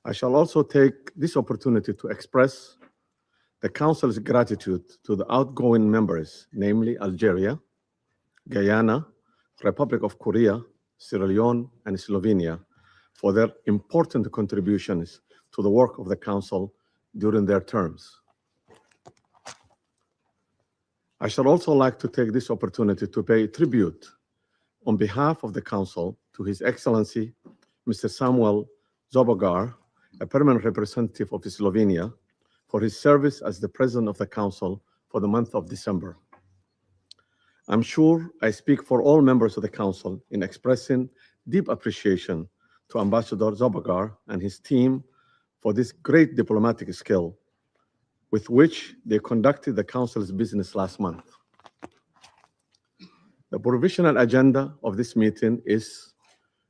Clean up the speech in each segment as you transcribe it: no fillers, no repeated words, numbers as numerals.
I shall also take this opportunity to express the Council's gratitude to the outgoing members, namely Algeria, Guyana, Republic of Korea, Sierra Leone, and Slovenia, for their important contributions to the work of the Council during their terms. I shall also like to take this opportunity to pay tribute on behalf of the Council to His Excellency, Mr. Samuel Zobogar, a permanent representative of Slovenia, for his service as the President of the Council for the month of December. I'm sure I speak for all members of the Council in expressing deep appreciation to Ambassador Zobogar and his team for this great diplomatic skill with which they conducted the Council's business last month. The provisional agenda of this meeting is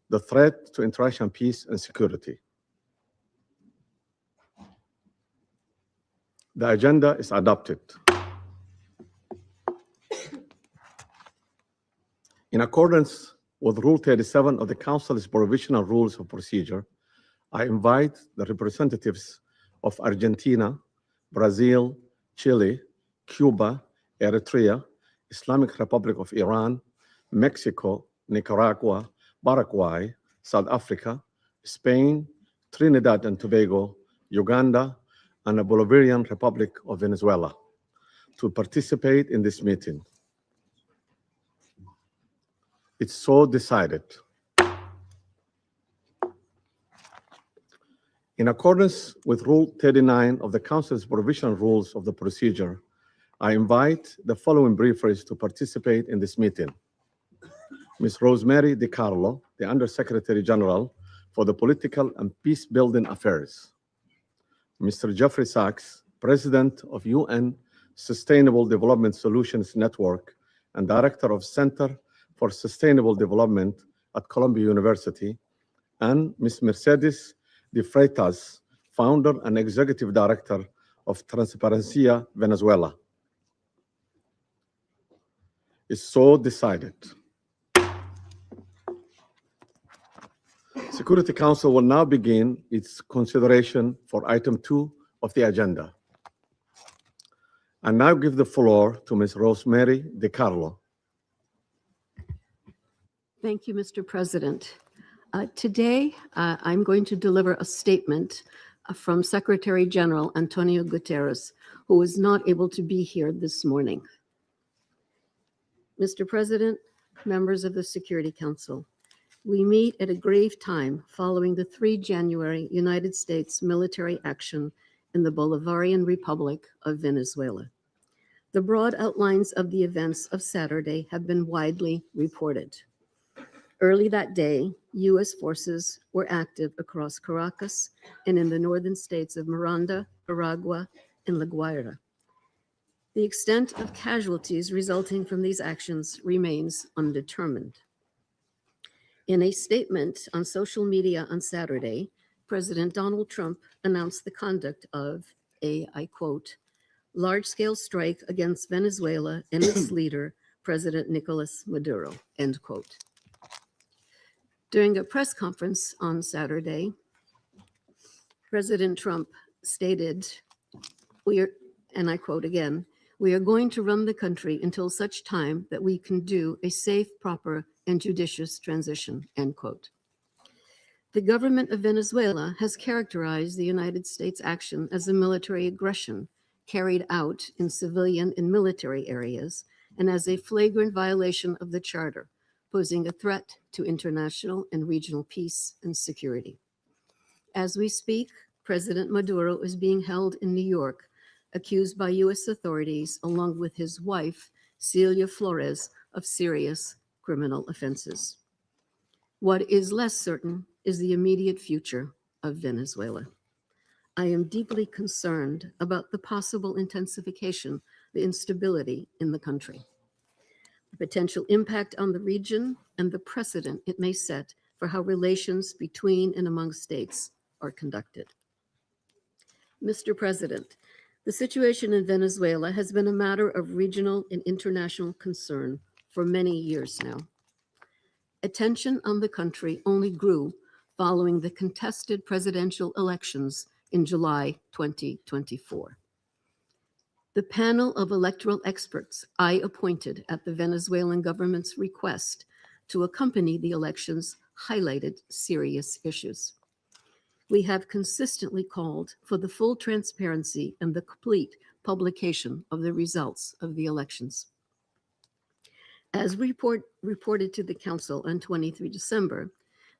the threat to international peace and security. The agenda is adopted. In accordance with Rule 37 of the Council's Provisional Rules of Procedure, I invite the representatives of Argentina, Brazil, Chile, Cuba, Eritrea, Islamic Republic of Iran, Mexico, Nicaragua, Paraguay, South Africa, Spain, Trinidad and Tobago, Uganda, and the Bolivarian Republic of Venezuela to participate in this meeting. It's so decided. In accordance with Rule 39 of the Council's Provisional Rules of the Procedure, I invite the following briefers to participate in this meeting. Ms. Rosemary DiCarlo, the Undersecretary General for the Political and Peace-Building Affairs. Mr. Jeffrey Sachs, President of UN Sustainable Development Solutions Network and Director of Center for Sustainable Development at Columbia University, and Ms. Mercedes de Freitas, Founder and Executive Director of Transparencia Venezuela. It's so decided. Security Council will now begin its consideration for item 2 of the agenda. I now give the floor to Ms. Rosemary DiCarlo. Thank you, Mr. President. Today, I'm going to deliver a statement from Secretary General Antonio Guterres, who was not able to be here this morning. Mr. President, members of the Security Council, we meet at a grave time following the 3 January United States military action in the Bolivarian Republic of Venezuela. The broad outlines of the events of Saturday have been widely reported. Early that day, U.S. forces were active across Caracas and in the northern states of Miranda, Aragua, and La Guaira. The extent of casualties resulting from these actions remains undetermined. In a statement on social media on Saturday, President Donald Trump announced the conduct of a, I quote, large-scale strike against Venezuela and its leader, President Nicolas Maduro, end quote. During a press conference on Saturday, President Trump stated, and I quote again, "We are going to run the country until such time that we can do a safe, proper, and judicious transition," end quote. The government of Venezuela has characterized the United States action as a military aggression carried out in civilian and military areas and as a flagrant violation of the Charter, posing a threat to international and regional peace and security. As we speak, President Maduro is being held in New York, accused by U.S. authorities, along with his wife, Celia Flores, of serious criminal offenses. What is less certain is the immediate future of Venezuela. I am deeply concerned about the possible intensification, the instability in the country, the potential impact on the region, and the precedent it may set for how relations between and among states are conducted. Mr. President, the situation in Venezuela has been a matter of regional and international concern for many years now. Attention on the country only grew following the contested presidential elections in July 2024. The panel of electoral experts I appointed at the Venezuelan government's request to accompany the elections highlighted serious issues. We have consistently called for the full transparency and the complete publication of the results of the elections. As reported to the Council on 23 December,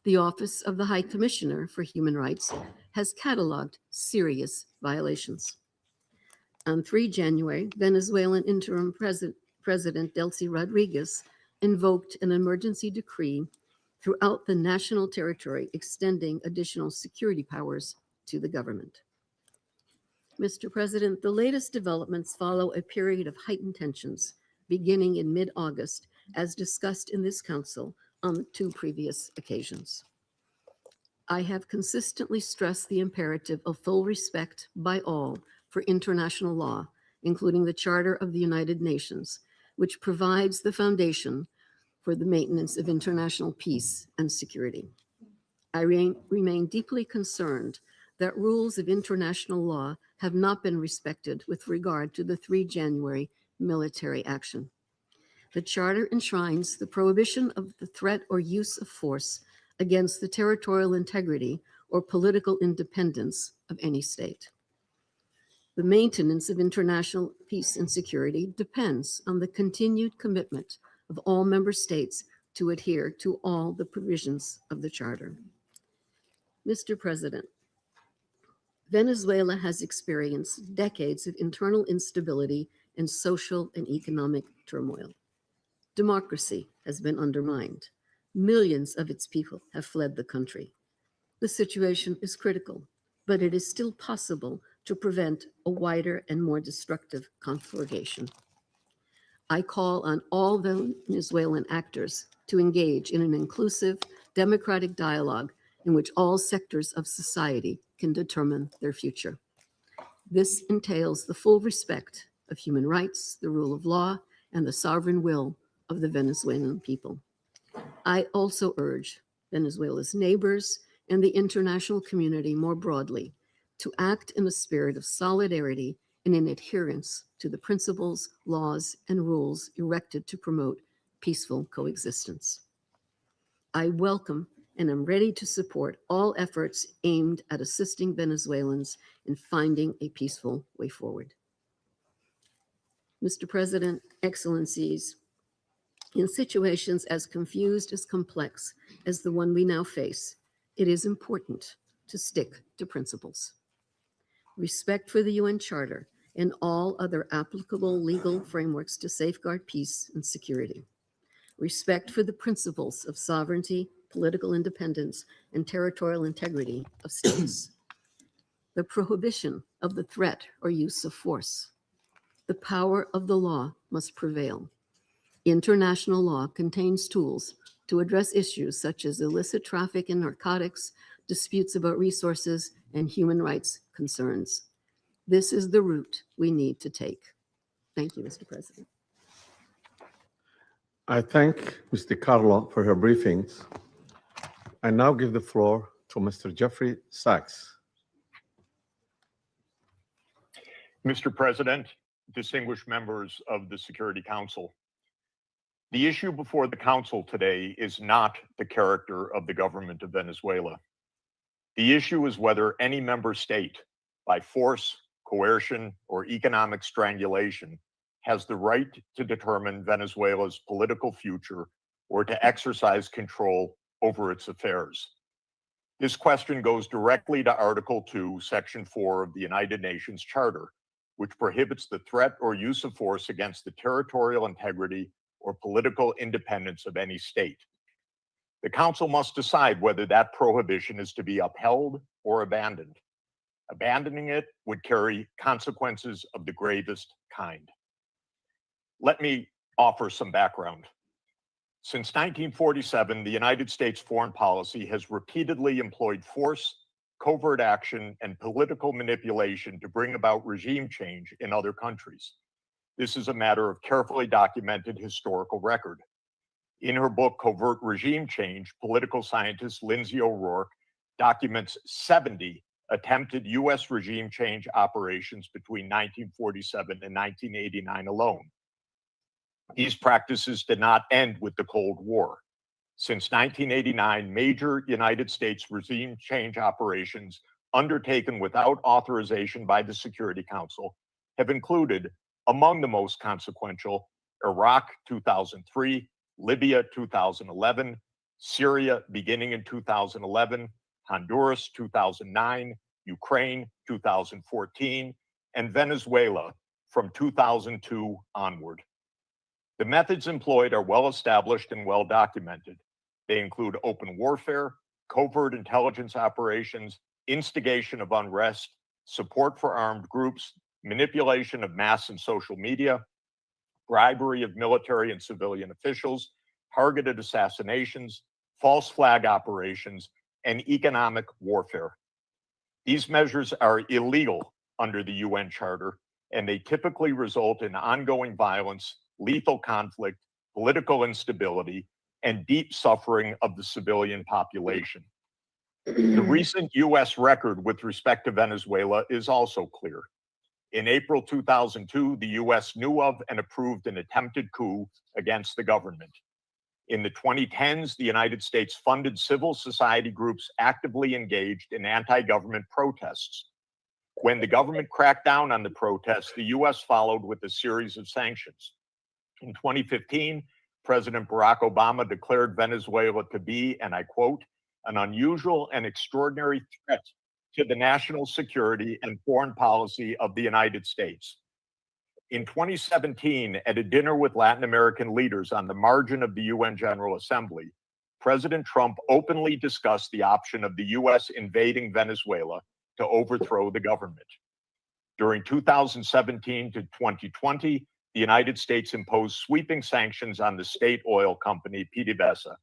the Office of the High Commissioner for Human Rights has cataloged serious violations. On 3 January, Venezuelan interim President Delcy Rodriguez invoked an emergency decree throughout the national territory, extending additional security powers to the government. Mr. President, the latest developments follow a period of heightened tensions beginning in mid-August, as discussed in this Council on 2 previous occasions. I have consistently stressed the imperative of full respect by all for international law, including the Charter of the United Nations, which provides the foundation for the maintenance of international peace and security. I remain deeply concerned that rules of international law have not been respected with regard to the 3 January military action. The Charter enshrines the prohibition of the threat or use of force against the territorial integrity or political independence of any state. The maintenance of international peace and security depends on the continued commitment of all member states to adhere to all the provisions of the Charter. Mr. President, Venezuela has experienced decades of internal instability and social and economic turmoil. Democracy has been undermined. Millions of its people have fled the country. The situation is critical, but it is still possible to prevent a wider and more destructive conflagration. I call on all Venezuelan actors to engage in an inclusive, democratic dialogue in which all sectors of society can determine their future. This entails the full respect of human rights, the rule of law, and the sovereign will of the Venezuelan people. I also urge Venezuela's neighbors and the international community more broadly to act in a spirit of solidarity and in adherence to the principles, laws, and rules erected to promote peaceful coexistence. I welcome and am ready to support all efforts aimed at assisting Venezuelans in finding a peaceful way forward. Mr. President, Excellencies, in situations as confused as complex as the one we now face, it is important to stick to principles. Respect for the UN Charter and all other applicable legal frameworks to safeguard peace and security. Respect for the principles of sovereignty, political independence, and territorial integrity of states. The prohibition of the threat or use of force. The power of the law must prevail. International law contains tools to address issues such as illicit traffic in narcotics, disputes about resources, and human rights concerns. This is the route we need to take. Thank you, Mr. President. I thank Ms. DiCarlo for her briefings. I now give the floor to Mr. Jeffrey Sachs. Mr. President, distinguished members of the Security Council, the issue before the Council today is not the character of the government of Venezuela. The issue is whether any member state, by force, coercion, or economic strangulation, has the right to determine Venezuela's political future or to exercise control over its affairs. This question goes directly to Article 2, Section 4 of the United Nations Charter, which prohibits the threat or use of force against the territorial integrity or political independence of any state. The Council must decide whether that prohibition is to be upheld or abandoned. Abandoning it would carry consequences of the gravest kind. Let me offer some background. Since 1947, the United States foreign policy has repeatedly employed force, covert action, and political manipulation to bring about regime change in other countries. This is a matter of carefully documented historical record. In her book, Covert Regime Change, political scientist Lindsay O'Rourke documents 70 attempted U.S. regime change operations between 1947 and 1989 alone. These practices did not end with the Cold War. Since 1989, major United States regime change operations undertaken without authorization by the Security Council have included, among the most consequential, Iraq 2003, Libya 2011, Syria beginning in 2011, Honduras 2009, Ukraine 2014, and Venezuela from 2002 onward. The methods employed are well established and well documented. They include open warfare, covert intelligence operations, instigation of unrest, support for armed groups, manipulation of mass and social media, bribery of military and civilian officials, targeted assassinations, false flag operations, and economic warfare. These measures are illegal under the UN Charter, and they typically result in ongoing violence, lethal conflict, political instability, and deep suffering of the civilian population. The recent U.S. record with respect to Venezuela is also clear. In April 2002, the U.S. knew of and approved an attempted coup against the government. In the 2010s, the United States funded civil society groups actively engaged in anti-government protests. When the government cracked down on the protests, the U.S. followed with a series of sanctions. In 2015, President Barack Obama declared Venezuela to be, and I quote, an unusual and extraordinary threat to the national security and foreign policy of the United States. In 2017, at a dinner with Latin American leaders on the margin of the UN General Assembly, President Trump openly discussed the option of the U.S. invading Venezuela to overthrow the government. During 2017 to 2020, the United States imposed sweeping sanctions on the state oil company PDVSA.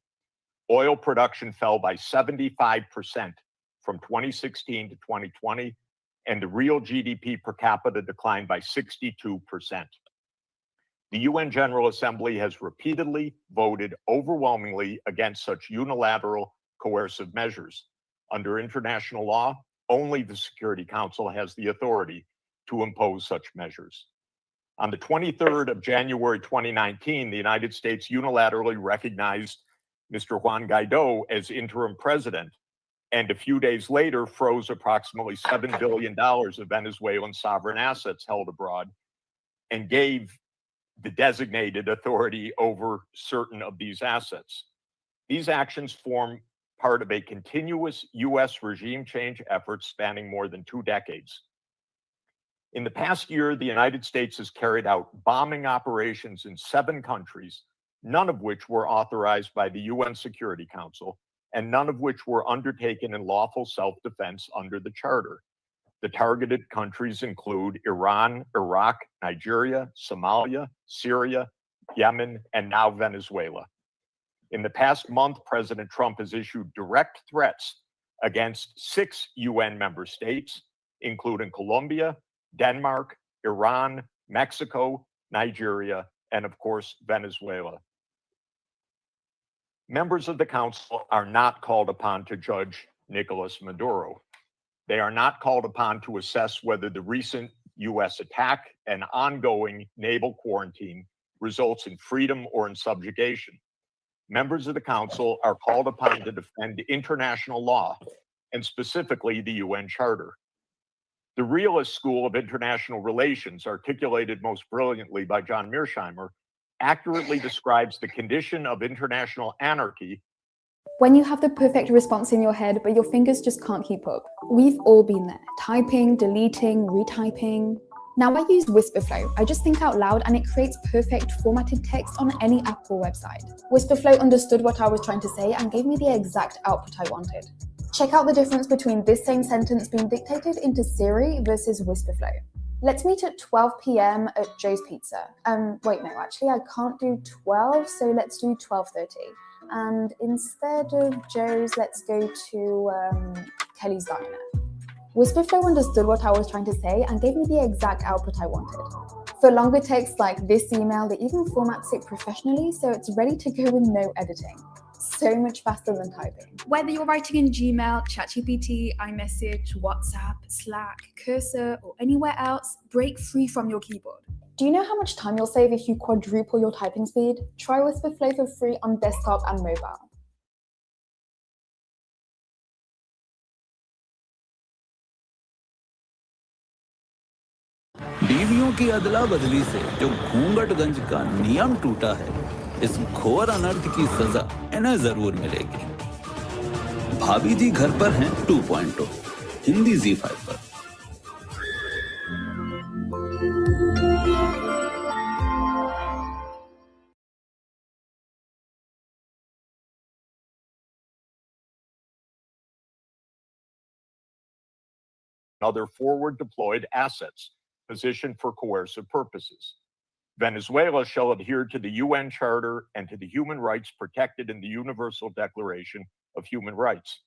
Oil production fell by 75% from 2016 to 2020, and the real GDP per capita declined by 62%. The UN General Assembly has repeatedly voted overwhelmingly against such unilateral coercive measures. Under international law, only the Security Council has the authority to impose such measures. On the 23rd of January 2019, the United States unilaterally recognized Mr. Juan Guaido as interim president, and a few days later froze approximately $7 billion of Venezuelan sovereign assets held abroad and gave the designated authority over certain of these assets. These actions form part of a continuous U.S. regime change effort spanning more than 2 decades. In the past year, the United States has carried out bombing operations in 7 countries, none of which were authorized by the UN Security Council, and none of which were undertaken in lawful self-defense under the Charter. The targeted countries include Iran, Iraq, Nigeria, Somalia, Syria, Yemen, and now Venezuela. In the past month, President Trump has issued direct threats against 6 UN member states, including Colombia, Denmark, Iran, Mexico, Nigeria, and of course, Venezuela. Members of the Council are not called upon to judge Nicolas Maduro. They are not called upon to assess whether the recent U.S. attack and ongoing naval quarantine results in freedom or in subjugation. Members of the Council are called upon to defend international law, and specifically the UN Charter. The realist school of international relations, articulated most brilliantly by John Mearsheimer, accurately describes the condition of international anarchy. When you have the perfect response in your head, but your fingers just can't keep up. We've all been there. Typing, deleting, retyping. Now I use Whisperflow. I just think out loud and it creates perfect formatted text on any app or website. Whisperflow understood what I was trying to say and gave me the exact output I wanted. Check out the difference between this same sentence being dictated into Siri versus Whisperflow. Let's meet at 12 p.m. at Joe's Pizza. Wait, no, actually I can't do 12, so let's do 12:30. And instead of Joe's, let's go to Kelly's Diner. Whisperflow understood what I was trying to say and gave me the exact output I wanted. For longer texts like this email, they even formats it professionally, so it's ready to go with no editing. so much faster than typing. Whether you're writing in Gmail, ChatGPT, iMessage, WhatsApp, Slack, Cursor, or anywhere else, break free from your keyboard. Do you know how much time you'll save if you quadruple your typing speed? Try Whisper Flow for free on desktop and mobile. बीवियों की अदला बदली से जो घूंघटगंज का नियम टूटा है, इस घोर अनर्थ की सजा इन्हें जरूर मिलेगी। भाभी जी घर पर हैं 2.0 हिंदी Z5 पर। Other forward deployed assets positioned for coercive purposes. Venezuela shall adhere to the UN Charter and to the human rights protected in the Universal Declaration of Human Rights.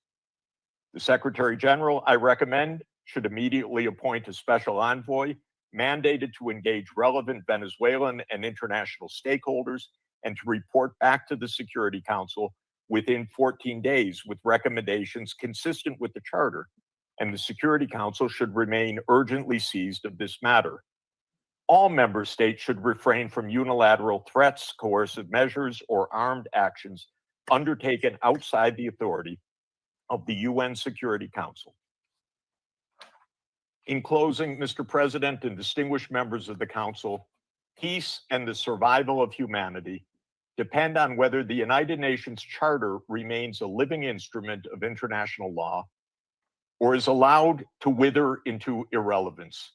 The Secretary General, I recommend, should immediately appoint a special envoy mandated to engage relevant Venezuelan and international stakeholders and to report back to the Security Council within 14 days with recommendations consistent with the Charter, and the Security Council should remain urgently seized of this matter. All member states should refrain from unilateral threats, coercive measures, or armed actions undertaken outside the authority of the UN Security Council. In closing, Mr. President and distinguished members of the Council, peace and the survival of humanity depend on whether the United Nations Charter remains a living instrument of international law or is allowed to wither into irrelevance.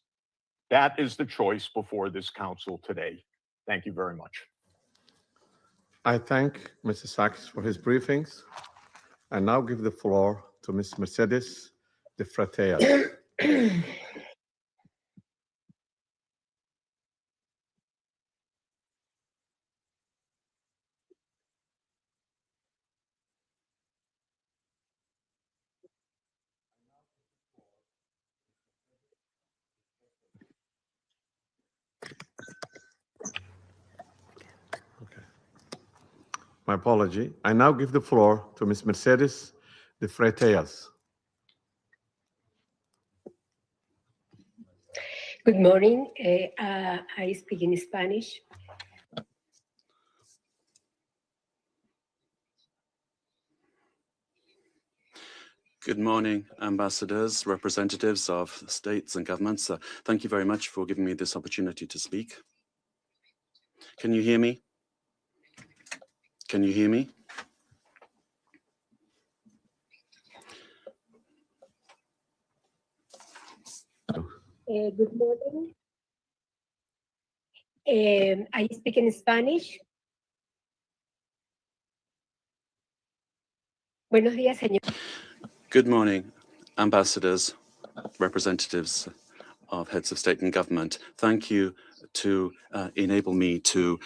That is the choice before this Council today. Thank you very much. I thank Mr. Sachs for his briefings. I now give the floor to Ms. Mercedes de Frateas. My apology. I now give the floor to Ms. Mercedes de Frateas. Good morning. I speak in Spanish. Good morning, ambassadors, representatives of states and governments. Thank you very much for giving me this opportunity to speak. Can you hear me? Can you hear me? Good morning. I speak in Spanish. Buenos días, señor. Good morning, ambassadors, representatives of heads of state and government. Thank you to enable me to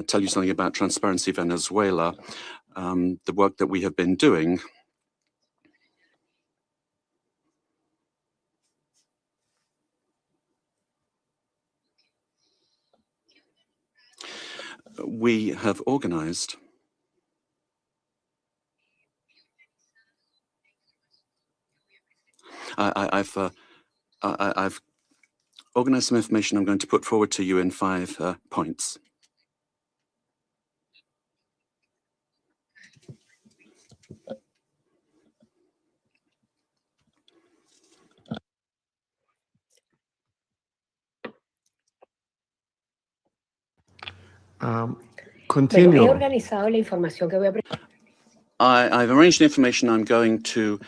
tell you something about Transparency Venezuela, the work that we have been doing. We have organized I've organized some information I'm going to put forward to you in 5 points. Continue. Bueno, he organizado la información que voy a presentar. I've arranged the information I'm going to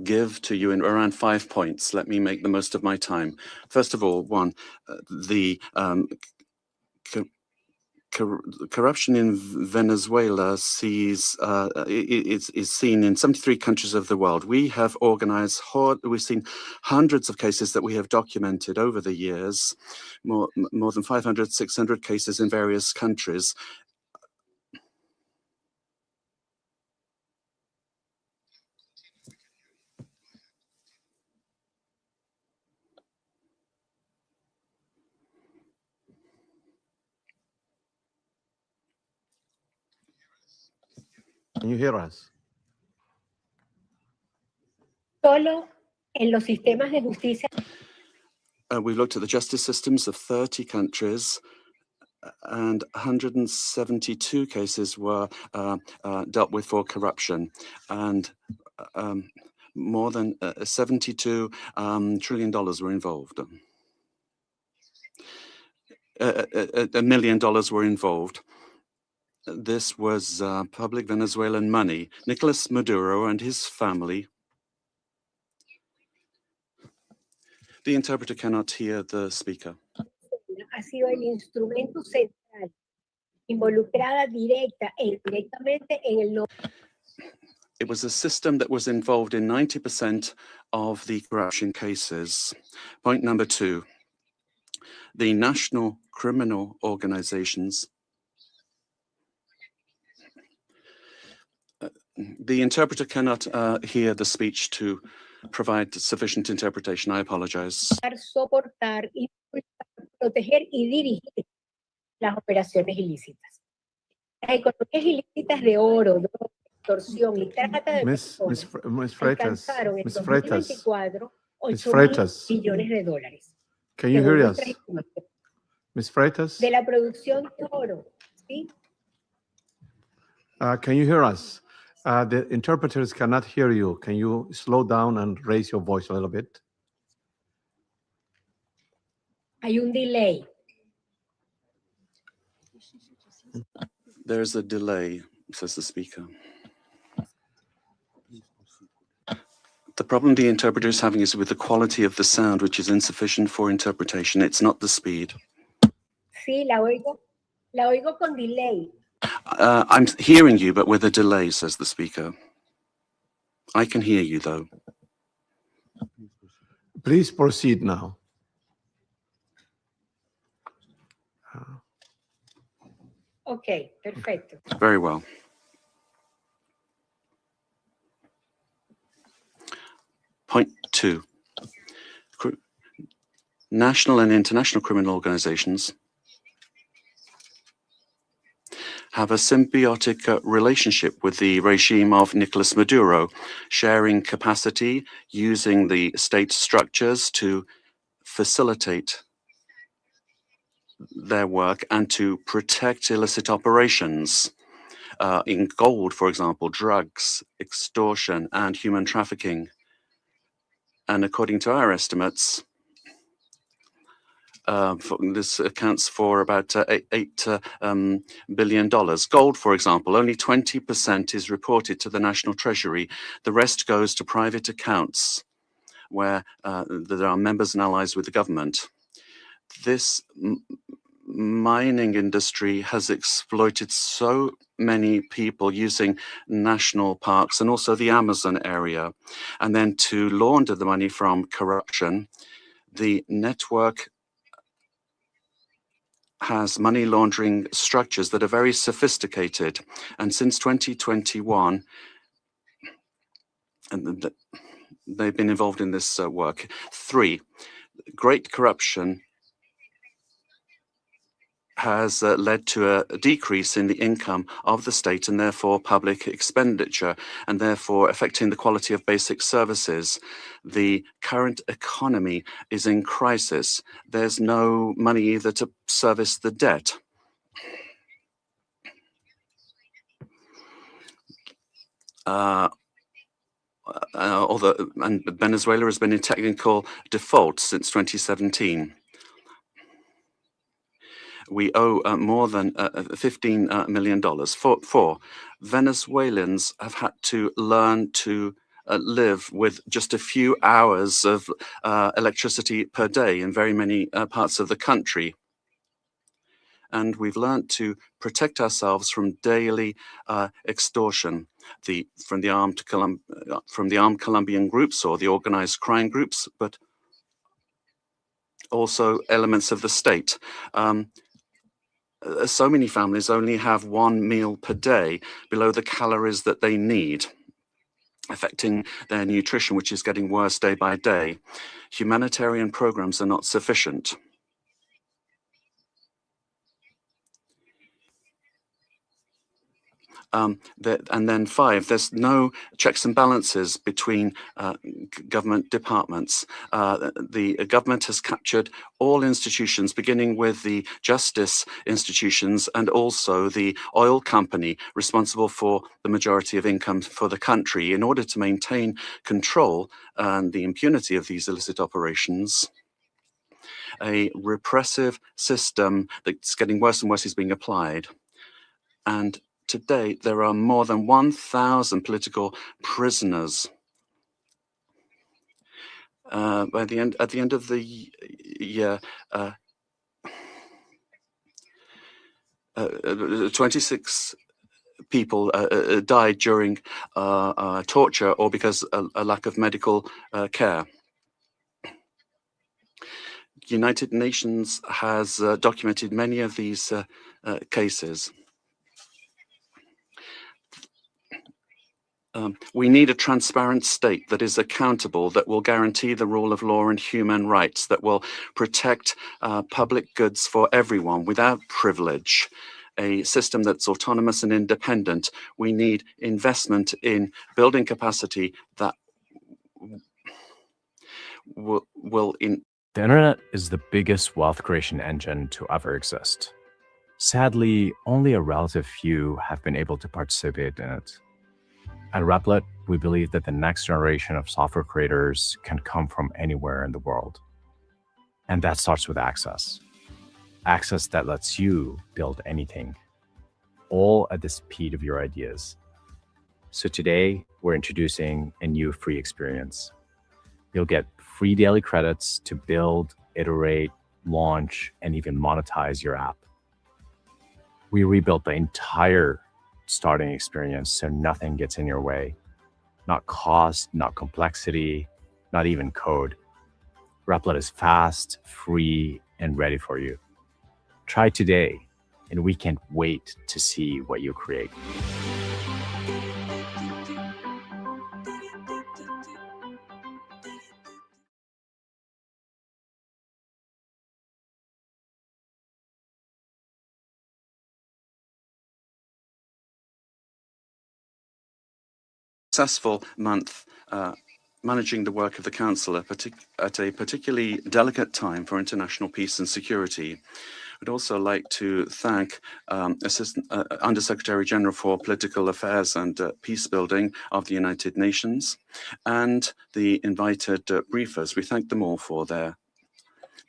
give to you in around 5 points. Let me make the most of my time. First of all, one, the corruption in Venezuela is seen in 73 countries of the world. We have organized, we've seen hundreds of cases that we have documented over the years, more than 500, 600 cases in various countries. Can you hear us? Solo en los sistemas de justicia We've looked at the justice systems of 30 countries, and 172 cases were dealt with for corruption, and more than $72 trillion were involved. $1 million were involved. This was public Venezuelan money. Nicolas Maduro and his family. The interpreter cannot hear the speaker. ha sido el instrumento central, involucrada directa e indirectamente en el It was a system that was involved in 90% of the corruption cases. Point number 2, the national criminal organizations. The interpreter cannot hear the speech to provide sufficient interpretation. I apologize. soportar, impulsar, proteger y dirigir las operaciones ilícitas. Las economías ilícitas de oro, droga, extorsión y trata de personas alcanzaron en 2024 $8.000 billones de dólares. Can you hear us? Ms. Freitas? De la producción de oro, ¿sí? Can you hear us? The interpreters cannot hear you. Can you slow down and raise your voice a little bit? Hay un delay. There's a delay, says the speaker. The problem the interpreter is having is with the quality of the sound, which is insufficient for interpretation. It's not the speed. Sí, la oigo con delay. I'm hearing you, but with a delay, says the speaker. I can hear you, though. Please proceed now. Ok, perfecto. Very well. Point 2. National and international criminal organizations have a symbiotic relationship with the regime of Nicolas Maduro, sharing capacity, using the state structures to facilitate their work and to protect illicit operations in gold, for example, drugs, extortion, and human trafficking. And according to our estimates, this accounts for about $8 billion. Gold, for example, only 20% is reported to the National Treasury. The rest goes to private accounts where there are members and allies with the government. This mining industry has exploited so many people using national parks and also the Amazon area. And then to launder the money from corruption, the network has money laundering structures that are very sophisticated. And since 2021, and they've been involved in this work. 3, great corruption has led to a decrease in the income of the state and therefore public expenditure, and therefore affecting the quality of basic services. The current economy is in crisis. There's no money either to service the debt. And Venezuela has been in technical default since 2017. We owe more than $15 million. 4, Venezuelans have had to learn to live with just a few hours of electricity per day in very many parts of the country. And we've learned to protect ourselves from daily extortion from the armed Colombian groups or the organized crime groups, but also elements of the state. So many families only have 1 meal per day below the calories that they need, affecting their nutrition, which is getting worse day by day. Humanitarian programs are not sufficient. And then 5, there's no checks and balances between government departments. The government has captured all institutions, beginning with the justice institutions and also the oil company responsible for the majority of income for the country. In order to maintain control and the impunity of these illicit operations, a repressive system that's getting worse and worse is being applied. And to date, there are more than 1,000 political prisoners. At the end of the year, 26 people died during torture or because a lack of medical care. United Nations has documented many of these cases. We need a transparent state that is accountable, that will guarantee the rule of law and human rights, that will protect public goods for everyone without privilege, a system that's autonomous and independent. We need investment in building capacity that will The internet is the biggest wealth creation engine to ever exist. Sadly, only a relative few have been able to participate in it. At Replit, we believe that the next generation of software creators can come from anywhere in the world. And that starts with access. Access that lets you build anything, all at the speed of your ideas. So today, we're introducing a new free experience. You'll get free daily credits to build, iterate, launch, and even monetize your app. We rebuilt the entire starting experience so nothing gets in your way. Not cost, not complexity, not even code. Replit is fast, free, and ready for you. Try today, and we can't wait to see what you create. successful month managing the work of the Council at a particularly delicate time for international peace and security. I'd also like to thank Undersecretary General for Political Affairs and Peace Building of the United Nations and the invited briefers. We thank them all for their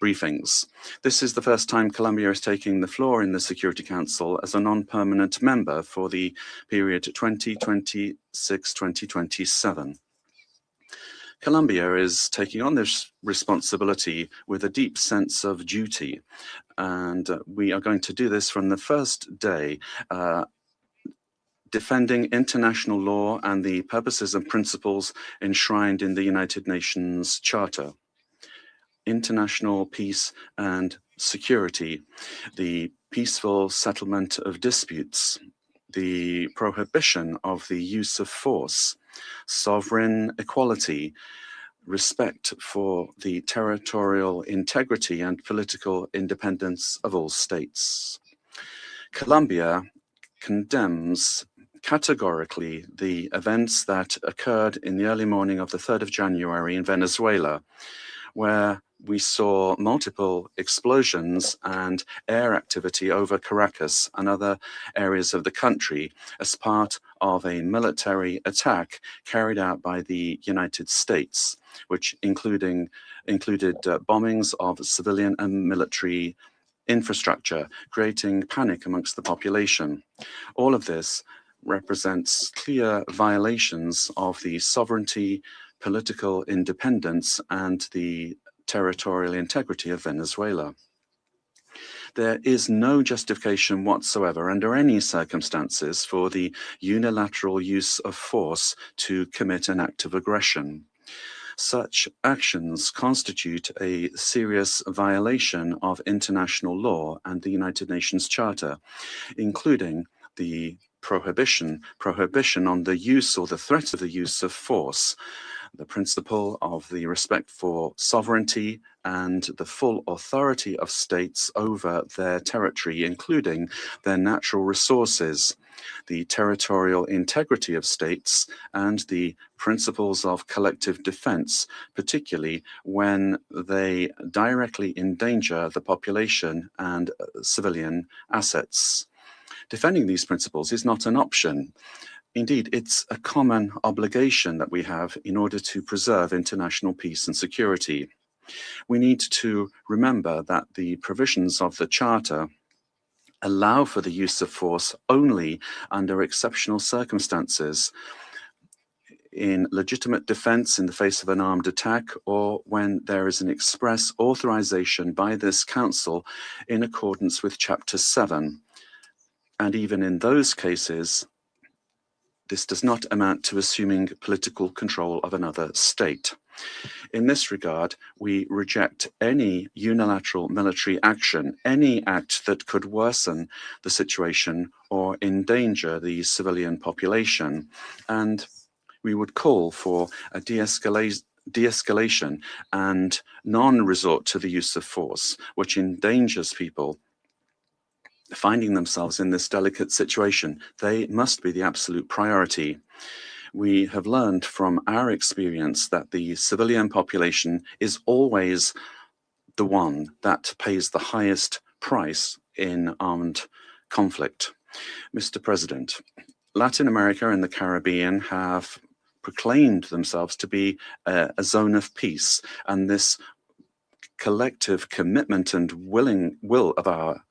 briefings. This is the first time Colombia is taking the floor in the Security Council as a non-permanent member for the period 2026-2027. Colombia is taking on this responsibility with a deep sense of duty, and we are going to do this from the first day, defending international law and the purposes and principles enshrined in the United Nations Charter. International peace and security, the peaceful settlement of disputes, the prohibition of the use of force, sovereign equality, respect for the territorial integrity and political independence of all states. Colombia condemns categorically the events that occurred in the early morning of the 3rd of January in Venezuela, where we saw multiple explosions and air activity over Caracas and other areas of the country as part of a military attack carried out by the United States, which included bombings of civilian and military infrastructure, creating panic amongst the population. All of this represents clear violations of the sovereignty, political independence, and the territorial integrity of Venezuela. There is no justification whatsoever under any circumstances for the unilateral use of force to commit an act of aggression. Such actions constitute a serious violation of international law and the United Nations Charter, including the prohibition on the use or the threat of the use of force, the principle of the respect for sovereignty and the full authority of states over their territory, including their natural resources, the territorial integrity of states, and the principles of collective defense, particularly when they directly endanger the population and civilian assets. Defending these principles is not an option. Indeed, it's a common obligation that we have in order to preserve international peace and security. We need to remember that the provisions of the Charter allow for the use of force only under exceptional circumstances, in legitimate defense in the face of an armed attack, or when there is an express authorization by this Council in accordance with Chapter 7. And even in those cases, this does not amount to assuming political control of another state. In this regard, we reject any unilateral military action, any act that could worsen the situation or endanger the civilian population. And we would call for a de-escalation and non-resort to the use of force, which endangers people finding themselves in this delicate situation. They must be the absolute priority. We have learned from our experience that the civilian population is always the one that pays the highest price in armed conflict. Mr. President, Latin America and the Caribbean have proclaimed themselves to be a zone of peace, and this collective commitment and will of our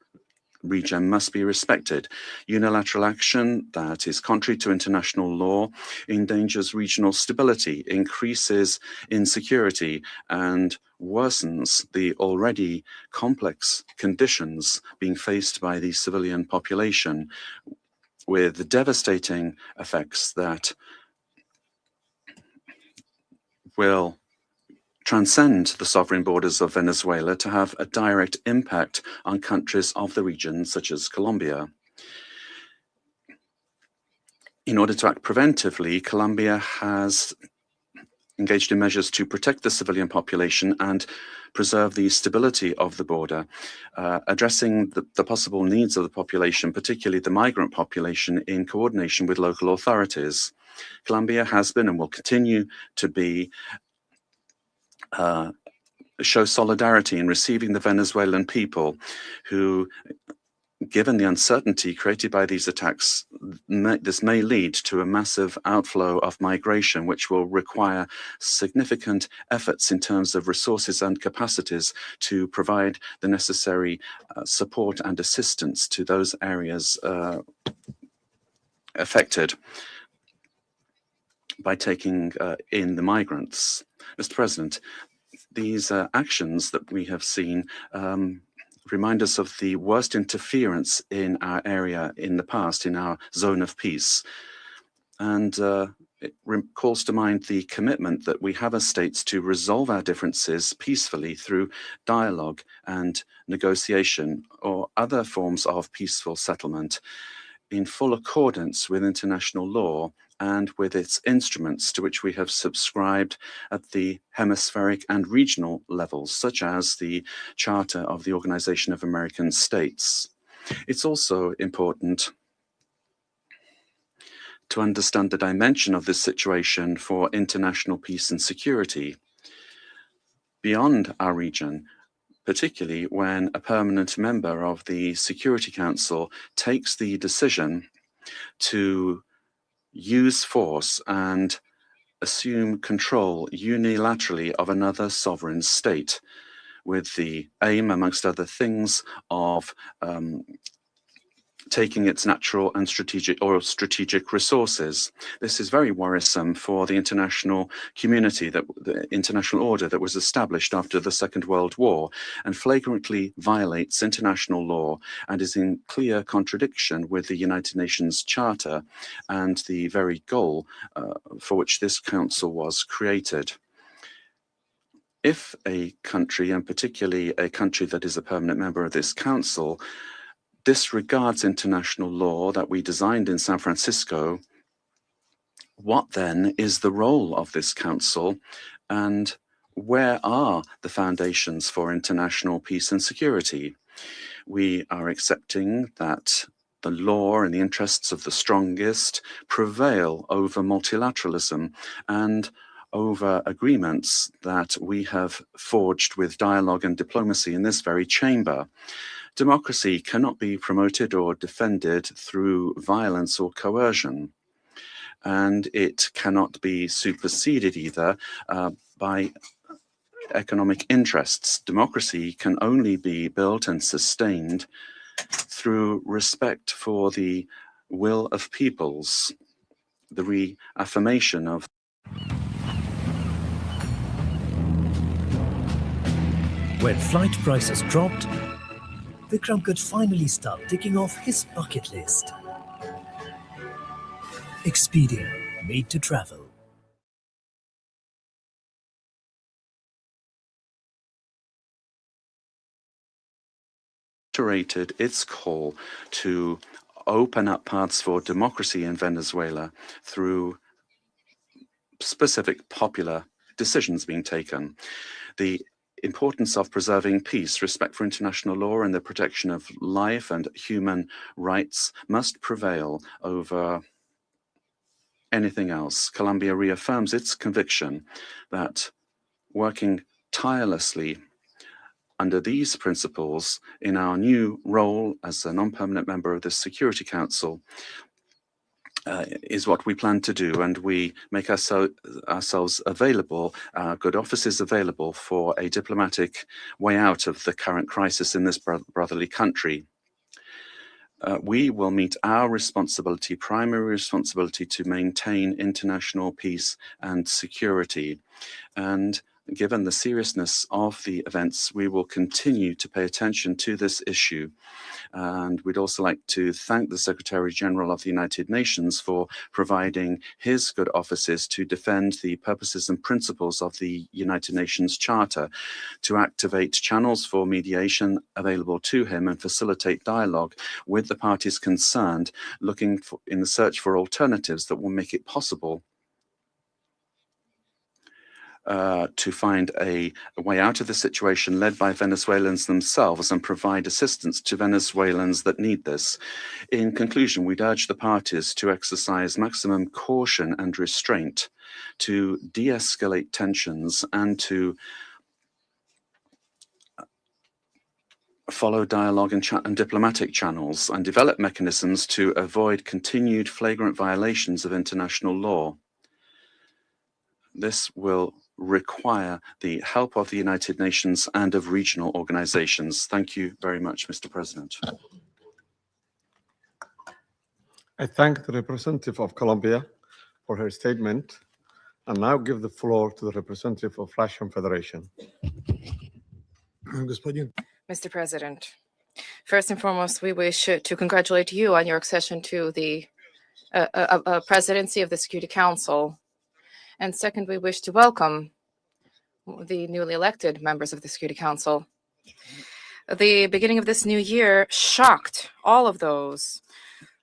region must be respected. Unilateral action that is contrary to international law endangers regional stability, increases insecurity, and worsens the already complex conditions being faced by the civilian population, with devastating effects that will transcend the sovereign borders of Venezuela to have a direct impact on countries of the region, such as Colombia. In order to act preventively, Colombia has engaged in measures to protect the civilian population and preserve the stability of the border, addressing the possible needs of the population, particularly the migrant population, in coordination with local authorities. Colombia has been and will continue to be show solidarity in receiving the Venezuelan people who, given the uncertainty created by these attacks, this may lead to a massive outflow of migration, which will require significant efforts in terms of resources and capacities to provide the necessary support and assistance to those areas affected by taking in the migrants. Mr. President, these actions that we have seen remind us of the worst interference in our area in the past, in our zone of peace. And it calls to mind the commitment that we have as states to resolve our differences peacefully through dialogue and negotiation or other forms of peaceful settlement in full accordance with international law and with its instruments to which we have subscribed at the hemispheric and regional levels, such as the Charter of the Organization of American States. It's also important to understand the dimension of this situation for international peace and security beyond our region, particularly when a permanent member of the Security Council takes the decision to use force and assume control unilaterally of another sovereign state, with the aim, amongst other things, of taking its natural and strategic resources. This is very worrisome for the international community, the international order that was established after the Second World War, and flagrantly violates international law and is in clear contradiction with the United Nations Charter and the very goal for which this council was created. If a country, and particularly a country that is a permanent member of this council, disregards international law that we designed in San Francisco, what then is the role of this council, and where are the foundations for international peace and security? We are accepting that the law and the interests of the strongest prevail over multilateralism and over agreements that we have forged with dialogue and diplomacy in this very chamber. Democracy cannot be promoted or defended through violence or coercion, and it cannot be superseded either by economic interests. Democracy can only be built and sustained through respect for the will of peoples, the reaffirmation of When flight prices dropped, Vikram could finally start ticking off his bucket list. Expedia, made to travel. reiterated its call to open up paths for democracy in Venezuela through specific popular decisions being taken. The importance of preserving peace, respect for international law, and the protection of life and human rights must prevail over anything else. Colombia reaffirms its conviction that working tirelessly under these principles in our new role as a non-permanent member of the Security Council is what we plan to do, and we make ourselves available, good offices available for a diplomatic way out of the current crisis in this brotherly country. We will meet our responsibility, primary responsibility, to maintain international peace and security. And given the seriousness of the events, we will continue to pay attention to this issue. And we'd also like to thank the Secretary General of the United Nations for providing his good offices to defend the purposes and principles of the United Nations Charter, to activate channels for mediation available to him and facilitate dialogue with the parties concerned, looking in the search for alternatives that will make it possible to find a way out of the situation led by Venezuelans themselves and provide assistance to Venezuelans that need this. In conclusion, we'd urge the parties to exercise maximum caution and restraint, to de-escalate tensions, and to follow dialogue and diplomatic channels, and develop mechanisms to avoid continued flagrant violations of international law. This will require the help of the United Nations and of regional organizations. Thank you very much, Mr. President. I thank the representative of Colombia for her statement and now give the floor to the representative of Russian Federation. Mr. President, first and foremost, we wish to congratulate you on your accession to the presidency of the Security Council. And second, we wish to welcome the newly elected members of the Security Council. The beginning of this new year shocked all of those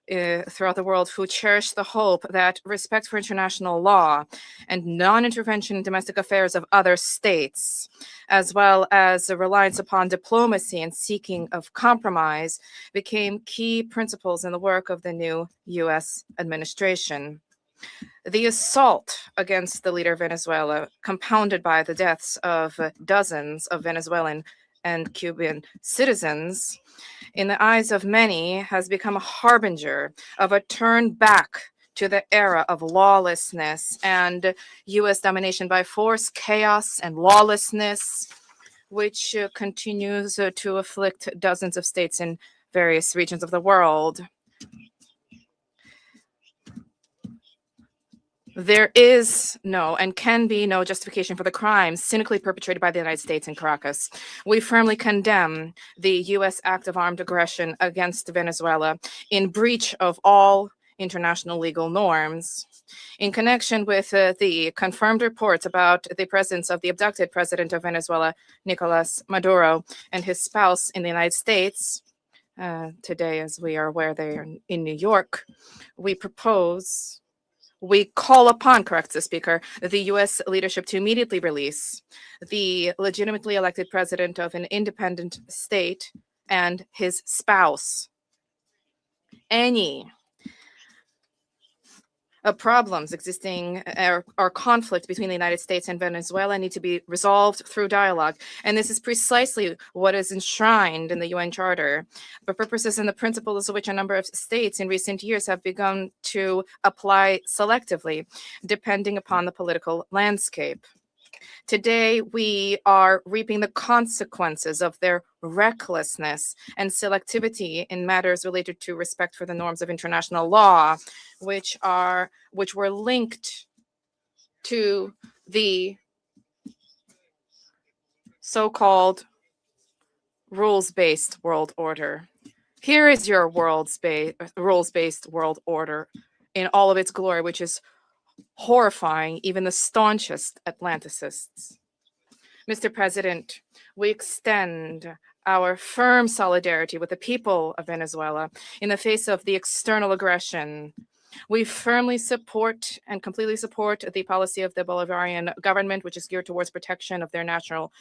throughout the world who cherish the hope that respect for international law and non-intervention in domestic affairs of other states, as well as a reliance upon diplomacy and seeking of compromise, became key principles in the work of the new U.S. administration. The assault against the leader of Venezuela, compounded by the deaths of dozens of Venezuelan and Cuban citizens, in the eyes of many, has become a harbinger of a turn back to the era of lawlessness and U.S. domination by force, chaos, and lawlessness, which continues to afflict dozens of states in various regions of the world. There is no and can be no justification for the crimes cynically perpetrated by the United States in Caracas. We firmly condemn the U.S. act of armed aggression against Venezuela in breach of all international legal norms. In connection with the confirmed reports about the presence of the abducted president of Venezuela, Nicolas Maduro, and his spouse in the United States, today, as we are aware, they are in New York, we call upon, corrects the speaker, the U.S. leadership to immediately release the legitimately elected president of an independent state and his spouse. any problems existing or conflict between the United States and Venezuela need to be resolved through dialogue. And this is precisely what is enshrined in the UN Charter, for purposes and the principles of which a number of states in recent years have begun to apply selectively, depending upon the political landscape. Today, we are reaping the consequences of their recklessness and selectivity in matters related to respect for the norms of international law, which were linked to the so-called rules-based world order. Here is your rules-based world order in all of its glory, which is horrifying even the staunchest Atlanticists. Mr. President, we extend our firm solidarity with the people of Venezuela in the face of the external aggression. We firmly support and completely support the policy of the Bolivarian government, which is geared towards protection of their national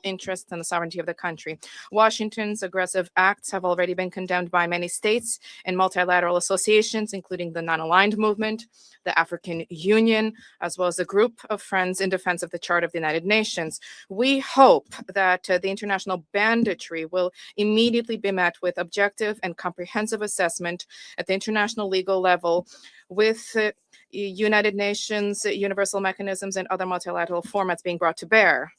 interests and the sovereignty of the country. Washington's aggressive acts have already been condemned by many states and multilateral associations, including the Non-Aligned Movement, the African Union, as well as a group of friends in defense of the Charter of the United Nations. We hope that the international banditry will immediately be met with objective and comprehensive assessment at the international legal level, with United Nations, universal mechanisms, and other multilateral formats being brought to bear.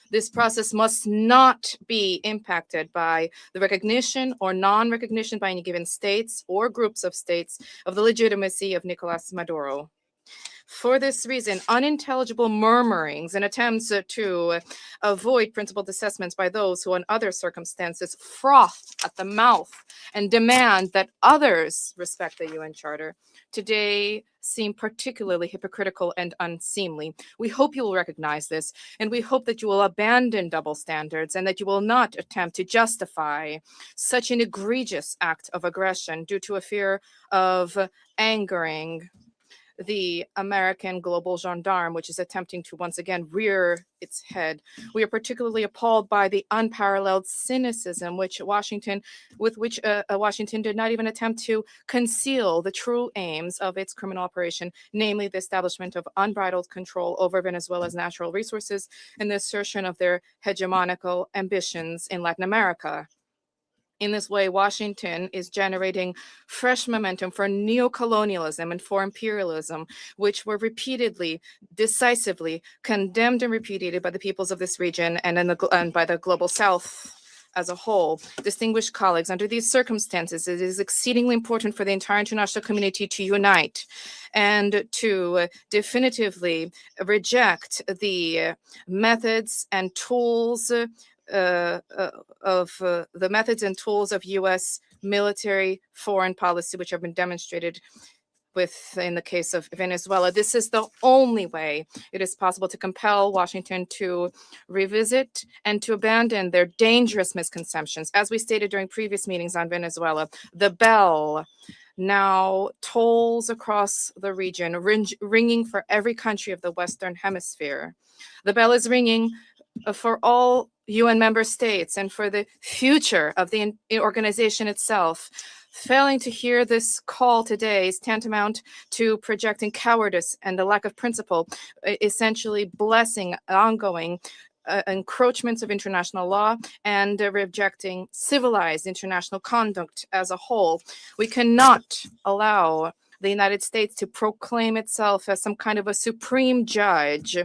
This process must not be impacted by the recognition or non-recognition by any given states or groups of states of the legitimacy of Nicolas Maduro. For this reason, unintelligible murmurings and attempts to avoid principled assessments by those who, in other circumstances, froth at the mouth and demand that others respect the UN Charter, today seem particularly hypocritical and unseemly. We hope you will recognize this, and we hope that you will abandon double standards and that you will not attempt to justify such an egregious act of aggression due to a fear of angering the American global gendarme, which is attempting to once again rear its head. We are particularly appalled by the unparalleled cynicism with which Washington did not even attempt to conceal the true aims of its criminal operation, namely the establishment of unbridled control over Venezuela's natural resources and the assertion of their hegemonical ambitions in Latin America. In this way, Washington is generating fresh momentum for neocolonialism and for imperialism, which were repeatedly, decisively condemned and repudiated by the peoples of this region and by the global South as a whole. Distinguished colleagues, under these circumstances, it is exceedingly important for the entire international community to unite and to definitively reject the methods and tools of U.S. military foreign policy, which have been demonstrated in the case of Venezuela. This is the only way it is possible to compel Washington to revisit and to abandon their dangerous misconceptions. As we stated during previous meetings on Venezuela, the bell now tolls across the region, ringing for every country of the Western Hemisphere. The bell is ringing for all UN member states and for the future of the organization itself. Failing to hear this call today is tantamount to projecting cowardice and a lack of principle, essentially blessing ongoing encroachments of international law and rejecting civilized international conduct as a whole. We cannot allow the United States to proclaim itself as some kind of a supreme judge,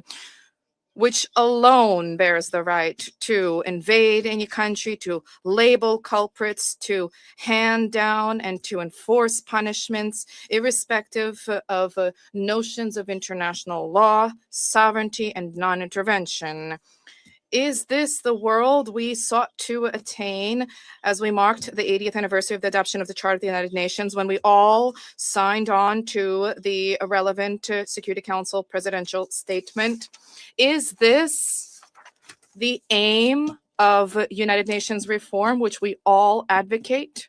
which alone bears the right to invade any country, to label culprits, to hand down and to enforce punishments, irrespective of notions of international law, sovereignty, and non-intervention. Is this the world we sought to attain as we marked the 80th anniversary of the adoption of the Charter of the United Nations, when we all signed on to the relevant Security Council presidential statement? Is this the aim of United Nations reform, which we all advocate?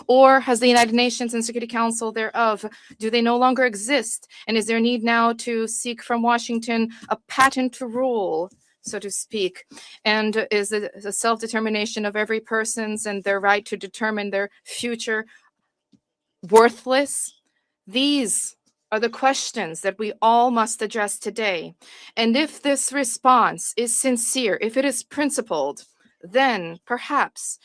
Or has the United Nations and Security Council thereof, do they no longer exist? And is there need now to seek from Washington a patent to rule, so to speak? And is the self-determination of every person's and their right to determine their future worthless? These are the questions that we all must address today. And if this response is sincere, if it is principled, then perhaps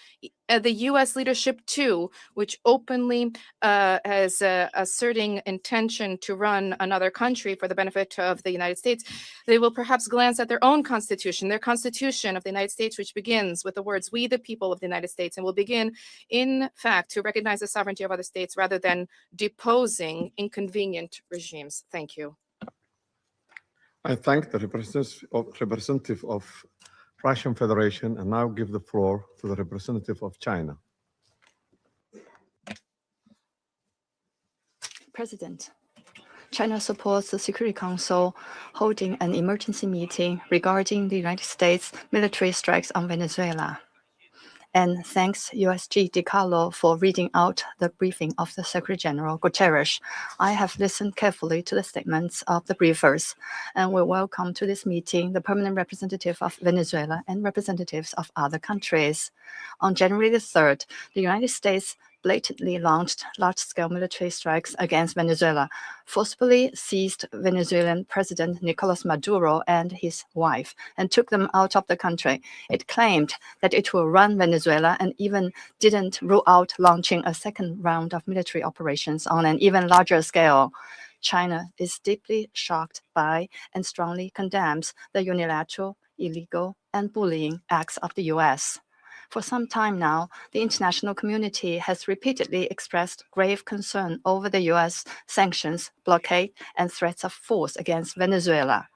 the U.S. leadership too, which openly has asserting intention to run another country for the benefit of the United States, they will perhaps glance at their own constitution, their constitution of the United States, which begins with the words, "We the people of the United States," and will begin, in fact, to recognize the sovereignty of other states rather than deposing inconvenient regimes. Thank you. I thank the representative of Russian Federation and now give the floor to the representative of China. President, China supports the Security Council holding an emergency meeting regarding the United States military strikes on Venezuela. And thanks USG DiCarlo for reading out the briefing of the Secretary General Guterres. I have listened carefully to the statements of the briefers, and we welcome to this meeting the permanent representative of Venezuela and representatives of other countries. On January the 3rd, the United States blatantly launched large-scale military strikes against Venezuela, forcibly seized Venezuelan President Nicolas Maduro and his wife, and took them out of the country. It claimed that it will run Venezuela and even didn't rule out launching a second round of military operations on an even larger scale. China is deeply shocked by and strongly condemns the unilateral, illegal, and bullying acts of the U.S. For some time now, the international community has repeatedly expressed grave concern over the U.S. sanctions, blockade, and threats of force against Venezuela.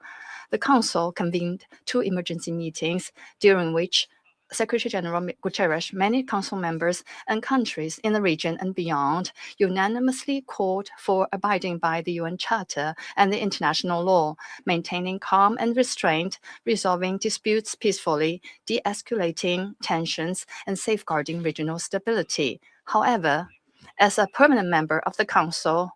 The Council convened 2 emergency meetings, during which Secretary General Guterres, many Council members, and countries in the region and beyond unanimously called for abiding by the UN Charter and the international law, maintaining calm and restraint, resolving disputes peacefully, de-escalating tensions, and safeguarding regional stability. However, as a permanent member of the Council,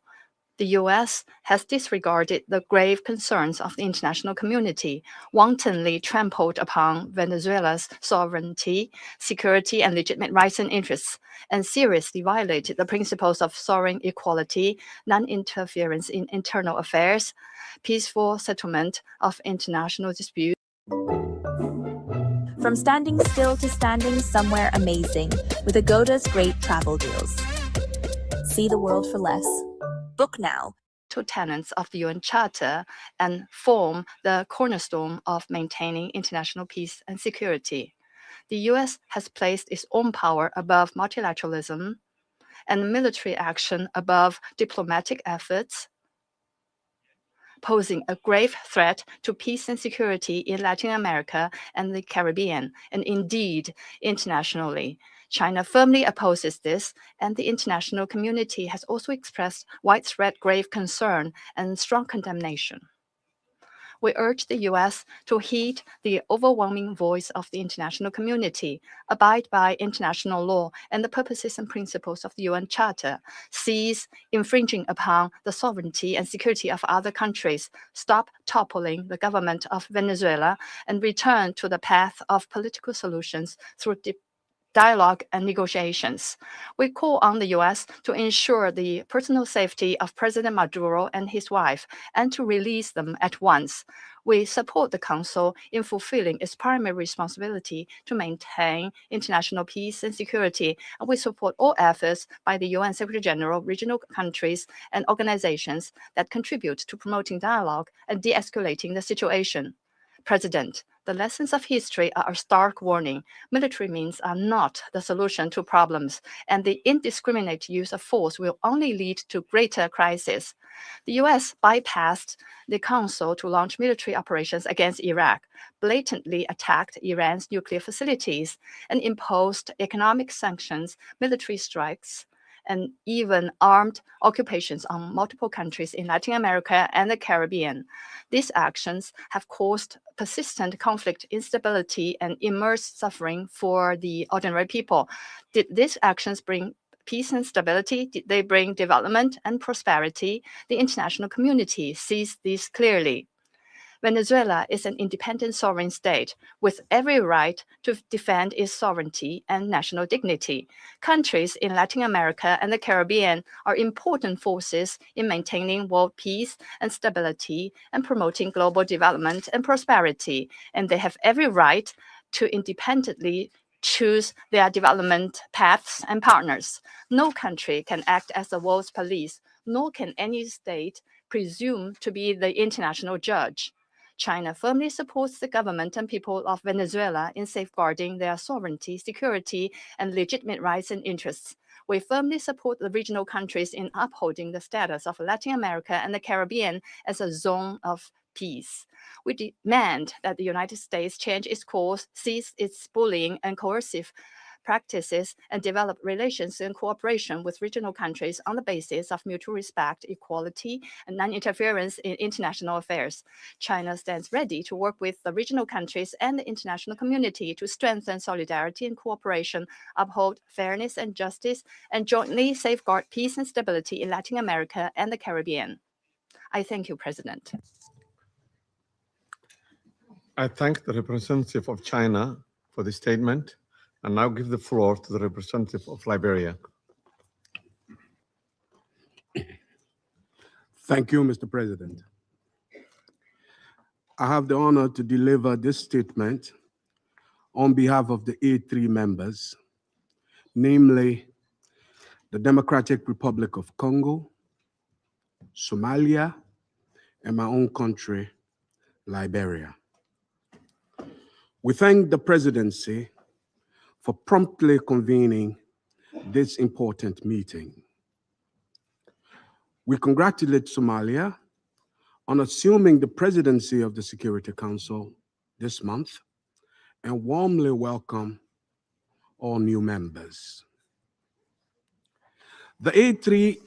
the U.S. has disregarded the grave concerns of the international community, wantonly trampled upon Venezuela's sovereignty, security, and legitimate rights and interests, and seriously violated the principles of sovereign equality, non-interference in internal affairs, peaceful settlement of international disputes. From standing still to standing somewhere amazing with Agoda's great travel deals. See the world for less. Book now. 2 tenets of the UN Charter and form the cornerstone of maintaining international peace and security. The U.S. has placed its own power above multilateralism and military action above diplomatic efforts, posing a grave threat to peace and security in Latin America and the Caribbean, and indeed internationally. China firmly opposes this, and the international community has also expressed widespread grave concern and strong condemnation. We urge the U.S. to heed the overwhelming voice of the international community, abide by international law and the purposes and principles of the UN Charter, cease infringing upon the sovereignty and security of other countries, stop toppling the government of Venezuela, and return to the path of political solutions through dialogue and negotiations. We call on the U.S. to ensure the personal safety of President Maduro and his wife and to release them at once. We support the Council in fulfilling its primary responsibility to maintain international peace and security, and we support all efforts by the UN Secretary General, regional countries, and organizations that contribute to promoting dialogue and de-escalating the situation. President, the lessons of history are a stark warning. Military means are not the solution to problems, and the indiscriminate use of force will only lead to greater crisis. The U.S. bypassed the Council to launch military operations against Iraq, blatantly attacked Iran's nuclear facilities, and imposed economic sanctions, military strikes, and even armed occupations on multiple countries in Latin America and the Caribbean. These actions have caused persistent conflict, instability, and immense suffering for the ordinary people. Did these actions bring peace and stability? Did they bring development and prosperity? The international community sees this clearly. Venezuela is an independent sovereign state with every right to defend its sovereignty and national dignity. Countries in Latin America and the Caribbean are important forces in maintaining world peace and stability and promoting global development and prosperity, and they have every right to independently choose their development paths and partners. No country can act as the world's police, nor can any state presume to be the international judge. China firmly supports the government and people of Venezuela in safeguarding their sovereignty, security, and legitimate rights and interests. We firmly support the regional countries in upholding the status of Latin America and the Caribbean as a zone of peace. We demand that the United States change its course, cease its bullying and coercive practices, and develop relations and cooperation with regional countries on the basis of mutual respect, equality, and non-interference in international affairs. China stands ready to work with the regional countries and the international community to strengthen solidarity and cooperation, uphold fairness and justice, and jointly safeguard peace and stability in Latin America and the Caribbean. I thank you, President. I thank the representative of China for the statement and now give the floor to the representative of Liberia. Thank you, Mr. President. I have the honor to deliver this statement on behalf of the A3 members, namely the Democratic Republic of Congo, Somalia, and my own country, Liberia. We thank the presidency for promptly convening this important meeting. We congratulate Somalia on assuming the presidency of the Security Council this month and warmly welcome all new members. The A3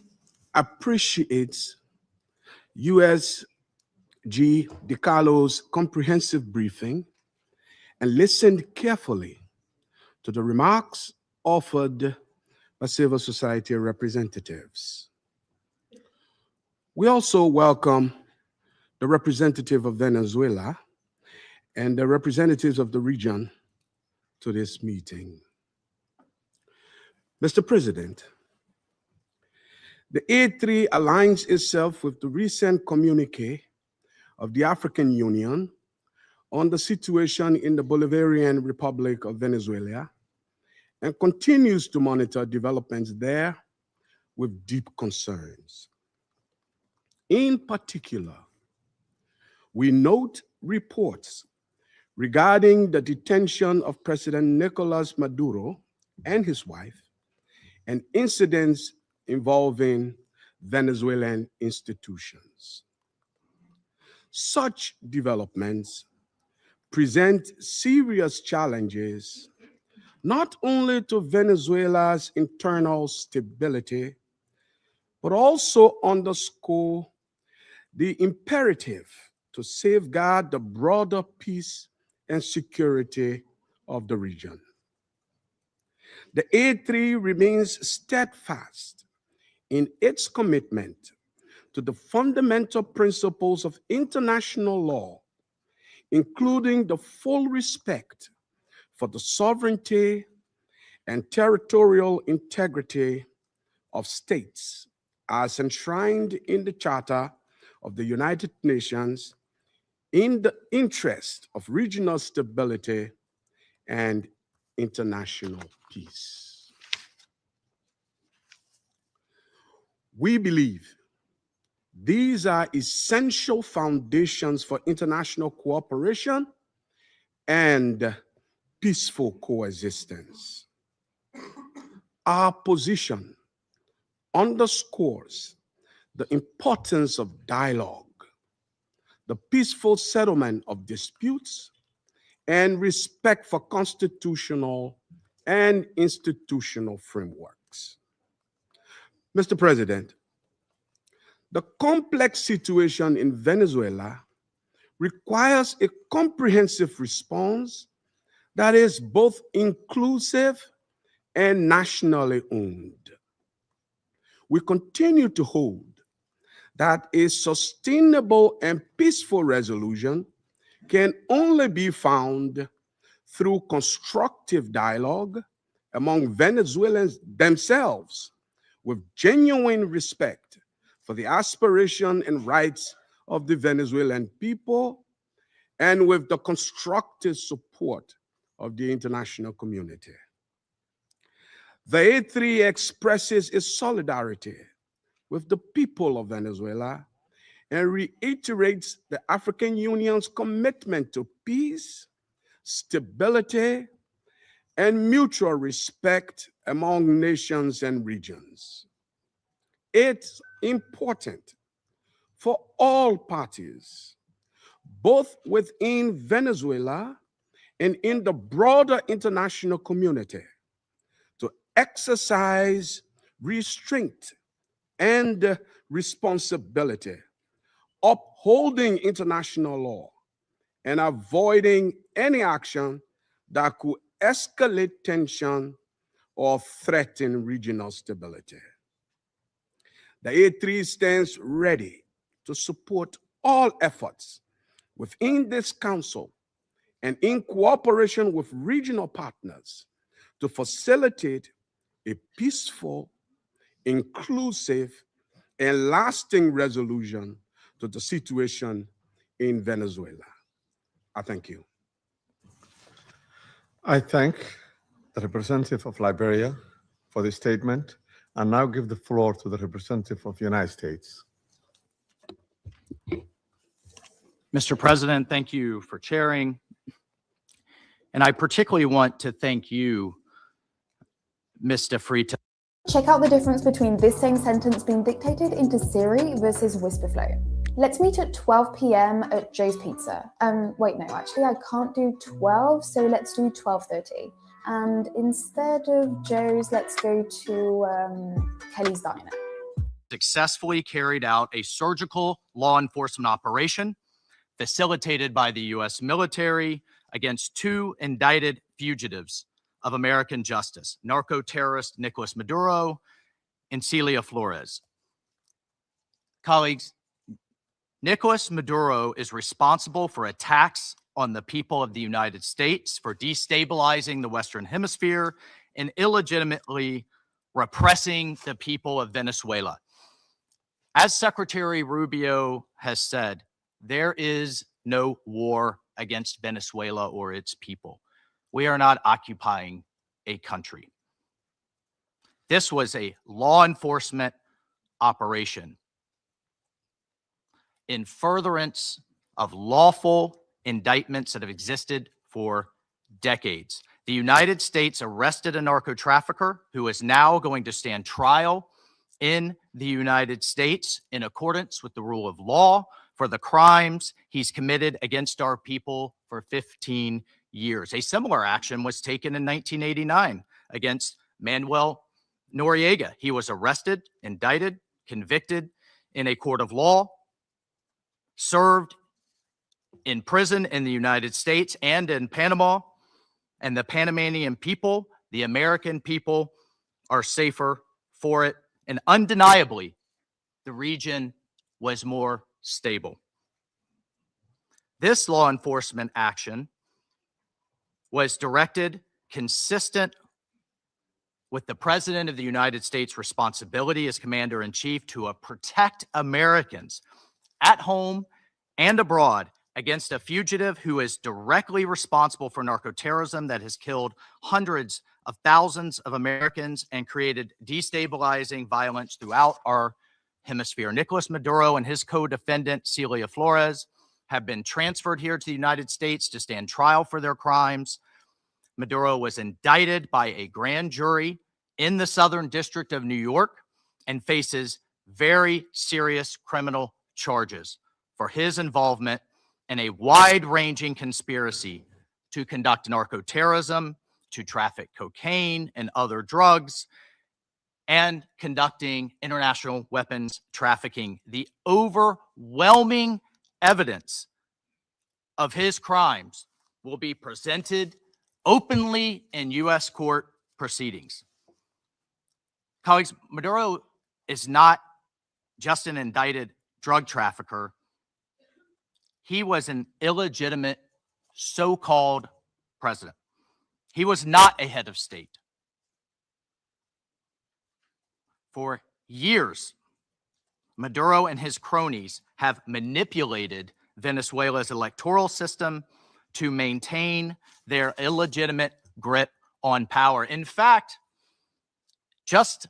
appreciates USG DiCarlo's comprehensive briefing and listened carefully to the remarks offered by civil society representatives. We also welcome the representative of Venezuela and the representatives of the region to this meeting. Mr. President, the A3 aligns itself with the recent communique of the African Union on the situation in the Bolivarian Republic of Venezuela and continues to monitor developments there with deep concerns. In particular, we note reports regarding the detention of President Nicolas Maduro and his wife and incidents involving Venezuelan institutions. Such developments present serious challenges not only to Venezuela's internal stability, but also underscore the imperative to safeguard the broader peace and security of the region. The A3 remains steadfast in its commitment to the fundamental principles of international law, including the full respect for the sovereignty and territorial integrity of states as enshrined in the Charter of the United Nations in the interest of regional stability and international peace. We believe these are essential foundations for international cooperation and peaceful coexistence. Our position underscores the importance of dialogue, the peaceful settlement of disputes, and respect for constitutional and institutional frameworks. Mr. President, the complex situation in Venezuela requires a comprehensive response that is both inclusive and nationally owned. We continue to hold that a sustainable and peaceful resolution can only be found through constructive dialogue among Venezuelans themselves, with genuine respect for the aspiration and rights of the Venezuelan people, and with the constructive support of the international community. The A3 expresses its solidarity with the people of Venezuela and reiterates the African Union's commitment to peace, stability, and mutual respect among nations and regions. It's important for all parties, both within Venezuela and in the broader international community, to exercise restraint and responsibility, upholding international law and avoiding any action that could escalate tension or threaten regional stability. The A3 stands ready to support all efforts within this council and in cooperation with regional partners to facilitate a peaceful, inclusive, and lasting resolution to the situation in Venezuela. I thank you. I thank the representative of Liberia for the statement and now give the floor to the representative of the United States. Mr. President, thank you for chairing. And I particularly want to thank you, Mr. Frita. Check out the difference between this same sentence being dictated into Siri versus Whisperflow. Let's meet at 12 p.m. at Joe's Pizza. Wait, no, actually I can't do 12, so let's do 12:30. And instead of Joe's, let's go to Kelly's Diner. Successfully carried out a surgical law enforcement operation facilitated by the U.S. military against two indicted fugitives of American justice, narco-terrorist Nicolas Maduro and Celia Flores. Colleagues, Nicolas Maduro is responsible for attacks on the people of the United States, for destabilizing the Western Hemisphere, and illegitimately repressing the people of Venezuela. As Secretary Rubio has said, there is no war against Venezuela or its people. We are not occupying a country. This was a law enforcement operation in furtherance of lawful indictments that have existed for decades. The United States arrested a narco trafficker who is now going to stand trial in the United States in accordance with the rule of law for the crimes he's committed against our people for 15 years. A similar action was taken in 1989 against Manuel Noriega. He was arrested, indicted, convicted in a court of law, served in prison in the United States and in Panama, and the Panamanian people, the American people, are safer for it. And undeniably, the region was more stable. This law enforcement action was directed consistent with the President of the United States' responsibility as Commander-in-Chief to protect Americans at home and abroad against a fugitive who is directly responsible for narco-terrorism that has killed hundreds of thousands of Americans and created destabilizing violence throughout our hemisphere. Nicolas Maduro and his co-defendant, Celia Flores, have been transferred here to the United States to stand trial for their crimes. Maduro was indicted by a grand jury in the Southern District of New York and faces very serious criminal charges for his involvement in a wide-ranging conspiracy to conduct narco-terrorism, to traffic cocaine and other drugs, and conducting international weapons trafficking. The overwhelming evidence of his crimes will be presented openly in U.S. court proceedings. Colleagues, Maduro is not just an indicted drug trafficker, he was an illegitimate so-called president. He was not a head of state. For years, Maduro and his cronies have manipulated Venezuela's electoral system to maintain their illegitimate grip on power. In fact, just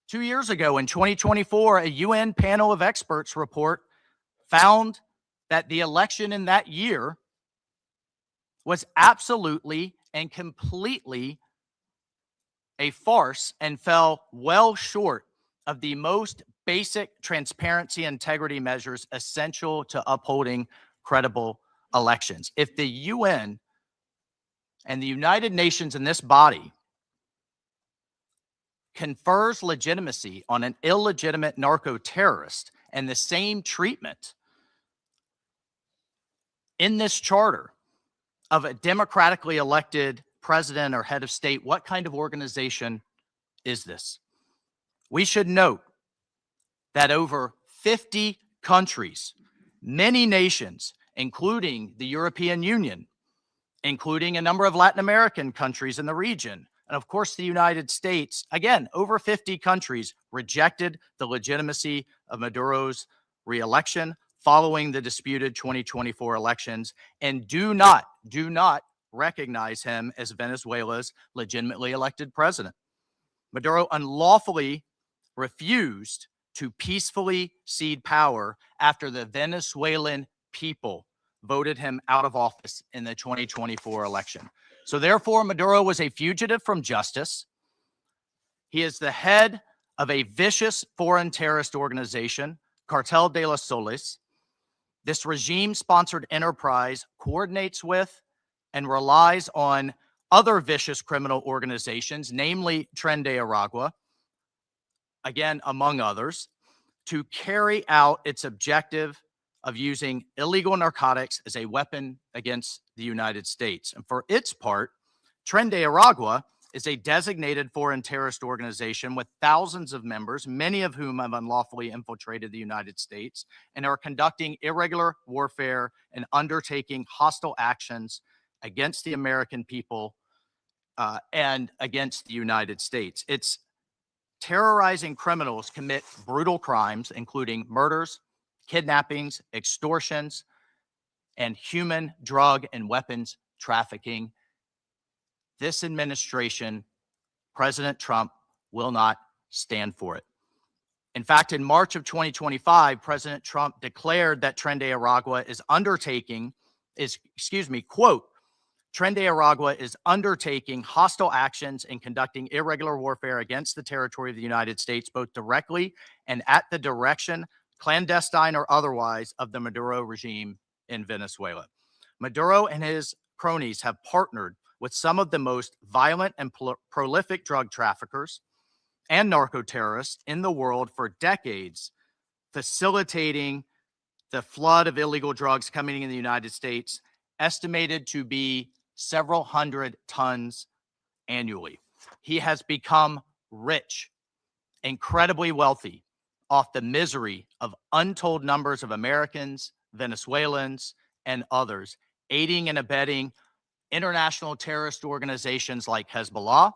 2 years ago in 2024, a UN panel of experts report found that the election in that year was absolutely and completely a farce and fell well short of the most basic transparency and integrity measures essential to upholding credible elections. If the UN and the United Nations in this body confers legitimacy on an illegitimate narco-terrorist and the same treatment in this charter of a democratically elected president or head of state, what kind of organization is this? We should note that over 50 countries, many nations, including the European Union, including a number of Latin American countries in the region, and of course the United States, again, over 50 countries rejected the legitimacy of Maduro's re-election following the disputed 2024 elections and do not recognize him as Venezuela's legitimately elected president. Maduro unlawfully refused to peacefully cede power after the Venezuelan people voted him out of office in the 2024 election. So therefore, Maduro was a fugitive from justice. He is the head of a vicious foreign terrorist organization, Cartel de los Soles. This regime-sponsored enterprise coordinates with and relies on other vicious criminal organizations, namely Tren de Aragua, again, among others, to carry out its objective of using illegal narcotics as a weapon against the United States. And for its part, Tren de Aragua is a designated foreign terrorist organization with thousands of members, many of whom have unlawfully infiltrated the United States and are conducting irregular warfare and undertaking hostile actions against the American people and against the United States. It's terrorizing criminals commit brutal crimes, including murders, kidnappings, extortions, and human, drug, and weapons trafficking. This administration, President Trump, will not stand for it. In fact, in March of 2025, President Trump declared that Tren de Aragua is quote, Tren de Aragua is undertaking hostile actions and conducting irregular warfare against the territory of the United States, both directly and at the direction, clandestine or otherwise, of the Maduro regime in Venezuela. Maduro and his cronies have partnered with some of the most violent and prolific drug traffickers and narco-terrorists in the world for decades, facilitating the flood of illegal drugs coming in the United States, estimated to be several hundred tons annually. He has become rich, incredibly wealthy, off the misery of untold numbers of Americans, Venezuelans, and others, aiding and abetting international terrorist organizations like Hezbollah,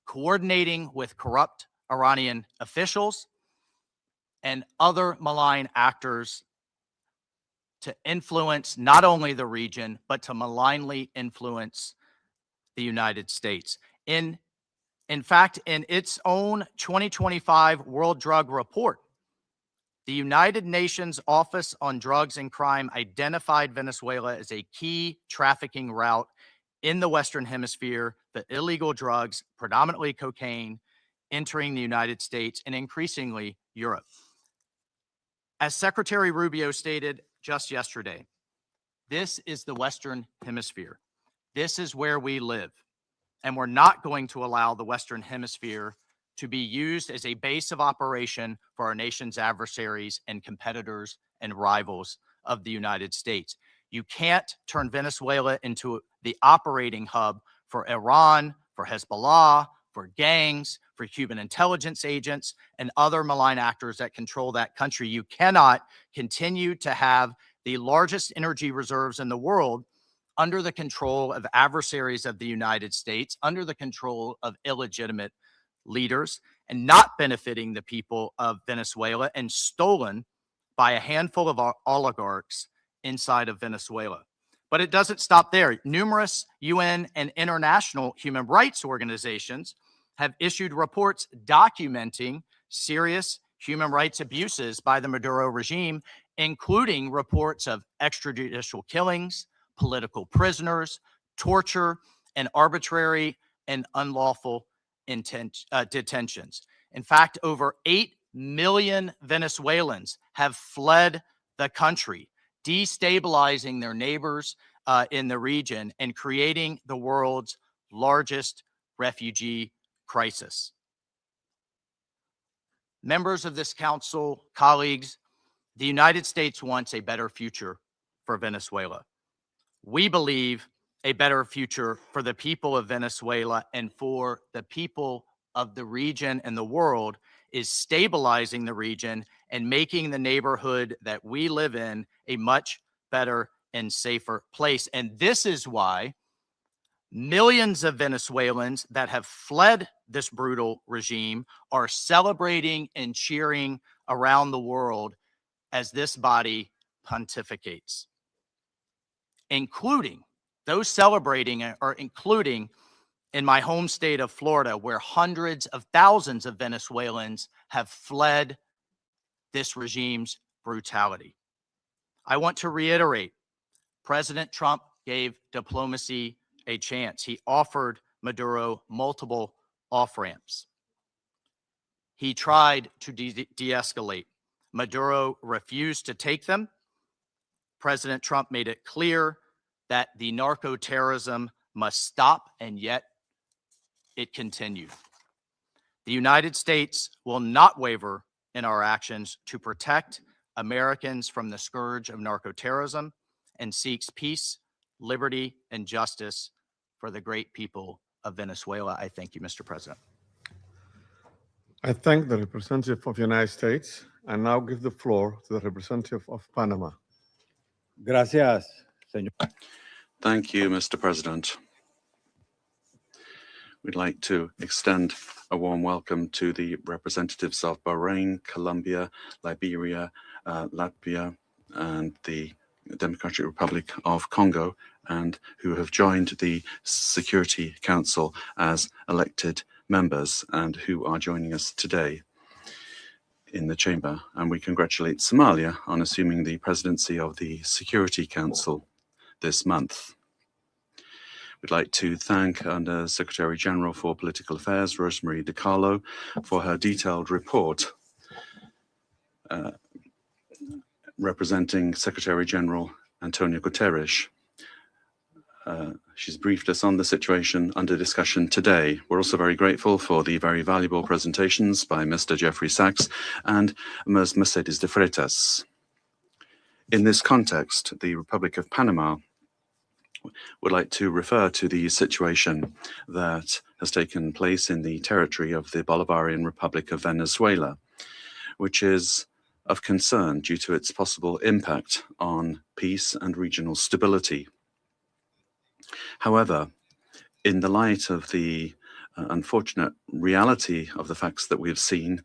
coordinating with corrupt Iranian officials and other malign actors to influence not only the region, but to malignly influence the United States. In fact, in its own 2025 World Drug Report, the United Nations Office on Drugs and Crime identified Venezuela as a key trafficking route in the Western Hemisphere, the illegal drugs, predominantly cocaine, entering the United States and increasingly Europe. As Secretary Rubio stated just yesterday, this is the Western Hemisphere. This is where we live. And we're not going to allow the Western Hemisphere to be used as a base of operation for our nation's adversaries and competitors and rivals of the United States. You can't turn Venezuela into the operating hub for Iran, for Hezbollah, for gangs, for Cuban intelligence agents, and other malign actors that control that country. You cannot continue to have the largest energy reserves in the world under the control of adversaries of the United States, under the control of illegitimate leaders, and not benefiting the people of Venezuela, and stolen by a handful of oligarchs inside of Venezuela. But it doesn't stop there. Numerous UN and international human rights organizations have issued reports documenting serious human rights abuses by the Maduro regime, including reports of extrajudicial killings, political prisoners, torture, and arbitrary and unlawful detentions. In fact, over 8 million Venezuelans have fled the country, destabilizing their neighbors in the region and creating the world's largest refugee crisis. Members of this council, colleagues, the United States wants a better future for Venezuela. We believe a better future for the people of Venezuela and for the people of the region and the world is stabilizing the region and making the neighborhood that we live in a much better and safer place. And this is why millions of Venezuelans that have fled this brutal regime are celebrating and cheering around the world as this body pontificates, including those celebrating are including in my home state of Florida, where hundreds of thousands of Venezuelans have fled this regime's brutality. I want to reiterate, President Trump gave diplomacy a chance. He offered Maduro multiple off-ramps. He tried to de-escalate. Maduro refused to take them. President Trump made it clear that the narco-terrorism must stop, and yet it continued. The United States will not waver in our actions to protect Americans from the scourge of narco-terrorism and seeks peace, liberty, and justice for the great people of Venezuela. I thank you, Mr. President. I thank the representative of the United States and now give the floor to the representative of Panama. Gracias, señor. Thank you, Mr. President. We'd like to extend a warm welcome to the representatives of Bahrain, Colombia, Liberia, Latvia, and the Democratic Republic of Congo, and who have joined the Security Council as elected members and who are joining us today in the chamber. And we congratulate Somalia on assuming the presidency of the Security Council this month. We'd like to thank Under Secretary General for Political Affairs, Rosemarie DiCarlo, for her detailed report representing Secretary General Antonio Guterres. She's briefed us on the situation under discussion today. We're also very grateful for the very valuable presentations by Mr. Jeffrey Sachs and Ms. Mercedes de Freitas. In this context, the Republic of Panama would like to refer to the situation that has taken place in the territory of the Bolivarian Republic of Venezuela, which is of concern due to its possible impact on peace and regional stability. However, in the light of the unfortunate reality of the facts that we've seen,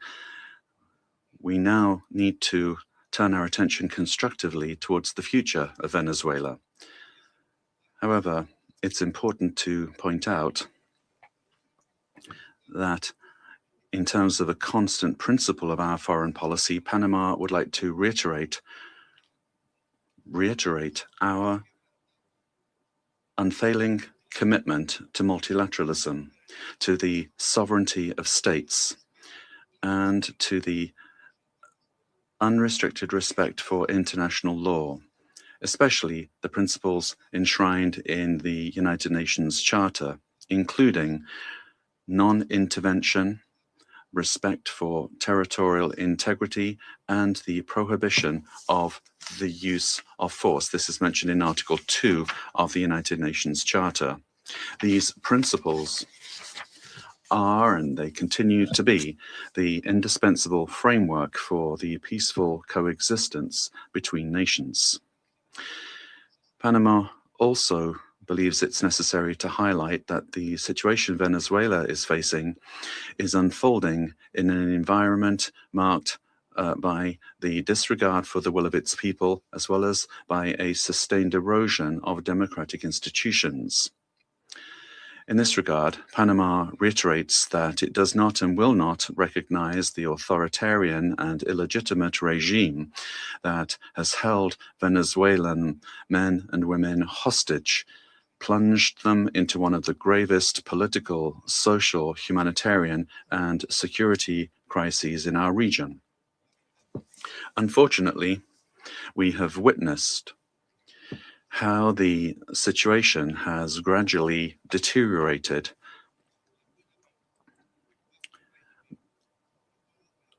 we now need to turn our attention constructively towards the future of Venezuela. However, it's important to point out that in terms of a constant principle of our foreign policy, Panama would like to reiterate our unfailing commitment to multilateralism, to the sovereignty of states, and to the unrestricted respect for international law, especially the principles enshrined in the United Nations Charter, including non-intervention, respect for territorial integrity, and the prohibition of the use of force. This is mentioned in Article 2 of the United Nations Charter. These principles are, and they continue to be, the indispensable framework for the peaceful coexistence between nations. Panama also believes it's necessary to highlight that the situation Venezuela is facing is unfolding in an environment marked by the disregard for the will of its people, as well as by a sustained erosion of democratic institutions. In this regard, Panama reiterates that it does not and will not recognize the authoritarian and illegitimate regime that has held Venezuelan men and women hostage, plunged them into one of the gravest political, social, humanitarian, and security crises in our region. Unfortunately, we have witnessed how the situation has gradually deteriorated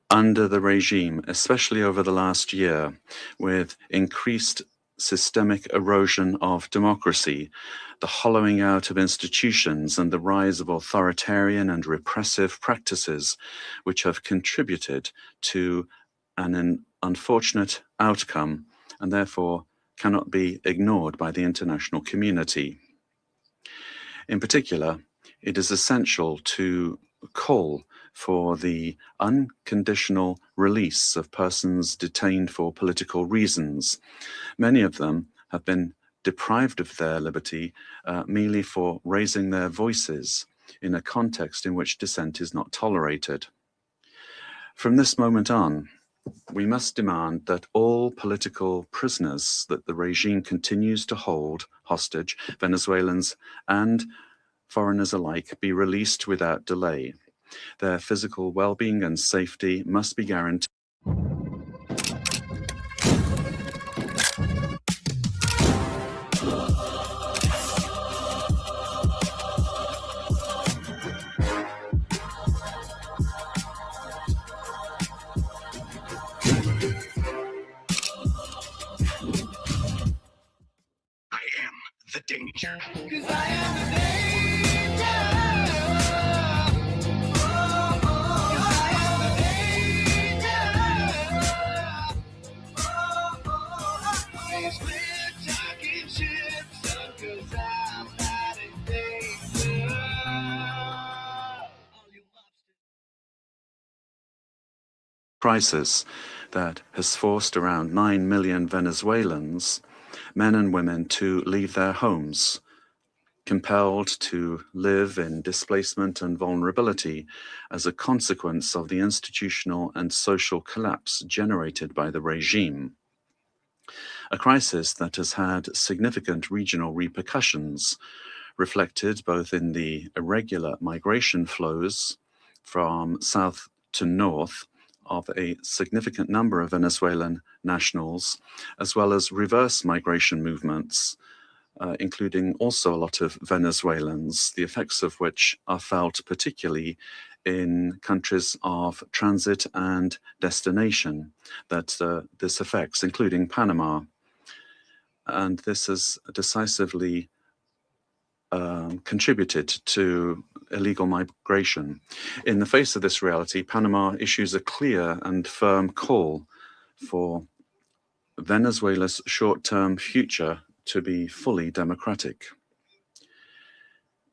under the regime, especially over the last year, with increased systemic erosion of democracy, the hollowing out of institutions, and the rise of authoritarian and repressive practices, which have contributed to an unfortunate outcome and therefore cannot be ignored by the international community. In particular, it is essential to call for the unconditional release of persons detained for political reasons. Many of them have been deprived of their liberty merely for raising their voices in a context in which dissent is not tolerated. From this moment on, we must demand that all political prisoners that the regime continues to hold hostage, Venezuelans and foreigners alike, be released without delay. Their physical well-being and safety must be guaranteed. The danger. Crisis that has forced around 9 million Venezuelans, men and women, to leave their homes, compelled to live in displacement and vulnerability as a consequence of the institutional and social collapse generated by the regime. A crisis that has had significant regional repercussions, reflected both in the irregular migration flows from south to north of a significant number of Venezuelan nationals, as well as reverse migration movements, including also a lot of Venezuelans, the effects of which are felt particularly in countries of transit and destination that this affects, including Panama. And this has decisively contributed to illegal migration. In the face of this reality, Panama issues a clear and firm call for Venezuela's short-term future to be fully democratic.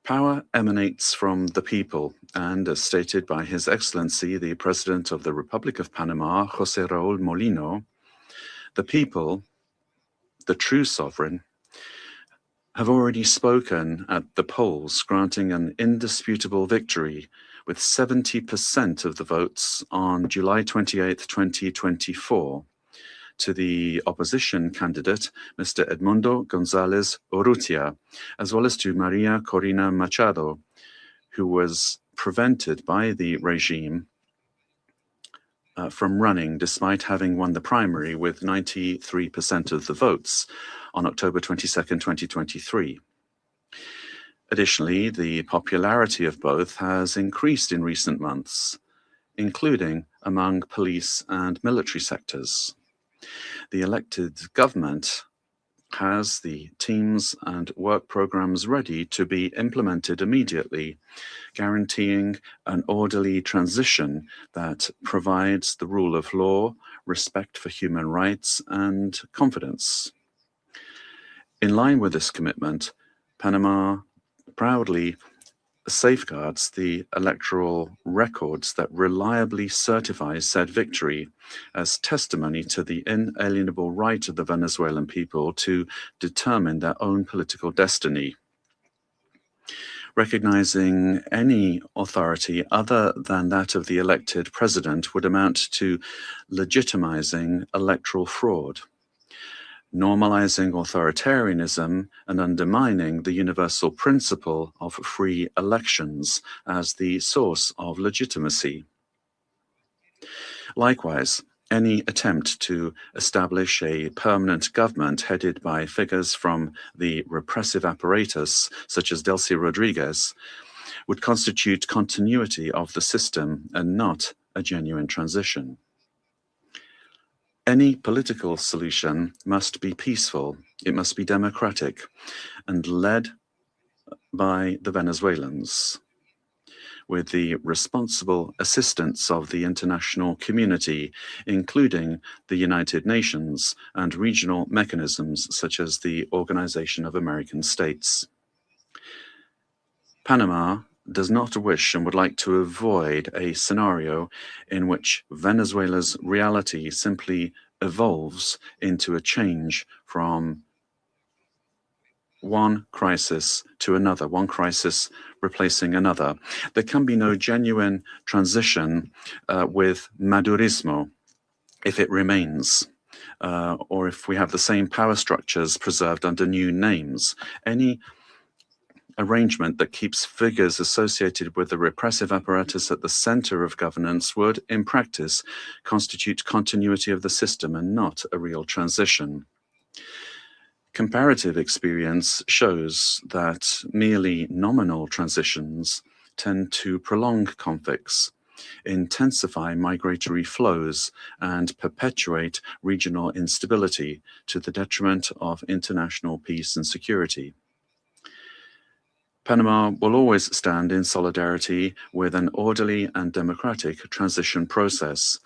Power emanates from the people, and as stated by His Excellency, the President of the Republic of Panama, José Raúl Molino, the people, the true sovereign, have already spoken at the polls, granting an indisputable victory with 70% of the votes on July 28, 2024, to the opposition candidate, Mr. Edmundo González Urrutia, as well as to Maria Corina Machado, who was prevented by the regime from running despite having won the primary with 93% of the votes on October 22nd, 2023. Additionally, the popularity of both has increased in recent months, including among police and military sectors. The elected government has the teams and work programs ready to be implemented immediately, guaranteeing an orderly transition that provides the rule of law, respect for human rights, and confidence. In line with this commitment, Panama proudly safeguards the electoral records that reliably certify said victory as testimony to the inalienable right of the Venezuelan people to determine their own political destiny. Recognizing any authority other than that of the elected president would amount to legitimizing electoral fraud, normalizing authoritarianism and undermining the universal principle of free elections as the source of legitimacy. Likewise, any attempt to establish a permanent government headed by figures from the repressive apparatus, such as Delcy Rodriguez, would constitute continuity of the system and not a genuine transition. Any political solution must be peaceful, it must be democratic, and led by the Venezuelans, with the responsible assistance of the international community, including the United Nations and regional mechanisms such as the Organization of American States. Panama does not wish and would like to avoid a scenario in which Venezuela's reality simply evolves into a change from one crisis to another, one crisis replacing another. There can be no genuine transition with Madurismo if it remains, or if we have the same power structures preserved under new names. Any arrangement that keeps figures associated with the repressive apparatus at the center of governance would, in practice, constitute continuity of the system and not a real transition. Comparative experience shows that merely nominal transitions tend to prolong conflicts, intensify migratory flows, and perpetuate regional instability to the detriment of international peace and security. Panama will always stand in solidarity with an orderly and democratic transition process,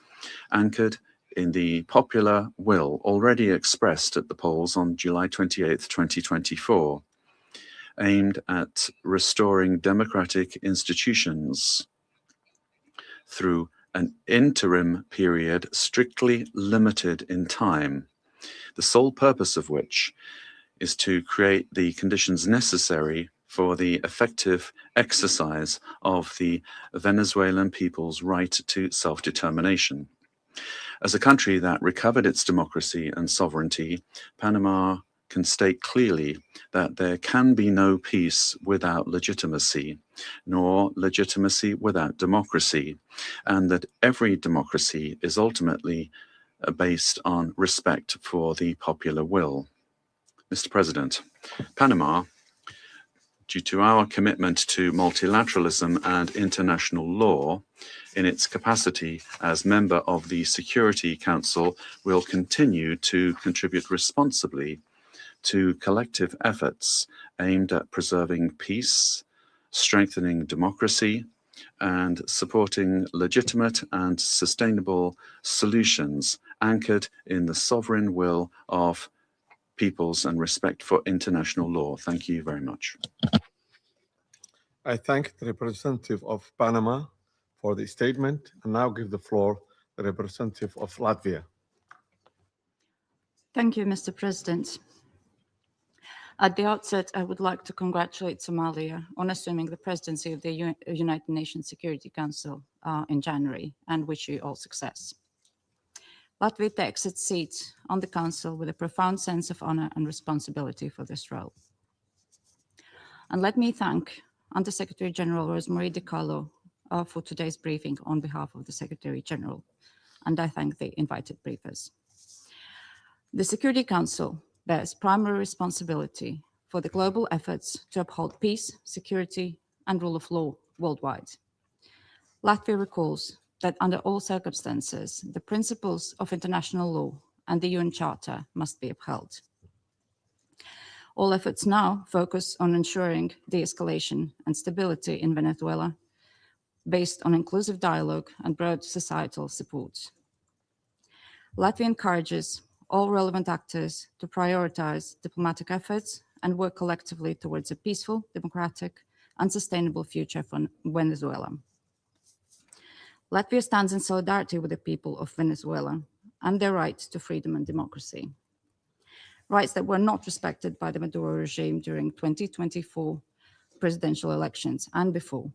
anchored in the popular will already expressed at the polls on July 28, 2024, aimed at restoring democratic institutions through an interim period strictly limited in time, the sole purpose of which is to create the conditions necessary for the effective exercise of the Venezuelan people's right to self-determination. As a country that recovered its democracy and sovereignty, Panama can state clearly that there can be no peace without legitimacy, nor legitimacy without democracy, and that every democracy is ultimately based on respect for the popular will. Mr. President, Panama, due to our commitment to multilateralism and international law, in its capacity as member of the Security Council, will continue to contribute responsibly to collective efforts aimed at preserving peace, strengthening democracy, and supporting legitimate and sustainable solutions anchored in the sovereign will of peoples and respect for international law. Thank you very much. I thank the representative of Panama for the statement and now give the floor to the representative of Latvia. Thank you, Mr. President. At the outset, I would like to congratulate Somalia on assuming the presidency of the United Nations Security Council in January and wish you all success. Latvia takes its seat on the Council with a profound sense of honor and responsibility for this role. And let me thank Under-Secretary General Rosemarie DiCarlo for today's briefing on behalf of the Secretary General, and I thank the invited briefers. The Security Council bears primary responsibility for the global efforts to uphold peace, security, and rule of law worldwide. Latvia recalls that under all circumstances, the principles of international law and the UN Charter must be upheld. All efforts now focus on ensuring de-escalation and stability in Venezuela based on inclusive dialogue and broad societal support. Latvia encourages all relevant actors to prioritize diplomatic efforts and work collectively towards a peaceful, democratic, and sustainable future for Venezuela. Latvia stands in solidarity with the people of Venezuela and their right to freedom and democracy. Rights that were not respected by the Maduro regime during 2024 presidential elections and before,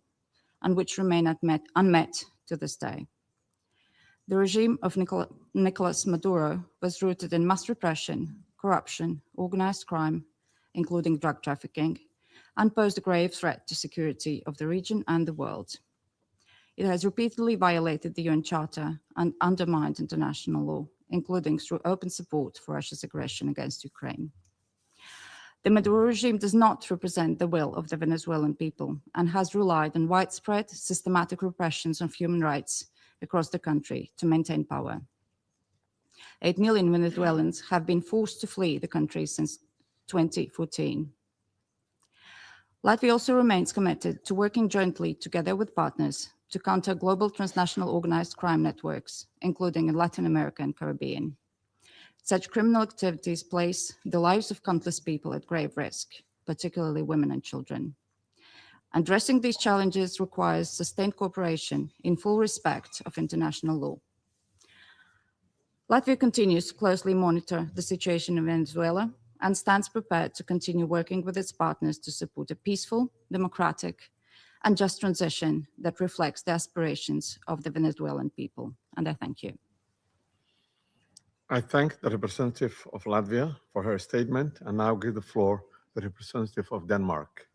and which remain unmet to this day. The regime of Nicolas Maduro was rooted in mass repression, corruption, organized crime, including drug trafficking, and posed a grave threat to security of the region and the world. It has repeatedly violated the UN Charter and undermined international law, including through open support for Russia's aggression against Ukraine. The Maduro regime does not represent the will of the Venezuelan people and has relied on widespread, systematic repressions of human rights across the country to maintain power. 8 million Venezuelans have been forced to flee the country since 2014. Latvia also remains committed to working jointly together with partners to counter global transnational organized crime networks, including in Latin America and Caribbean. Such criminal activities place the lives of countless people at grave risk, particularly women and children. Addressing these challenges requires sustained cooperation in full respect of international law. Latvia continues to closely monitor the situation in Venezuela and stands prepared to continue working with its partners to support a peaceful, democratic, and just transition that reflects the aspirations of the Venezuelan people. And I thank you. I thank the representative of Latvia for her statement and now give the floor to the representative of Denmark.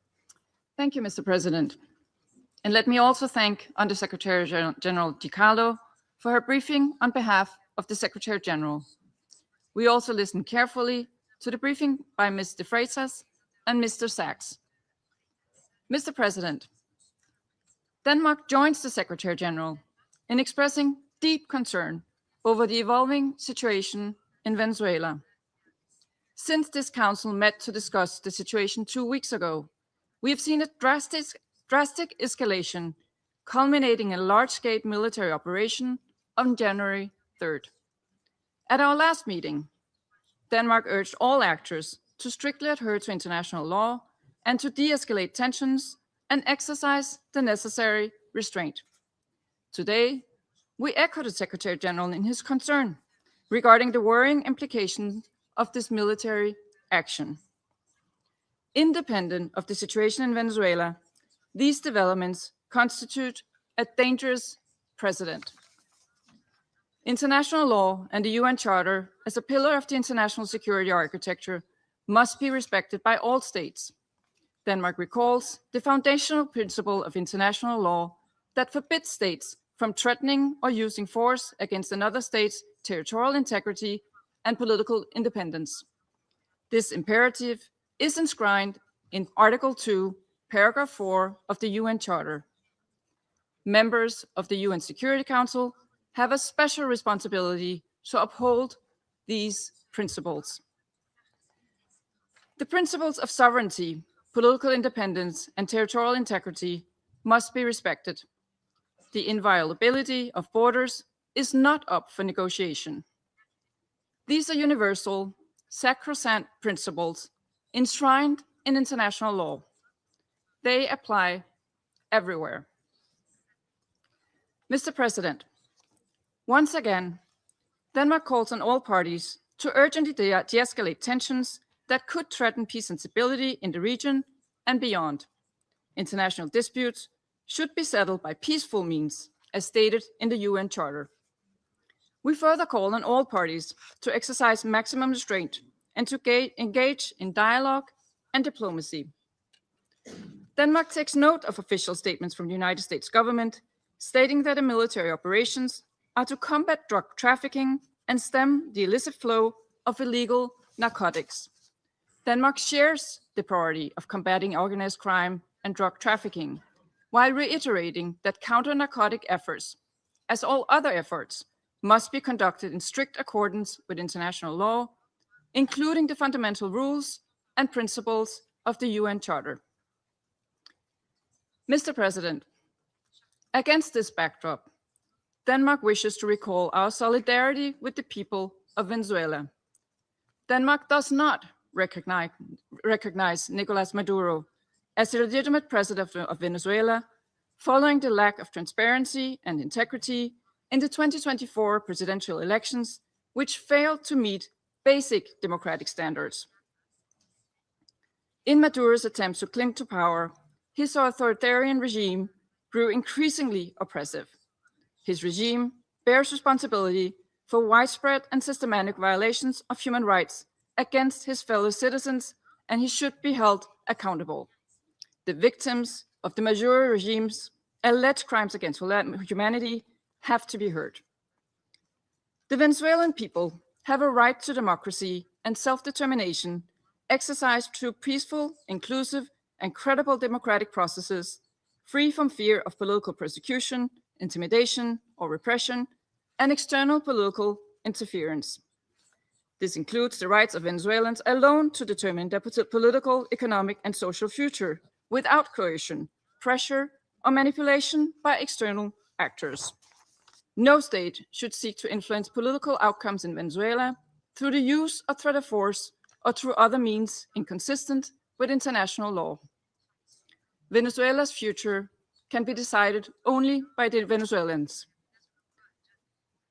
Thank you, Mr. President. And let me also thank Undersecretary General Dicarlo for her briefing on behalf of the Secretary General. We also listened carefully to the briefing by Ms. de Freitas and Mr. Sachs. Mr. President, Denmark joins the Secretary General in expressing deep concern over the evolving situation in Venezuela. Since this council met to discuss the situation 2 weeks ago, we have seen a drastic escalation, culminating in a large-scale military operation on January 3rd. At our last meeting, Denmark urged all actors to strictly adhere to international law and to de-escalate tensions and exercise the necessary restraint. Today, we echo the Secretary General in his concern regarding the worrying implications of this military action. Independent of the situation in Venezuela, these developments constitute a dangerous precedent. International law and the UN Charter, as a pillar of the international security architecture, must be respected by all states. Denmark recalls the foundational principle of international law that forbids states from threatening or using force against another state's territorial integrity and political independence. This imperative is enshrined in Article 2, Paragraph 4 of the UN Charter. Members of the UN Security Council have a special responsibility to uphold these principles. The principles of sovereignty, political independence, and territorial integrity must be respected. The inviolability of borders is not up for negotiation. These are universal, sacrosanct principles enshrined in international law. They apply everywhere. Mr. President, once again, Denmark calls on all parties to urgently de-escalate tensions that could threaten peace and stability in the region and beyond. International disputes should be settled by peaceful means, as stated in the UN Charter. We further call on all parties to exercise maximum restraint and to engage in dialogue and diplomacy. Denmark takes note of official statements from the United States government stating that the military operations are to combat drug trafficking and stem the illicit flow of illegal narcotics. Denmark shares the priority of combating organized crime and drug trafficking, while reiterating that counter-narcotic efforts, as all other efforts, must be conducted in strict accordance with international law, including the fundamental rules and principles of the UN Charter. Mr. President, against this backdrop, Denmark wishes to recall our solidarity with the people of Venezuela. Denmark does not recognize Nicolás Maduro as the legitimate president of Venezuela following the lack of transparency and integrity in the 2024 presidential elections, which failed to meet basic democratic standards. In Maduro's attempts to cling to power, his authoritarian regime grew increasingly oppressive. His regime bears responsibility for widespread and systematic violations of human rights against his fellow citizens, and he should be held accountable. The victims of the Maduro regime's alleged crimes against humanity have to be heard. The Venezuelan people have a right to democracy and self-determination exercised through peaceful, inclusive, and credible democratic processes, free from fear of political persecution, intimidation, or repression, and external political interference. This includes the rights of Venezuelans alone to determine their political, economic, and social future without coercion, pressure, or manipulation by external actors. No state should seek to influence political outcomes in Venezuela through the use or threat of force or through other means inconsistent with international law. Venezuela's future can be decided only by the Venezuelans.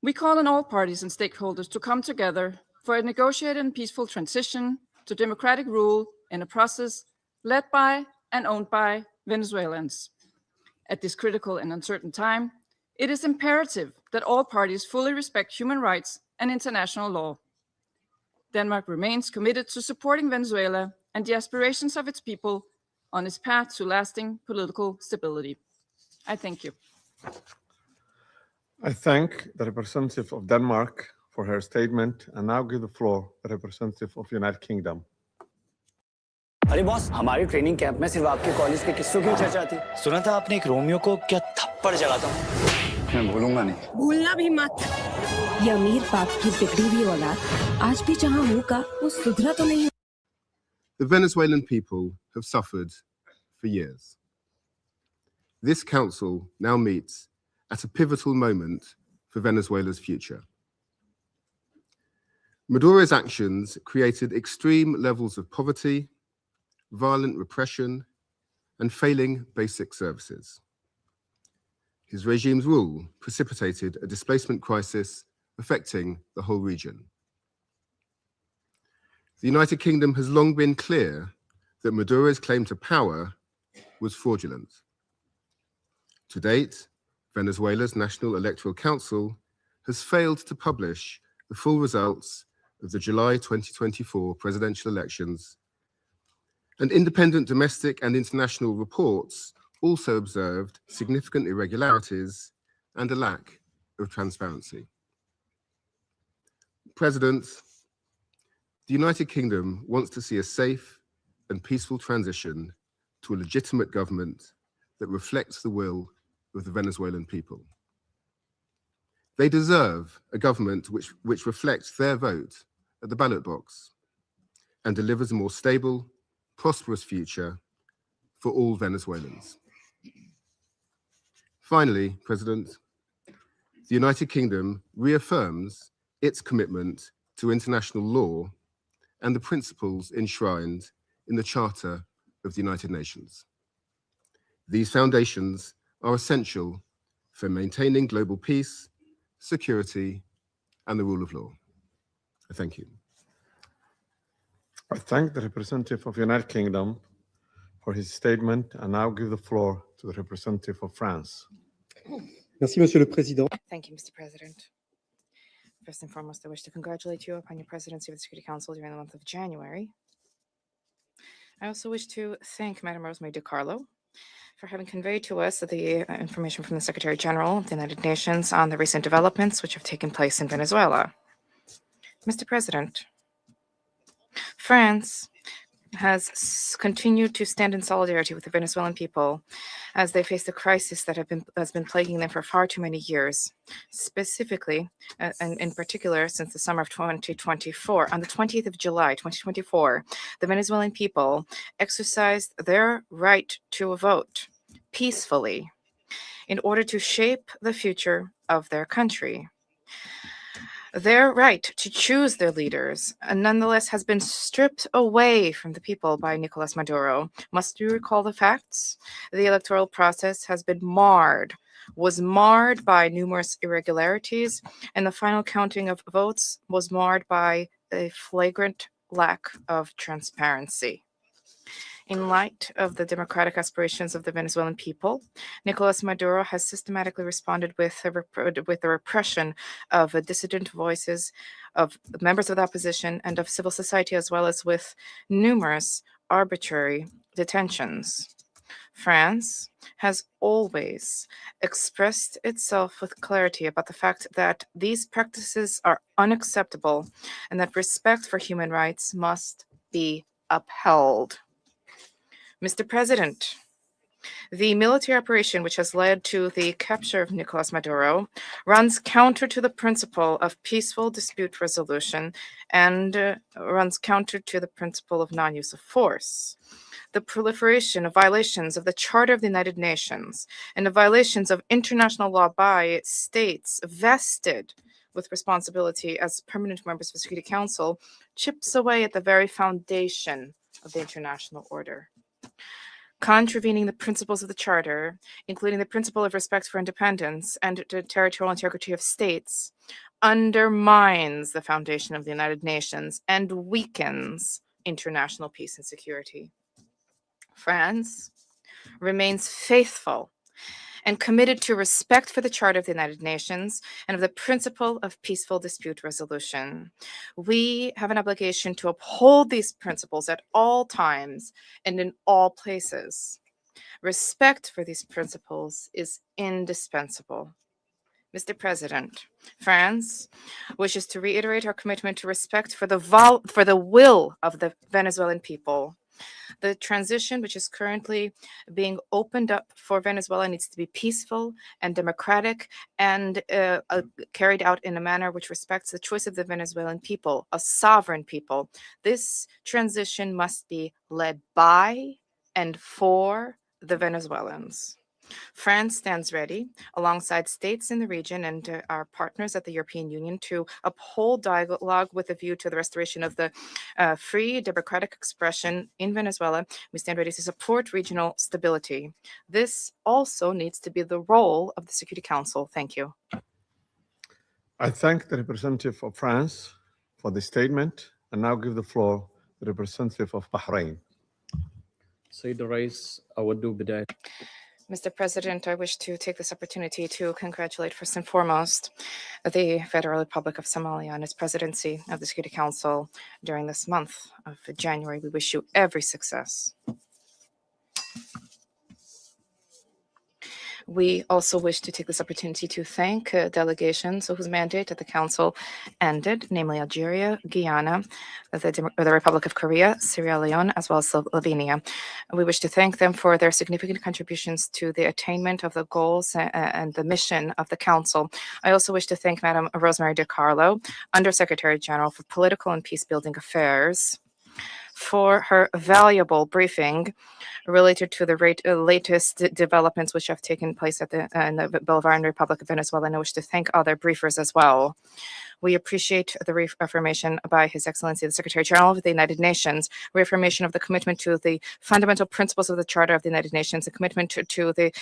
We call on all parties and stakeholders to come together for a negotiated and peaceful transition to democratic rule in a process led by and owned by Venezuelans. At this critical and uncertain time, it is imperative that all parties fully respect human rights and international law. Denmark remains committed to supporting Venezuela and the aspirations of its people on its path to lasting political stability. I thank you. I thank the representative of Denmark for her statement and now give the floor to the representative of United Kingdom. अरे boss, हमारी training camp में सिर्फ आपके college के किस्सों की चर्चा थी। सुना था आपने एक रोमियो को क्या थप्पड़ जगा था। मैं भूलूंगा नहीं। भूलना भी मत। ये अमीर बाप की बिगड़ी हुई औलाद आज भी जहां होगा वो सुधरा तो नहीं। The Venezuelan people have suffered for years. This council now meets at a pivotal moment for Venezuela's future. Maduro's actions created extreme levels of poverty, violent repression, and failing basic services. His regime's rule precipitated a displacement crisis affecting the whole region. The United Kingdom has long been clear that Maduro's claim to power was fraudulent. To date, Venezuela's National Electoral Council has failed to publish the full results of the July 2024 presidential elections, and independent domestic and international reports also observed significant irregularities and a lack of transparency. President, the United Kingdom wants to see a safe and peaceful transition to a legitimate government that reflects the will of the Venezuelan people. They deserve a government which reflects their vote at the ballot box and delivers a more stable, prosperous future for all Venezuelans. Finally, President, the United Kingdom reaffirms its commitment to international law and the principles enshrined in the Charter of the United Nations. These foundations are essential for maintaining global peace, security, and the rule of law. I thank you. I thank the representative of the United Kingdom for his statement and now give the floor to the representative of France. Merci, Monsieur le Président. Thank you, Mr. President. First and foremost, I wish to congratulate you upon your presidency of the Security Council during the month of January. I also wish to thank Madam Rosemary DiCarlo for having conveyed to us the information from the Secretary General of the United Nations on the recent developments which have taken place in Venezuela. Mr. President, France has continued to stand in solidarity with the Venezuelan people as they face the crisis that has been plaguing them for far too many years. Specifically, and in particular, since the summer of 2024, on the 20th of July, 2024, the Venezuelan people exercised their right to vote peacefully in order to shape the future of their country. Their right to choose their leaders, nonetheless, has been stripped away from the people by Nicolas Maduro. Must you recall the facts? The electoral process has been was marred by numerous irregularities, and the final counting of votes was marred by a flagrant lack of transparency. In light of the democratic aspirations of the Venezuelan people, Nicolas Maduro has systematically responded with the repression of dissident voices, of members of the opposition, and of civil society, as well as with numerous arbitrary detentions. France has always expressed itself with clarity about the fact that these practices are unacceptable and that respect for human rights must be upheld. Mr. President, the military operation which has led to the capture of Nicolas Maduro runs counter to the principle of peaceful dispute resolution and runs counter to the principle of non-use of force. The proliferation of violations of the Charter of the United Nations and of violations of international law by states vested with responsibility as permanent members of the Security Council chips away at the very foundation of the international order. Contravening the principles of the Charter, including the principle of respect for independence and the territorial integrity of states, undermines the foundation of the United Nations and weakens international peace and security. France remains faithful and committed to respect for the Charter of the United Nations and of the principle of peaceful dispute resolution. We have an obligation to uphold these principles at all times and in all places. Respect for these principles is indispensable. Mr. President, France wishes to reiterate our commitment to respect for the will of the Venezuelan people. The transition which is currently being opened up for Venezuela needs to be peaceful and democratic and carried out in a manner which respects the choice of the Venezuelan people, a sovereign people. This transition must be led by and for the Venezuelans. France stands ready, alongside states in the region and our partners at the European Union, to uphold dialogue with a view to the restoration of the free democratic expression in Venezuela. We stand ready to support regional stability. This also needs to be the role of the Security Council. Thank you. I thank the representative of France for the statement and now give the floor to the representative of Bahrain. سيد الرئيس أود بداية Mr. President, I wish to take this opportunity to congratulate first and foremost the Federal Republic of Somalia on its presidency of the Security Council during this month of January. We wish you every success. We also wish to take this opportunity to thank delegations whose mandate at the Council ended, namely Algeria, Guyana, the Republic of Korea, Sierra Leone, as well as Slovenia. We wish to thank them for their significant contributions to the attainment of the goals and the mission of the Council. I also wish to thank Madam Rosemary DiCarlo, Undersecretary General for Political and Peace-Building Affairs, for her valuable briefing related to the latest developments which have taken place at in the Bolivarian Republic of Venezuela, and I wish to thank other briefers as well. We appreciate the reaffirmation by His Excellency the Secretary General of the United Nations, reaffirmation of the commitment to the fundamental principles of the Charter of the United Nations, a commitment to the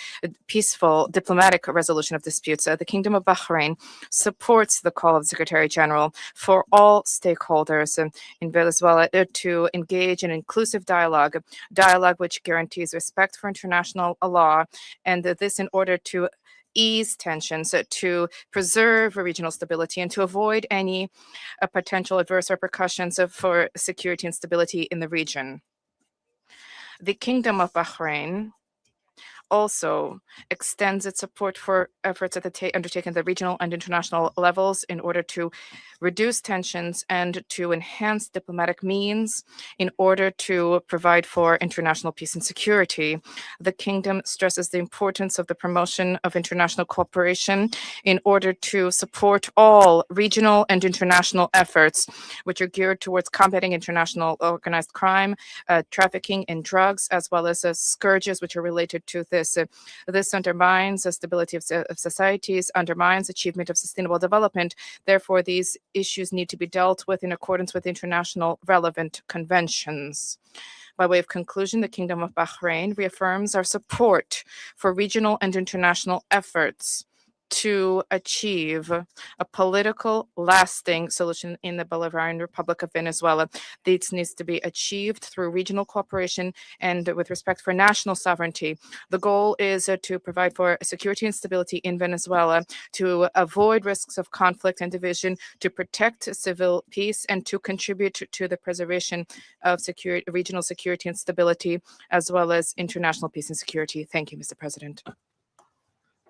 peaceful diplomatic resolution of disputes. The Kingdom of Bahrain supports the call of the Secretary General for all stakeholders in Venezuela to engage in inclusive dialogue which guarantees respect for international law, and this in order to ease tensions, to preserve regional stability, and to avoid any potential adverse repercussions for security and stability in the region. The Kingdom of Bahrain also extends its support for efforts undertaken at the regional and international levels in order to reduce tensions and to enhance diplomatic means in order to provide for international peace and security. The Kingdom stresses the importance of the promotion of international cooperation in order to support all regional and international efforts which are geared towards combating international organized crime, trafficking in drugs, as well as scourges which are related to this. This undermines the stability of societies, undermines achievement of sustainable development. Therefore, these issues need to be dealt with in accordance with international relevant conventions. By way of conclusion, the Kingdom of Bahrain reaffirms our support for regional and international efforts to achieve a political, lasting solution in the Bolivarian Republic of Venezuela. This needs to be achieved through regional cooperation and with respect for national sovereignty. The goal is to provide for security and stability in Venezuela, to avoid risks of conflict and division, to protect civil peace, and to contribute to the preservation of regional security and stability, as well as international peace and security. Thank you, Mr. President.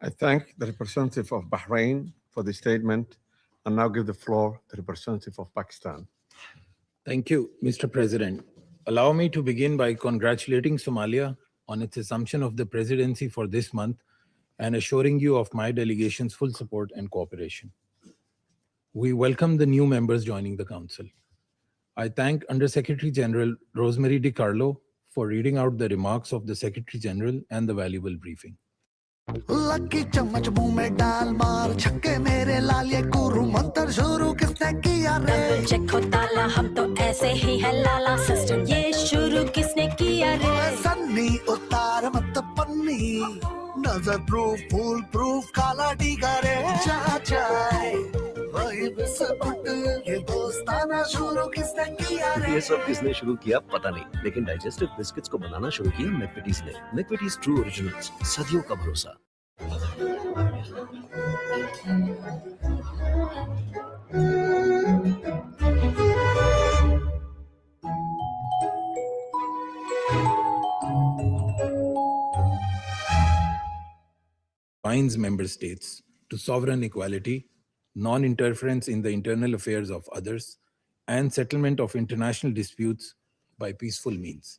I thank the representative of Bahrain for the statement and now give the floor to the representative of Pakistan. Thank you, Mr. President. Allow me to begin by congratulating Somalia on its assumption of the presidency for this month and assuring you of my delegation's full support and cooperation. We welcome the new members joining the Council. I thank Undersecretary General Rosemary DiCarlo for reading out the remarks of the Secretary General and the valuable briefing. Lucky चम्मच मुंह में डाल मार छक्के मेरे लाल ये गुरु मंत्र शुरू किसने किया रे चेक हो ताला हम तो ऐसे ही है लाला सिस्टम ये शुरू किसने किया रे सन्नी उतार मत पन्नी नजर प्रूफ फूल प्रूफ काला डीगा रे जा जाए वही बिस्कुट ये दोस्ताना शुरू किसने किया रे ये सब किसने शुरू किया पता नहीं, लेकिन डाइजेस्टिव बिस्किट्स को बनाना शुरू किया मैकविटीज ने। मैकविटीज ट्रू ओरिजिनल्स, सदियों का भरोसा। Binds member states to sovereign equality, non-interference in the internal affairs of others, and settlement of international disputes by peaceful means.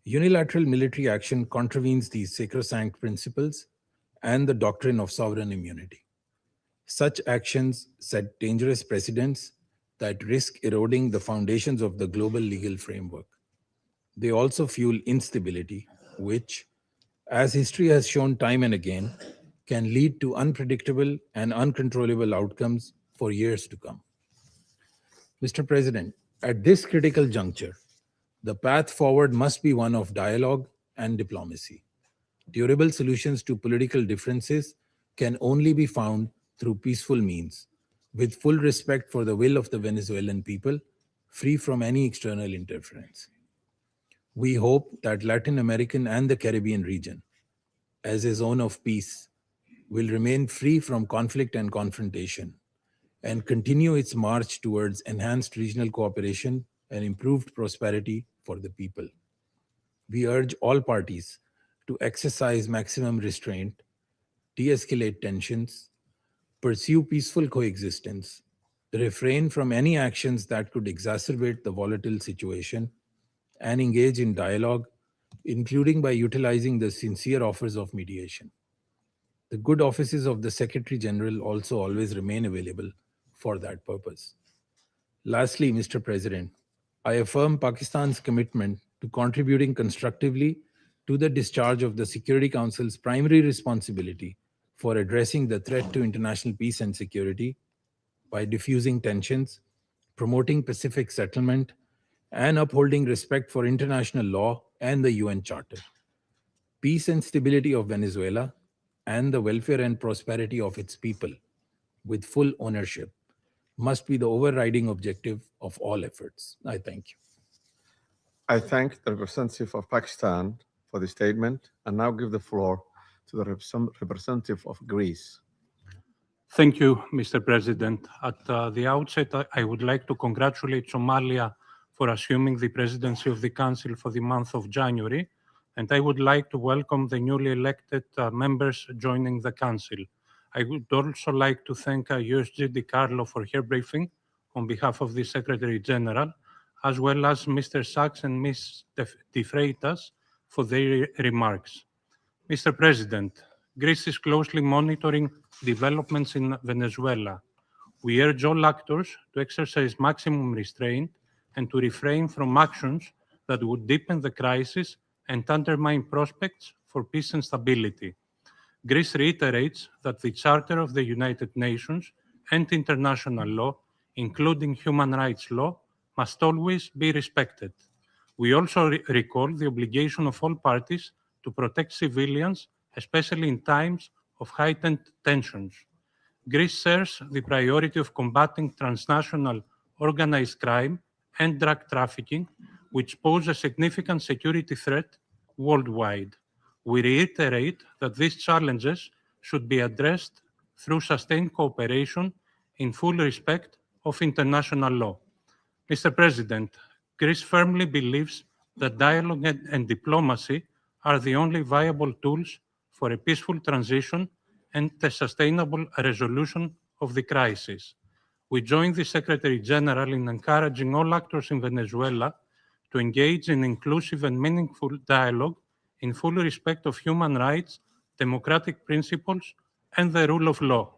Unilateral military action contravenes these sacrosanct principles and the doctrine of sovereign immunity. Such actions set dangerous precedents that risk eroding the foundations of the global legal framework. They also fuel instability, which, as history has shown time and again, can lead to unpredictable and uncontrollable outcomes for years to come. Mr. President, at this critical juncture, the path forward must be one of dialogue and diplomacy. Durable solutions to political differences can only be found through peaceful means, with full respect for the will of the Venezuelan people, free from any external interference. We hope that Latin American and the Caribbean region, as a zone of peace, will remain free from conflict and confrontation and continue its march towards enhanced regional cooperation and improved prosperity for the people. We urge all parties to exercise maximum restraint, de-escalate tensions, pursue peaceful coexistence, refrain from any actions that could exacerbate the volatile situation, and engage in dialogue, including by utilizing the sincere offers of mediation. The good offices of the Secretary General also always remain available for that purpose. Lastly, Mr. President, I affirm Pakistan's commitment to contributing constructively to the discharge of the Security Council's primary responsibility for addressing the threat to international peace and security by diffusing tensions, promoting Pacific settlement, and upholding respect for international law and the UN Charter. Peace and stability of Venezuela and the welfare and prosperity of its people, with full ownership, must be the overriding objective of all efforts. I thank you. I thank the representative of Pakistan for the statement and now give the floor to the representative of Greece. Thank you, Mr. President. At the outset, I would like to congratulate Somalia for assuming the presidency of the Council for the month of January and I would like to welcome the newly elected members joining the Council. I would also like to thank USG DiCarlo for her briefing on behalf of the Secretary General, as well as Mr. Sachs and Ms. De Freitas for their remarks. Mr. President, Greece is closely monitoring developments in Venezuela. We urge all actors to exercise maximum restraint and to refrain from actions that would deepen the crisis and undermine prospects for peace and stability. Greece reiterates that the Charter of the United Nations and international law, including human rights law, must always be respected. We also recall the obligation of all parties to protect civilians, especially in times of heightened tensions. Greece shares the priority of combating transnational organized crime and drug trafficking, which pose a significant security threat worldwide. We reiterate that these challenges should be addressed through sustained cooperation in full respect of international law. Mr. President, Greece firmly believes that dialogue and diplomacy are the only viable tools for a peaceful transition and a sustainable resolution of the crisis. We join the Secretary General in encouraging all actors in Venezuela to engage in inclusive and meaningful dialogue in full respect of human rights, democratic principles, and the rule of law.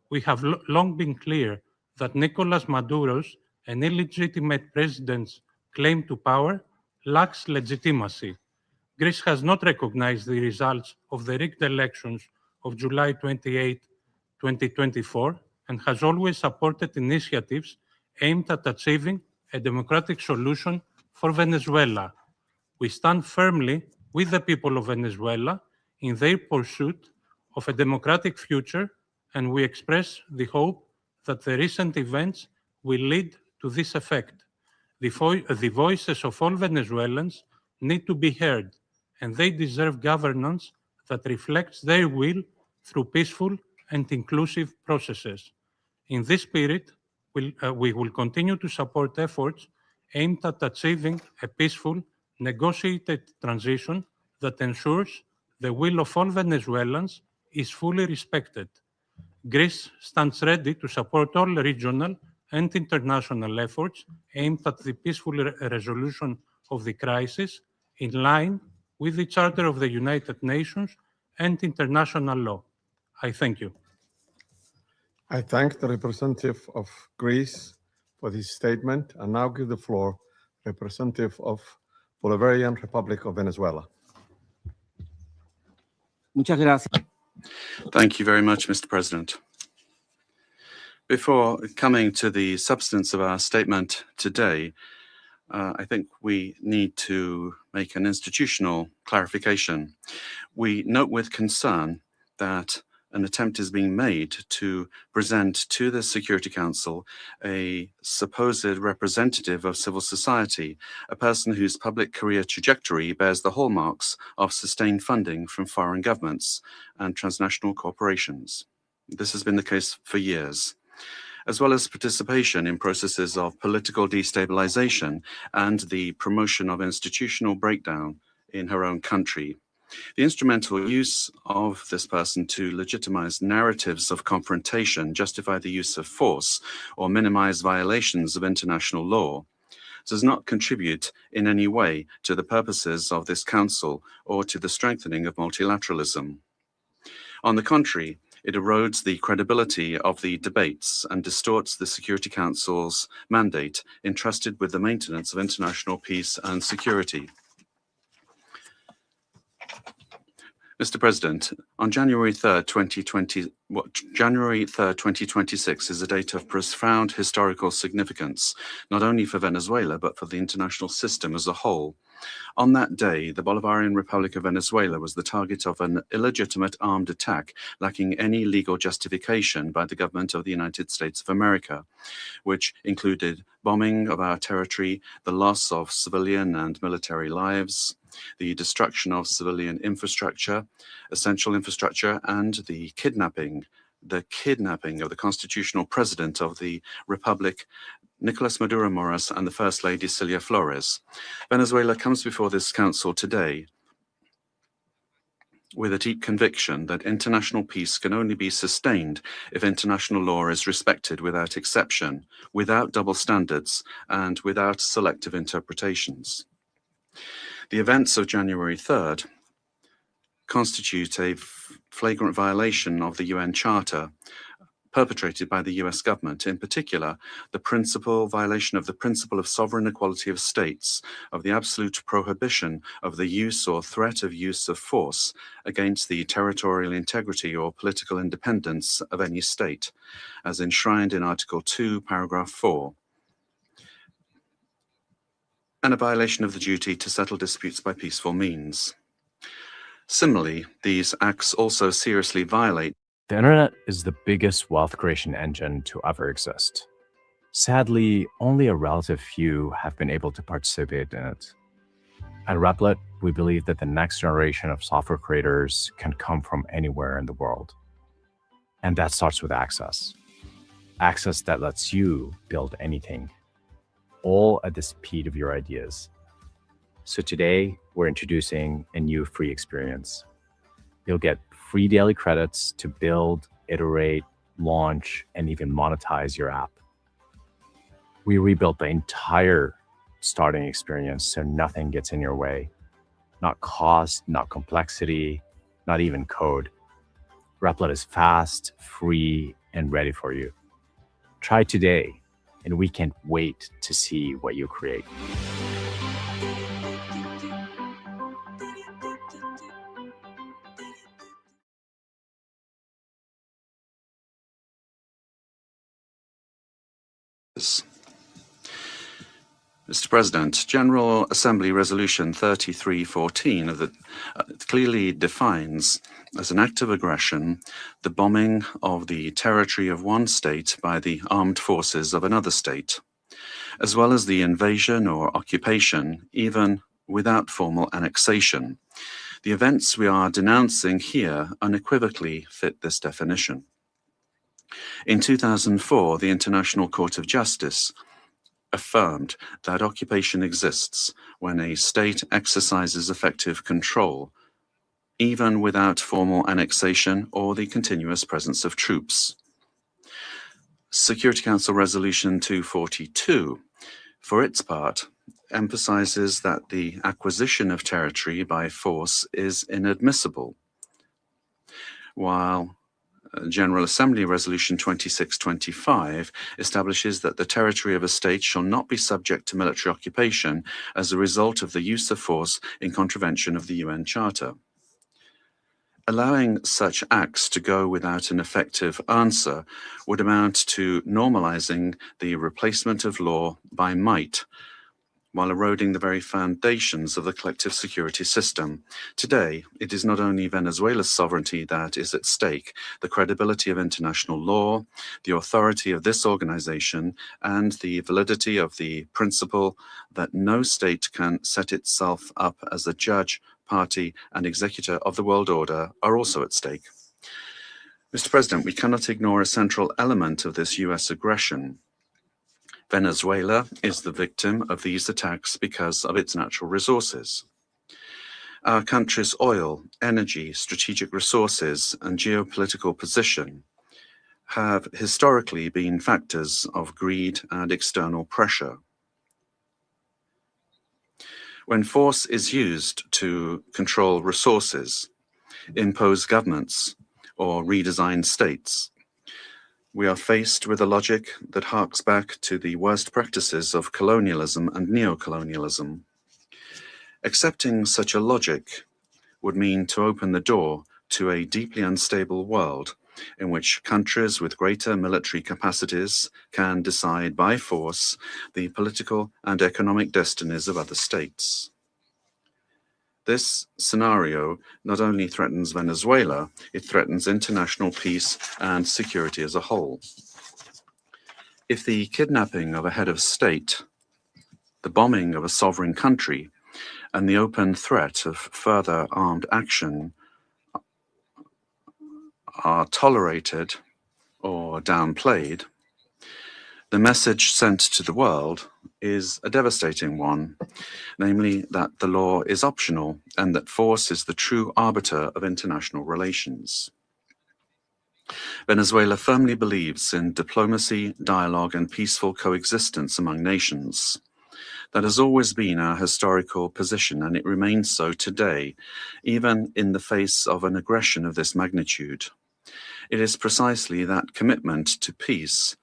We have long been clear that Nicolas Maduro's an illegitimate president's claim to power lacks legitimacy. Greece has not recognized the results of the rigged elections of July 28, 2024, and has always supported initiatives aimed at achieving a democratic solution for Venezuela. We stand firmly with the people of Venezuela in their pursuit of a democratic future, and we express the hope that the recent events will lead to this effect. The voices of all Venezuelans need to be heard, and they deserve governance that reflects their will through peaceful and inclusive processes. In this spirit, we will continue to support efforts aimed at achieving a peaceful, negotiated transition that ensures the will of all Venezuelans is fully respected. Greece stands ready to support all regional and international efforts aimed at the peaceful resolution of the crisis in line with the Charter of the United Nations and international law. I thank you. I thank the representative of Greece for this statement and now give the floor representative of Bolivarian Republic of Venezuela. Muchas gracias. Thank you very much, Mr. President. Before coming to the substance of our statement today, I think we need to make an institutional clarification. We note with concern that an attempt is being made to present to the Security Council a supposed representative of civil society, a person whose public career trajectory bears the hallmarks of sustained funding from foreign governments and transnational corporations. This has been the case for years, as well as participation in processes of political destabilization and the promotion of institutional breakdown in her own country. The instrumental use of this person to legitimize narratives of confrontation, justify the use of force, or minimize violations of international law does not contribute in any way to the purposes of this Council or to the strengthening of multilateralism. On the contrary, it erodes the credibility of the debates and distorts the Security Council's mandate entrusted with the maintenance of international peace and security. Mr. President, on January 3rd, 2026 is a date of profound historical significance, not only for Venezuela, but for the international system as a whole. On that day, the Bolivarian Republic of Venezuela was the target of an illegitimate armed attack lacking any legal justification by the government of the United States of America, which included bombing of our territory, the loss of civilian and military lives, the destruction of civilian infrastructure, essential infrastructure, and the kidnapping of the constitutional president of the Republic, Nicolas Maduro Moras, and the First Lady Cilia Flores. Venezuela comes before this Council today with a deep conviction that international peace can only be sustained if international law is respected without exception, without double standards, and without selective interpretations. The events of January 3rd constitute a flagrant violation of the UN Charter perpetrated by the US government, in particular, the violation of the principle of sovereign equality of states, of the absolute prohibition of the use or threat of use of force against the territorial integrity or political independence of any state, as enshrined in Article 2, Paragraph 4, and a violation of the duty to settle disputes by peaceful means. Similarly, these acts also seriously violate. The internet is the biggest wealth creation engine to ever exist. Sadly, only a relative few have been able to participate in it. At Replit, we believe that the next generation of software creators can come from anywhere in the world. And that starts with access. Access that lets you build anything, all at the speed of your ideas. So today, we're introducing a new free experience. You'll get free daily credits to build, iterate, launch, and even monetize your app. We rebuilt the entire starting experience so nothing gets in your way. Not cost, not complexity, not even code. Replit is fast, free, and ready for you. Try today, and we can't wait to see what you create. Mr. President, General Assembly Resolution 3314 of clearly defines as an act of aggression the bombing of the territory of one state by the armed forces of another state, as well as the invasion or occupation, even without formal annexation. The events we are denouncing here unequivocally fit this definition. In 2004, the International Court of Justice affirmed that occupation exists when a state exercises effective control, even without formal annexation or the continuous presence of troops. Security Council Resolution 242, for its part, emphasizes that the acquisition of territory by force is inadmissible, while General Assembly Resolution 2625 establishes that the territory of a state shall not be subject to military occupation as a result of the use of force in contravention of the UN Charter. Allowing such acts to go without an effective answer would amount to normalizing the replacement of law by might, while eroding the very foundations of the collective security system. Today, it is not only Venezuela's sovereignty that is at stake, the credibility of international law, the authority of this organization, and the validity of the principle that no state can set itself up as a judge, party, and executor of the world order are also at stake. Mr. President, we cannot ignore a central element of this US aggression. Venezuela is the victim of these attacks because of its natural resources. Our country's oil, energy, strategic resources, and geopolitical position have historically been factors of greed and external pressure. When force is used to control resources, impose governments, or redesign states, we are faced with a logic that harks back to the worst practices of colonialism and neocolonialism. Accepting such a logic would mean to open the door to a deeply unstable world in which countries with greater military capacities can decide by force the political and economic destinies of other states. This scenario not only threatens Venezuela, it threatens international peace and security as a whole. If the kidnapping of a head of state, the bombing of a sovereign country, and the open threat of further armed action are tolerated or downplayed, the message sent to the world is a devastating one, namely that the law is optional and that force is the true arbiter of international relations. Venezuela firmly believes in diplomacy, dialogue, and peaceful coexistence among nations. That has always been our historical position, and it remains so today, even in the face of an aggression of this magnitude. It is precisely that commitment to peace,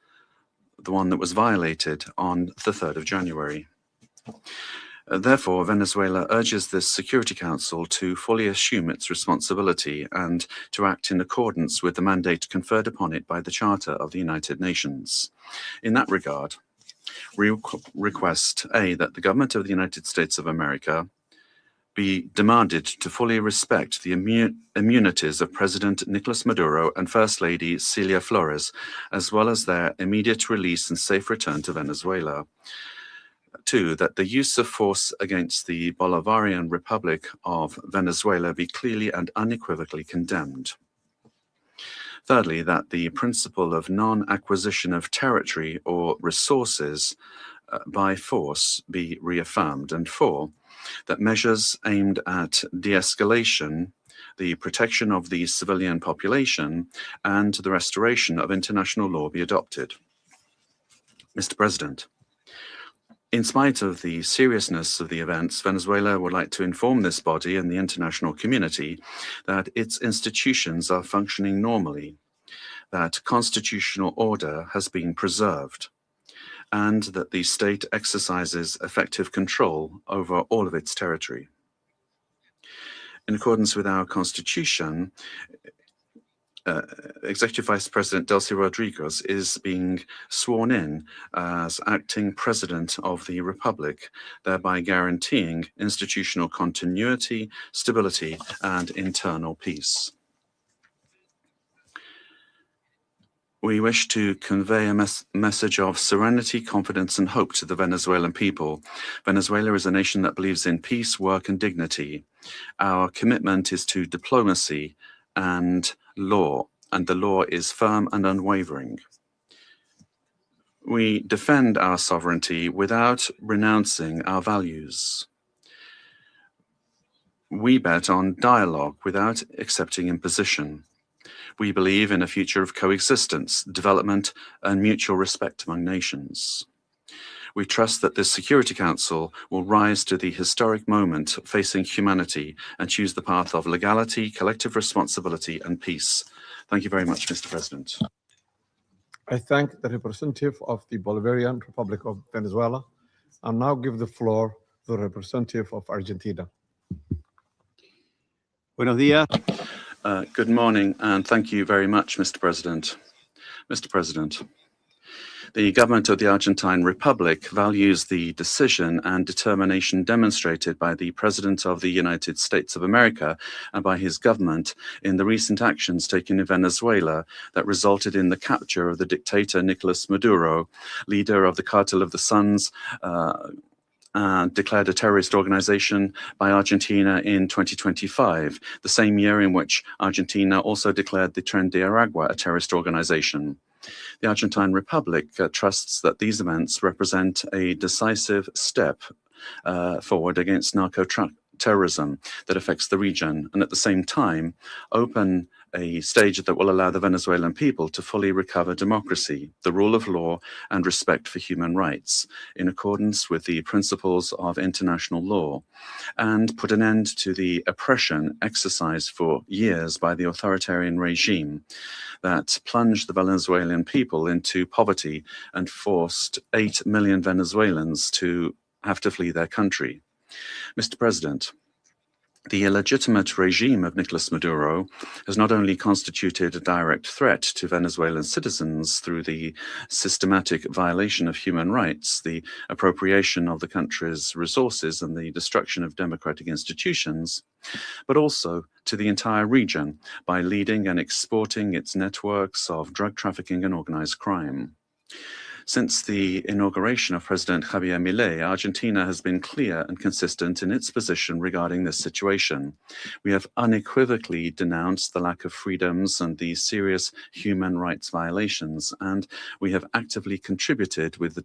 the one that was violated on the 3rd of January. Therefore, Venezuela urges this Security Council to fully assume its responsibility and to act in accordance with the mandate conferred upon it by the Charter of the United Nations. In that regard, we request, A, that the government of the United States of America be demanded to fully respect the immunities of President Nicolas Maduro and First Lady Celia Flores, as well as their immediate release and safe return to Venezuela. 2, that the use of force against the Bolivarian Republic of Venezuela be clearly and unequivocally condemned. Thirdly, that the principle of non-acquisition of territory or resources by force be reaffirmed. And 4, that measures aimed at de-escalation, the protection of the civilian population, and the restoration of international law be adopted. Mr. President, in spite of the seriousness of the events, Venezuela would like to inform this body and the international community that its institutions are functioning normally, that constitutional order has been preserved, and that the state exercises effective control over all of its territory. In accordance with our constitution, Executive Vice President Delcy Rodriguez is being sworn in as acting President of the Republic, thereby guaranteeing institutional continuity, stability, and internal peace. We wish to convey a message of serenity, confidence, and hope to the Venezuelan people. Venezuela is a nation that believes in peace, work, and dignity. Our commitment is to diplomacy and law, and the law is firm and unwavering. We defend our sovereignty without renouncing our values. We bet on dialogue without accepting imposition. We believe in a future of coexistence, development, and mutual respect among nations. We trust that this Security Council will rise to the historic moment facing humanity and choose the path of legality, collective responsibility, and peace. Thank you very much, Mr. President. I thank the representative of the Bolivarian Republic of Venezuela and now give the floor to the representative of Argentina. Buenos días. Good morning, and thank you very much, Mr. President. Mr. President, the government of the Argentine Republic values the decision and determination demonstrated by the President of the United States of America and by his government in the recent actions taken in Venezuela that resulted in the capture of the dictator Nicolas Maduro, leader of the Cartel of the Suns, declared a terrorist organization by Argentina in 2025, the same year in which Argentina also declared the Tren de Aragua a terrorist organization. The Argentine Republic trusts that these events represent a decisive step forward against narco-terrorism that affects the region, and at the same time open a stage that will allow the Venezuelan people to fully recover democracy, the rule of law, and respect for human rights in accordance with the principles of international law, and put an end to the oppression exercised for years by the authoritarian regime that plunged the Venezuelan people into poverty and forced 8 million Venezuelans to have to flee their country. Mr. President, the illegitimate regime of Nicolas Maduro has not only constituted a direct threat to Venezuelan citizens through the systematic violation of human rights, the appropriation of the country's resources, and the destruction of democratic institutions, but also to the entire region by leading and exporting its networks of drug trafficking and organized crime. Since the inauguration of President Javier Milei, Argentina has been clear and consistent in its position regarding this situation. We have unequivocally denounced the lack of freedoms and the serious human rights violations, and we have actively contributed with the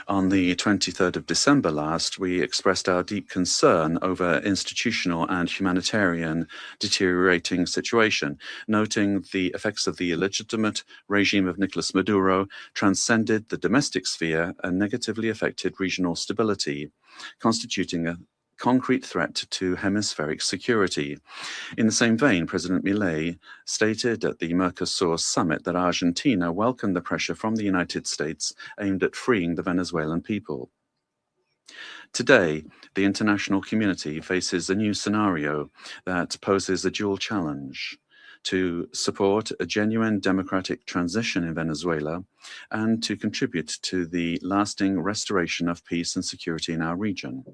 On the 23rd of December last, we expressed our deep concern over institutional and humanitarian deteriorating situation, noting the effects of the illegitimate regime of Nicolas Maduro transcended the domestic sphere and negatively affected regional stability, constituting a concrete threat to hemispheric security. In the same vein, President Milei stated at the Mercosur summit that Argentina welcomed the pressure from the United States aimed at freeing the Venezuelan people. Today, the international community faces a new scenario that poses a dual challenge: to support a genuine democratic transition in Venezuela and to contribute to the lasting restoration of peace and security in our region.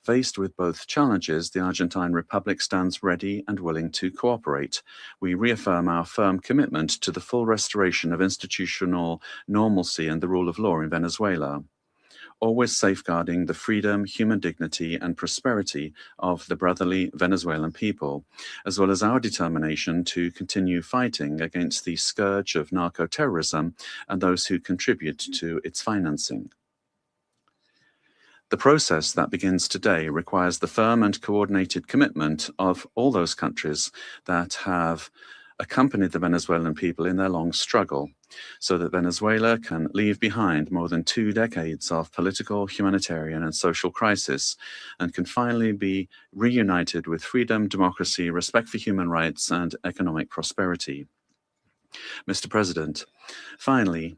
Faced with both challenges, the Argentine Republic stands ready and willing to cooperate. We reaffirm our firm commitment to the full restoration of institutional normalcy and the rule of law in Venezuela, always safeguarding the freedom, human dignity, and prosperity of the brotherly Venezuelan people, as well as our determination to continue fighting against the scourge of narco-terrorism and those who contribute to its financing. The process that begins today requires the firm and coordinated commitment of all those countries that have accompanied the Venezuelan people in their long struggle, so that Venezuela can leave behind more than 2 decades of political, humanitarian, and social crisis, and can finally be reunited with freedom, democracy, respect for human rights, and economic prosperity. Mr. President, finally,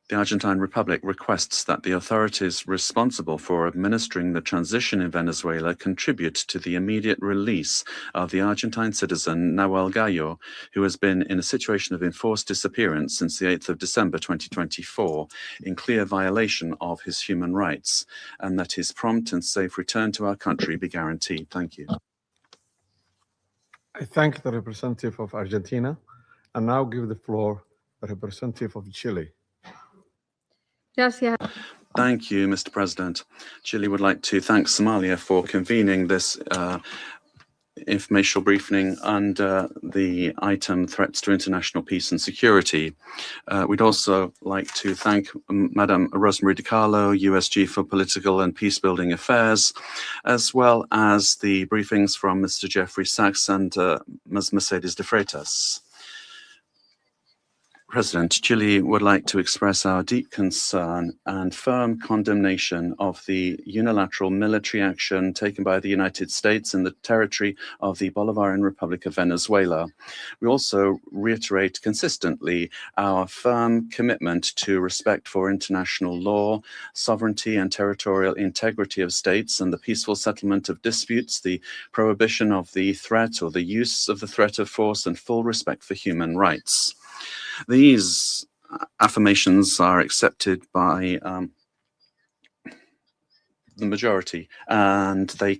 the Argentine Republic requests that the authorities responsible for administering the transition in Venezuela contribute to the immediate release of the Argentine citizen Nahuel Gallo, who has been in a situation of enforced disappearance since the 8th of December 2024, in clear violation of his human rights, and that his prompt and safe return to our country be guaranteed. Thank you. I thank the representative of Argentina and now give the floor to the representative of Chile. Thank you, Mr. President. Chile would like to thank Somalia for convening this informational briefing under the item Threats to International Peace and Security. We'd also like to thank Madam Rosemary DiCarlo, USG for Political and Peacebuilding Affairs, as well as the briefings from Mr. Jeffrey Sachs and Ms. Mercedes de Freitas. President, Chile would like to express our deep concern and firm condemnation of the unilateral military action taken by the United States in the territory of the Bolivarian Republic of Venezuela. We also reiterate consistently our firm commitment to respect for international law, sovereignty and territorial integrity of states, and the peaceful settlement of disputes, the prohibition of the threat or the use of the threat of force, and full respect for human rights. These affirmations are accepted by the majority, and they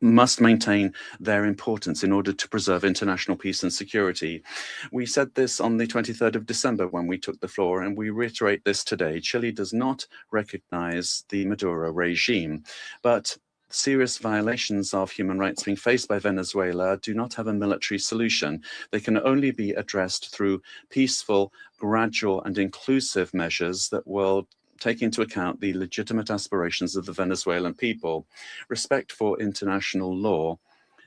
must maintain their importance in order to preserve international peace and security. We said this on the 23rd of December when we took the floor, and we reiterate this today. Chile does not recognize the Maduro regime, but serious violations of human rights being faced by Venezuela do not have a military solution. They can only be addressed through peaceful, gradual, and inclusive measures that will take into account the legitimate aspirations of the Venezuelan people. Respect for international law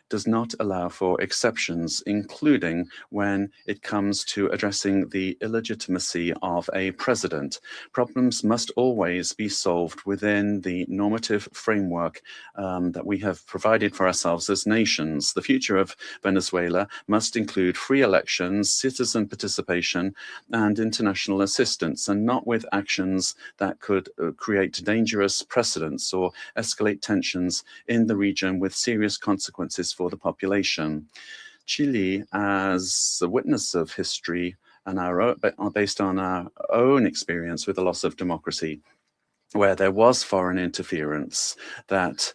does not allow for exceptions, including when it comes to addressing the illegitimacy of a president. Problems must always be solved within the normative framework that we have provided for ourselves as nations. The future of Venezuela must include free elections, citizen participation, and international assistance, and not with actions that could create dangerous precedents or escalate tensions in the region with serious consequences for the population. Chile, as a witness of history and based on our own experience with the loss of democracy, where there was foreign interference that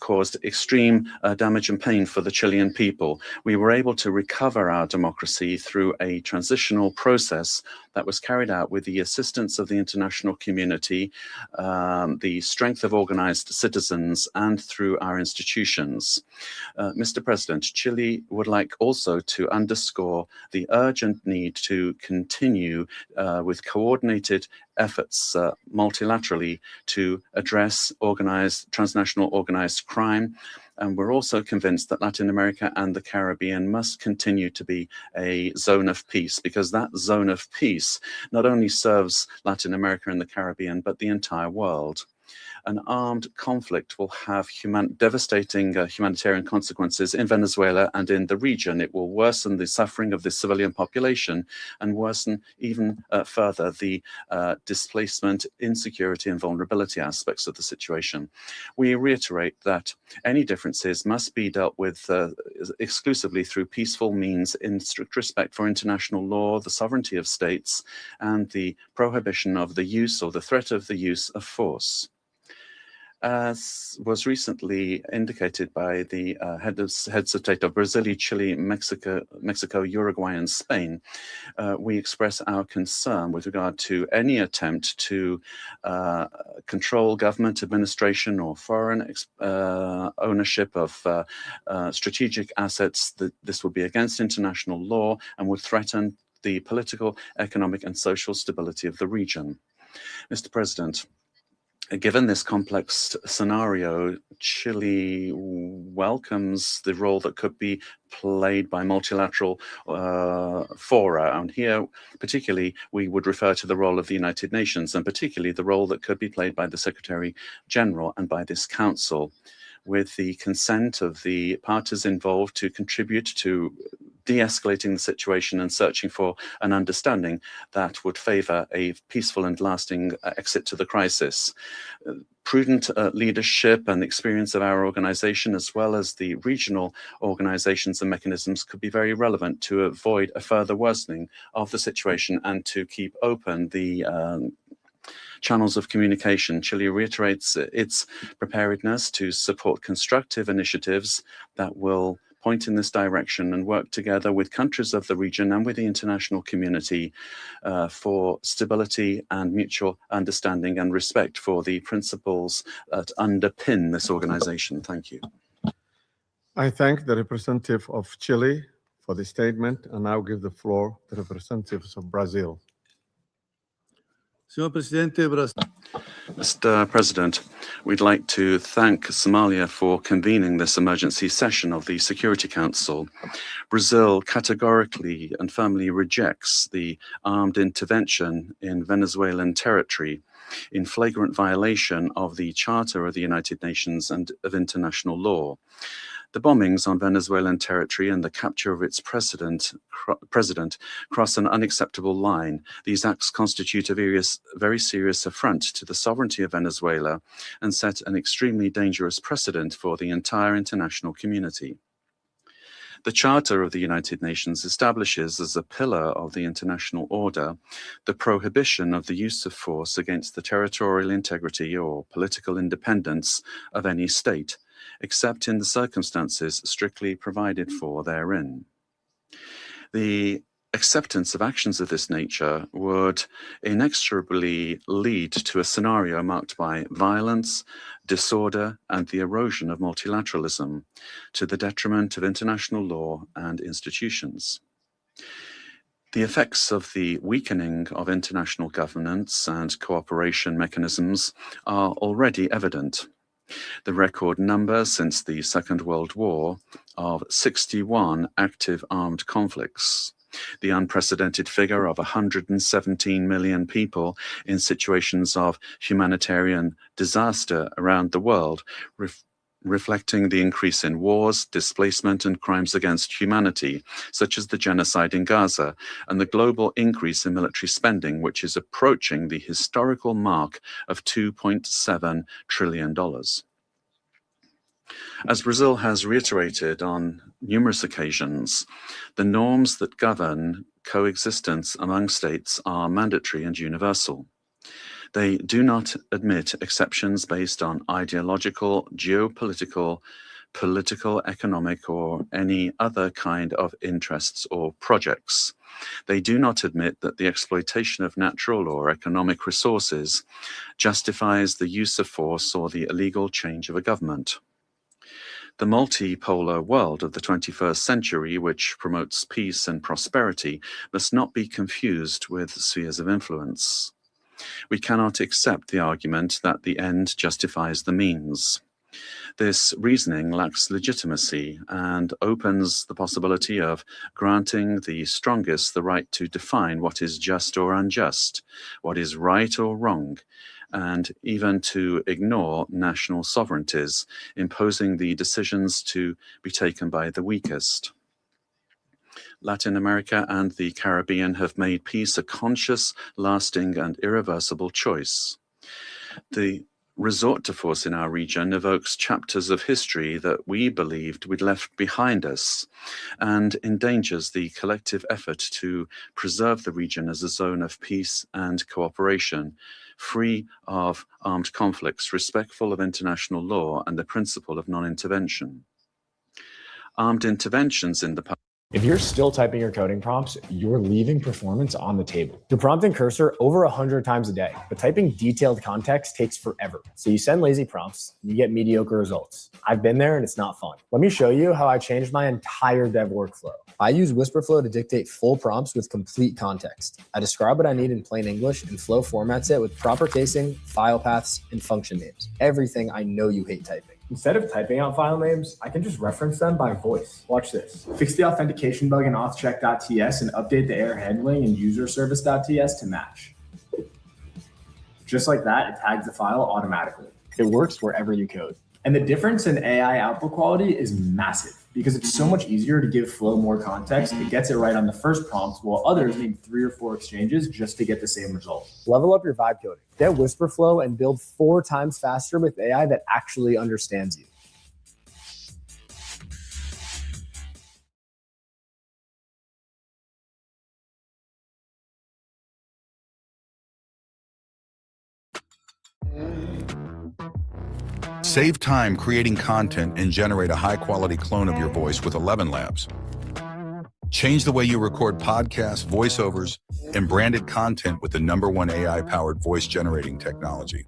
caused extreme damage and pain for the Chilean people. We were able to recover our democracy through a transitional process that was carried out with the assistance of the international community, the strength of organized citizens, and through our institutions. Mr. President, Chile would like also to underscore the urgent need to continue with coordinated efforts multilaterally to address transnational organized crime. And we're also convinced that Latin America and the Caribbean must continue to be a zone of peace, because that zone of peace not only serves Latin America and the Caribbean, but the entire world. An armed conflict will have devastating humanitarian consequences in Venezuela and in the region. It will worsen the suffering of the civilian population and worsen even further the displacement, insecurity, and vulnerability aspects of the situation. We reiterate that any differences must be dealt with exclusively through peaceful means in strict respect for international law, the sovereignty of states, and the prohibition of the use or the threat of the use of force. As was recently indicated by the heads of state of Brazil, Chile, Mexico, Uruguay, and Spain, we express our concern with regard to any attempt to control government administration or foreign ownership of strategic assets. That this would be against international law and would threaten the political, economic, and social stability of the region. Mr. President, given this complex scenario, Chile welcomes the role that could be played by multilateral fora. And here, particularly, we would refer to the role of the United Nations, and particularly the role that could be played by the Secretary General and by this Council, with the consent of the parties involved to contribute to de-escalating the situation and searching for an understanding that would favor a peaceful and lasting exit to the crisis. Prudent leadership and experience of our organization, as well as the regional organizations and mechanisms, could be very relevant to avoid a further worsening of the situation and to keep open the channels of communication. Chile reiterates its preparedness to support constructive initiatives that will point in this direction and work together with countries of the region and with the international community for stability and mutual understanding and respect for the principles that underpin this organization. Thank you. I thank the representative of Chile for the statement, and now give the floor to the representatives of Brazil. Mr. President, we'd like to thank Somalia for convening this emergency session of the Security Council. Brazil categorically and firmly rejects the armed intervention in Venezuelan territory in flagrant violation of the Charter of the United Nations and of international law. The bombings on Venezuelan territory and the capture of its president cross an unacceptable line. These acts constitute a very serious affront to the sovereignty of Venezuela and set an extremely dangerous precedent for the entire international community. The Charter of the United Nations establishes as a pillar of the international order the prohibition of the use of force against the territorial integrity or political independence of any state, except in the circumstances strictly provided for therein. The acceptance of actions of this nature would inexorably lead to a scenario marked by violence, disorder, and the erosion of multilateralism, to the detriment of international law and institutions. The effects of the weakening of international governance and cooperation mechanisms are already evident. The record number since the Second World War of 61 active armed conflicts, the unprecedented figure of 117 million people in situations of humanitarian disaster around the world, reflecting the increase in wars, displacement, and crimes against humanity, such as the genocide in Gaza, and the global increase in military spending, which is approaching the historical mark of $2.7 trillion. As Brazil has reiterated on numerous occasions, the norms that govern coexistence among states are mandatory and universal. They do not admit exceptions based on ideological, geopolitical, political, economic, or any other kind of interests or projects. They do not admit that the exploitation of natural or economic resources justifies the use of force or the illegal change of a government. The multipolar world of the 21st century, which promotes peace and prosperity, must not be confused with spheres of influence. We cannot accept the argument that the end justifies the means. This reasoning lacks legitimacy and opens the possibility of granting the strongest the right to define what is just or unjust, what is right or wrong, and even to ignore national sovereignties, imposing the decisions to be taken by the weakest. Latin America and the Caribbean have made peace a conscious, lasting, and irreversible choice. The resort to force in our region evokes chapters of history that we believed we'd left behind us and endangers the collective effort to preserve the region as a zone of peace and cooperation, free of armed conflicts, respectful of international law and the principle of non-intervention. Armed interventions in the past. If you're still typing your coding prompts, you're leaving performance on the table. You're prompting Cursor over 100 times a day, but typing detailed context takes forever. So you send lazy prompts, you get mediocre results. I've been there and it's not fun. Let me show you how I changed my entire dev workflow. I use Whisperflow to dictate full prompts with complete context. I describe what I need in plain English and Flow formats it with proper casing, file paths, and function names. Everything I know you hate typing. Instead of typing out file names, I can just reference them by voice. Watch this. Fix the authentication bug in authcheck.ts and update the error handling in userservice.ts to match. Just like that, it tags the file automatically. It works wherever you code. And the difference in AI output quality is massive because it's so much easier to give Flow more context. It gets it right on the first prompt, while others need 3 or 4 exchanges just to get the same result. Level up your vibe coding. Get Whisperflow and build 4 times faster with AI that actually understands you. Save time creating content and generate a high-quality clone of your voice with 11 Labs. Change the way you record podcasts, voiceovers, and branded content with the #1 AI-powered voice-generating technology.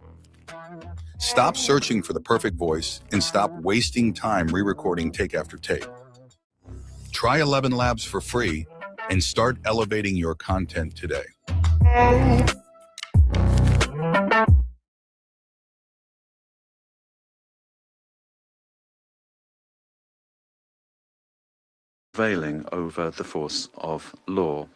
Stop searching for the perfect voice and stop wasting time re-recording take after take. Try 11 Labs for free and start elevating your content today. Prevailing over the force of law.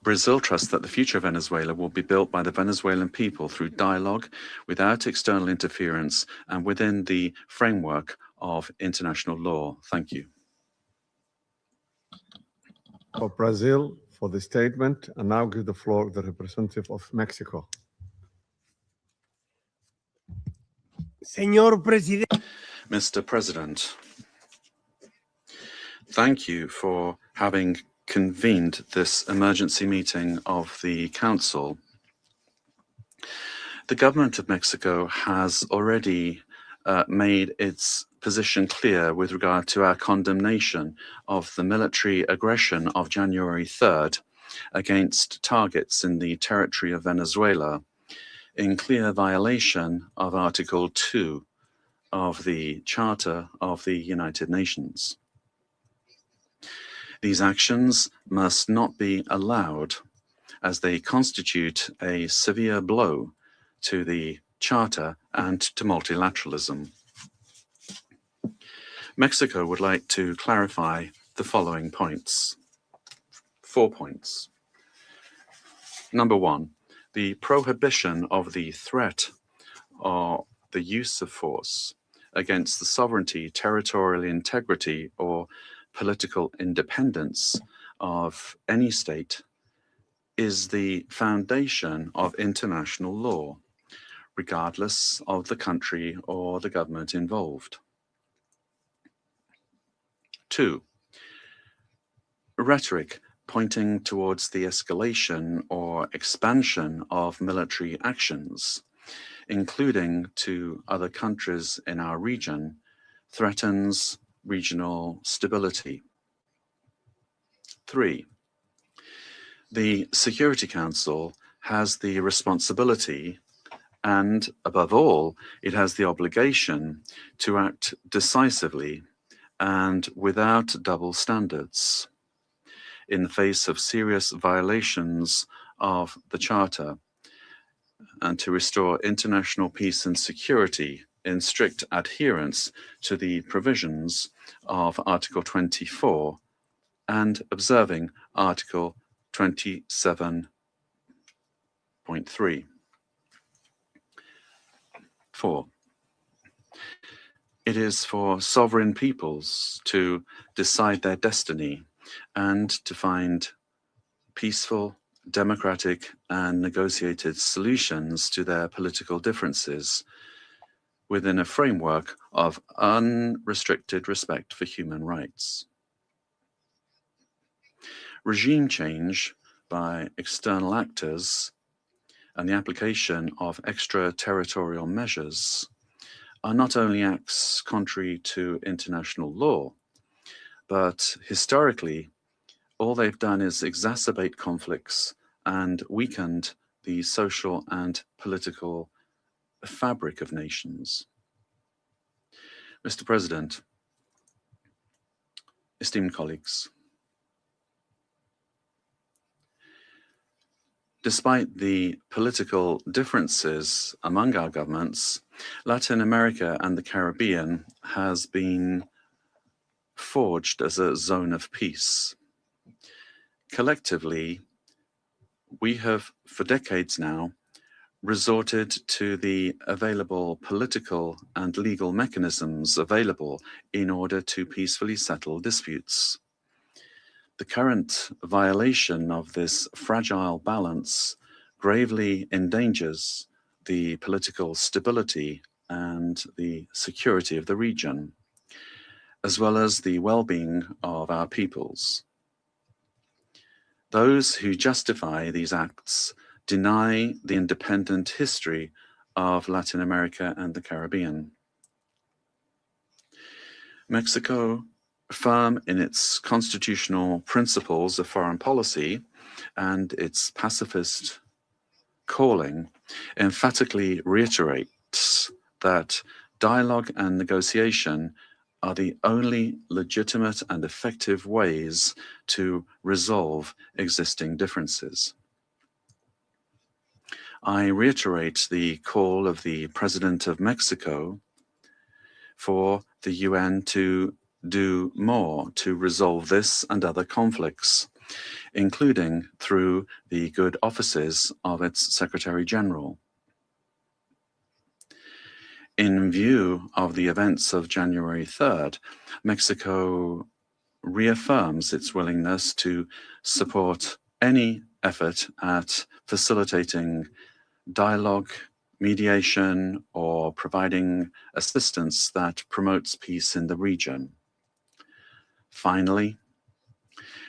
Brazil trusts that the future of Venezuela will be built by the Venezuelan people through dialogue, without external interference, and within the framework of international law. Thank you. For Brazil, for the statement, and now give the floor to the representative of Mexico. Mr. President, thank you for having convened this emergency meeting of the Council. The government of Mexico has already made its position clear with regard to our condemnation of the military aggression of January 3rd against targets in the territory of Venezuela, in clear violation of Article 2 of the Charter of the United Nations. These actions must not be allowed, as they constitute a severe blow to the Charter and to multilateralism. Mexico would like to clarify the following points. 4 points. Number 1, the prohibition of the threat or the use of force against the sovereignty, territorial integrity, or political independence of any state is the foundation of international law, regardless of the country or the government involved. 2, rhetoric pointing towards the escalation or expansion of military actions, including to other countries in our region, threatens regional stability. 3. The Security Council has the responsibility and, above all, it has the obligation to act decisively and without double standards in the face of serious violations of the Charter and to restore international peace and security in strict adherence to the provisions of Article 24 and observing Article 27.3. 4. It is for sovereign peoples to decide their destiny and to find peaceful, democratic, and negotiated solutions to their political differences within a framework of unrestricted respect for human rights. Regime change by external actors and the application of extraterritorial measures are not only acts contrary to international law, but historically, all they've done is exacerbate conflicts and weakened the social and political fabric of nations. Mr. President, esteemed colleagues, despite the political differences among our governments, Latin America and the Caribbean has been forged as a zone of peace. Collectively, we have, for decades now, resorted to the available political and legal mechanisms available in order to peacefully settle disputes. The current violation of this fragile balance gravely endangers the political stability and the security of the region, as well as the well-being of our peoples. Those who justify these acts deny the independent history of Latin America and the Caribbean. Mexico, firm in its constitutional principles of foreign policy and its pacifist calling, emphatically reiterates that dialogue and negotiation are the only legitimate and effective ways to resolve existing differences. I reiterate the call of the President of Mexico for the UN to do more to resolve this and other conflicts, including through the good offices of its Secretary General. In view of the events of January 3rd, Mexico reaffirms its willingness to support any effort at facilitating dialogue, mediation, or providing assistance that promotes peace in the region. Finally,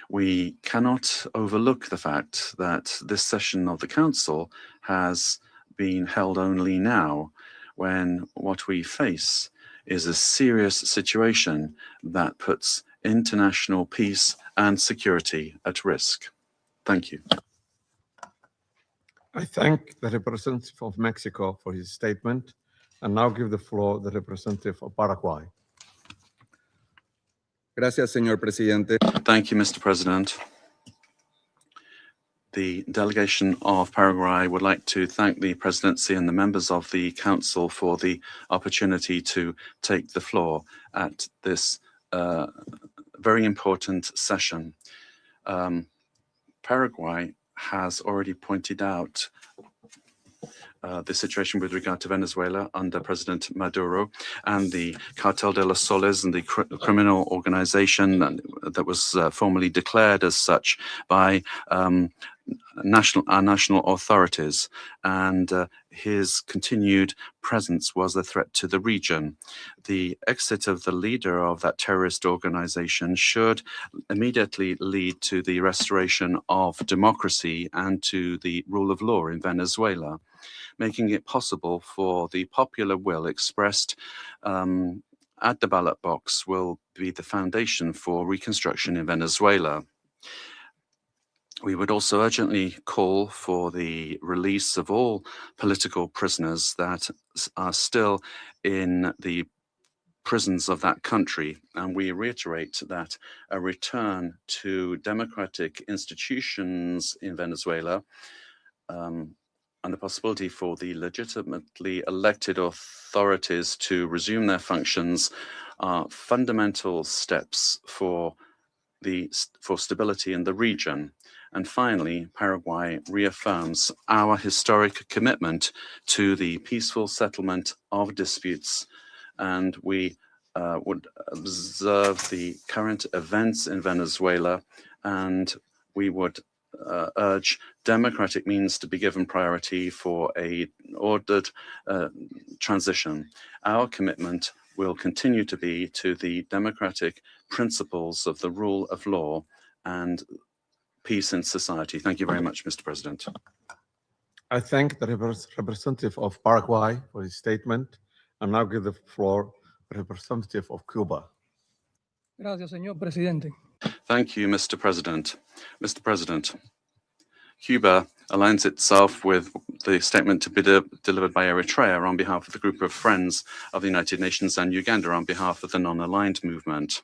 we cannot overlook the fact that this session of the Council has been held only now, when what we face is a serious situation that puts international peace and security at risk. Thank you. I thank the representative of Mexico for his statement and now give the floor to the representative of Paraguay. Gracias, señor presidente. Thank you, Mr. President. The delegation of Paraguay would like to thank the presidency and the members of the council for the opportunity to take the floor at this very important session. Paraguay has already pointed out the situation with regard to Venezuela under President Maduro and the Cartel de los Soles and the criminal organization that was formally declared as such by our national authorities, and his continued presence was a threat to the region. The exit of the leader of that terrorist organization should immediately lead to the restoration of democracy and to the rule of law in Venezuela, making it possible for the popular will expressed at the ballot box will be the foundation for reconstruction in Venezuela. We would also urgently call for the release of all political prisoners that are still in the prisons of that country. And we reiterate that a return to democratic institutions in Venezuela and the possibility for the legitimately elected authorities to resume their functions are fundamental steps for stability in the region. And finally, Paraguay reaffirms our historic commitment to the peaceful settlement of disputes, and we would observe the current events in Venezuela, and we would urge democratic means to be given priority for an ordered transition. Our commitment will continue to be to the democratic principles of the rule of law and peace in society. Thank you very much, Mr. President. I thank the representative of Paraguay for his statement. I now give the floor to the representative of Cuba. Gracias, señor presidente. Thank you, Mr. President. Mr. President, Cuba aligns itself with the statement to be delivered by Eritrea on behalf of the group of friends of the United Nations and Uganda on behalf of the non-aligned movement.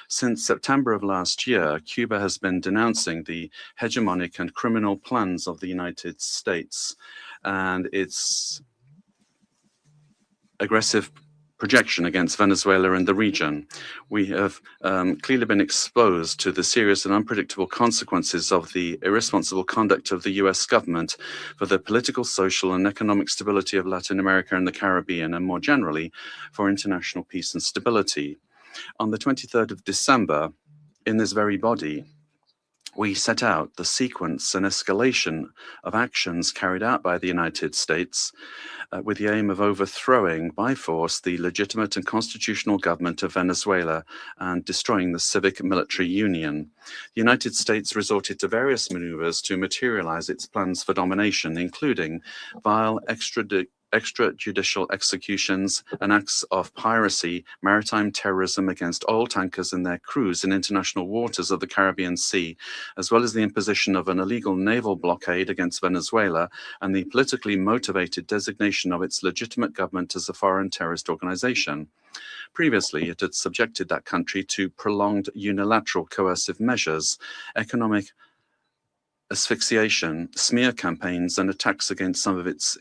Since September of last year, Cuba has been denouncing the hegemonic and criminal plans of the United States and its aggressive projection against Venezuela and the region. We have clearly been exposed to the serious and unpredictable consequences of the irresponsible conduct of the US government for the political, social, and economic stability of Latin America and the Caribbean, and more generally, for international peace and stability. On the 23rd of December, in this very body, we set out the sequence and escalation of actions carried out by the United States with the aim of overthrowing by force the legitimate and constitutional government of Venezuela and destroying the civic military union. The United States resorted to various maneuvers to materialize its plans for domination, including vile extrajudicial executions and acts of piracy, maritime terrorism against oil tankers and their crews in international waters of the Caribbean Sea, as well as the imposition of an illegal naval blockade against Venezuela and the politically motivated designation of its legitimate government as a foreign terrorist organization. Previously, it had subjected that country to prolonged unilateral coercive measures, economic asphyxiation, smear campaigns, and attacks against some of its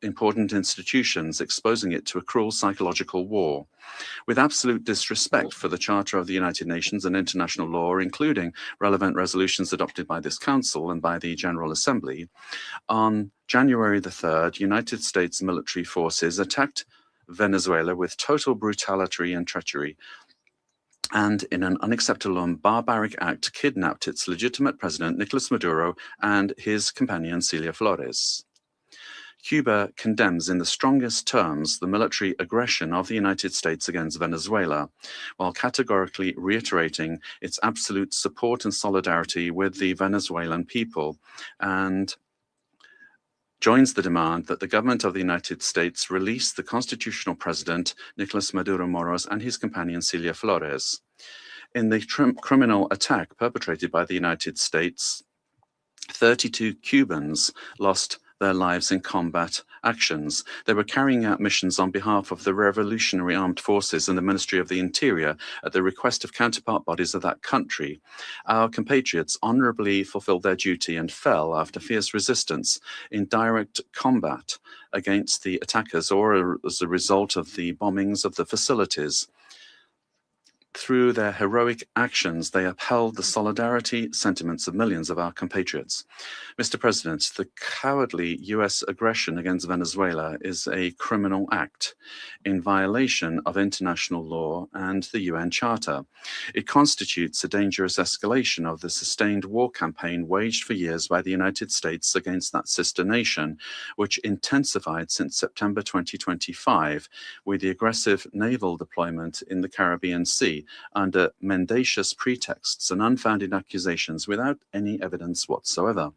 important institutions, exposing it to a cruel psychological war. With absolute disrespect for the Charter of the United Nations and international law, including relevant resolutions adopted by this Council and by the General Assembly, on January the 3rd, United States military forces attacked Venezuela with total brutality and treachery, and in an unacceptable and barbaric act kidnapped its legitimate president, Nicolas Maduro, and his companion, Celia Flores. Cuba condemns in the strongest terms the military aggression of the United States against Venezuela, while categorically reiterating its absolute support and solidarity with the Venezuelan people, and joins the demand that the government of the United States release the constitutional president, Nicolas Maduro Moros, and his companion, Celia Flores. In the criminal attack perpetrated by the United States, 32 Cubans lost their lives in combat actions. They were carrying out missions on behalf of the Revolutionary Armed Forces and the Ministry of the Interior at the request of counterpart bodies of that country. Our compatriots honorably fulfilled their duty and fell after fierce resistance in direct combat against the attackers or as a result of the bombings of the facilities. Through their heroic actions, they upheld the solidarity sentiments of millions of our compatriots. Mr. President, the cowardly US aggression against Venezuela is a criminal act in violation of international law and the UN Charter. It constitutes a dangerous escalation of the sustained war campaign waged for years by the United States against that sister nation, which intensified since September 2025 with the aggressive naval deployment in the Caribbean Sea under mendacious pretexts and unfounded accusations without any evidence whatsoever.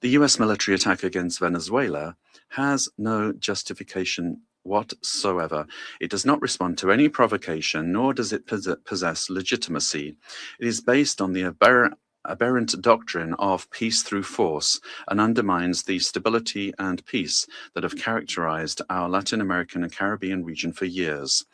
The US military attack against Venezuela has no justification whatsoever. It does not respond to any provocation, nor does it possess legitimacy. It is based on the aberrant doctrine of peace through force and undermines the stability and peace that have characterized our Latin American and Caribbean region for years.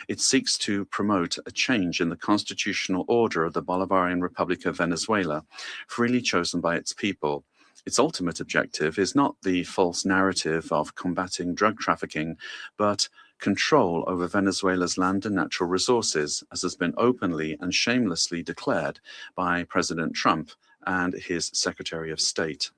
It seeks to promote a change in the constitutional order of the Bolivarian Republic of Venezuela, freely chosen by its people. Its ultimate objective is not the false narrative of combating drug trafficking, but control over Venezuela's land and natural resources, as has been openly and shamelessly declared by President Trump and his Secretary of State.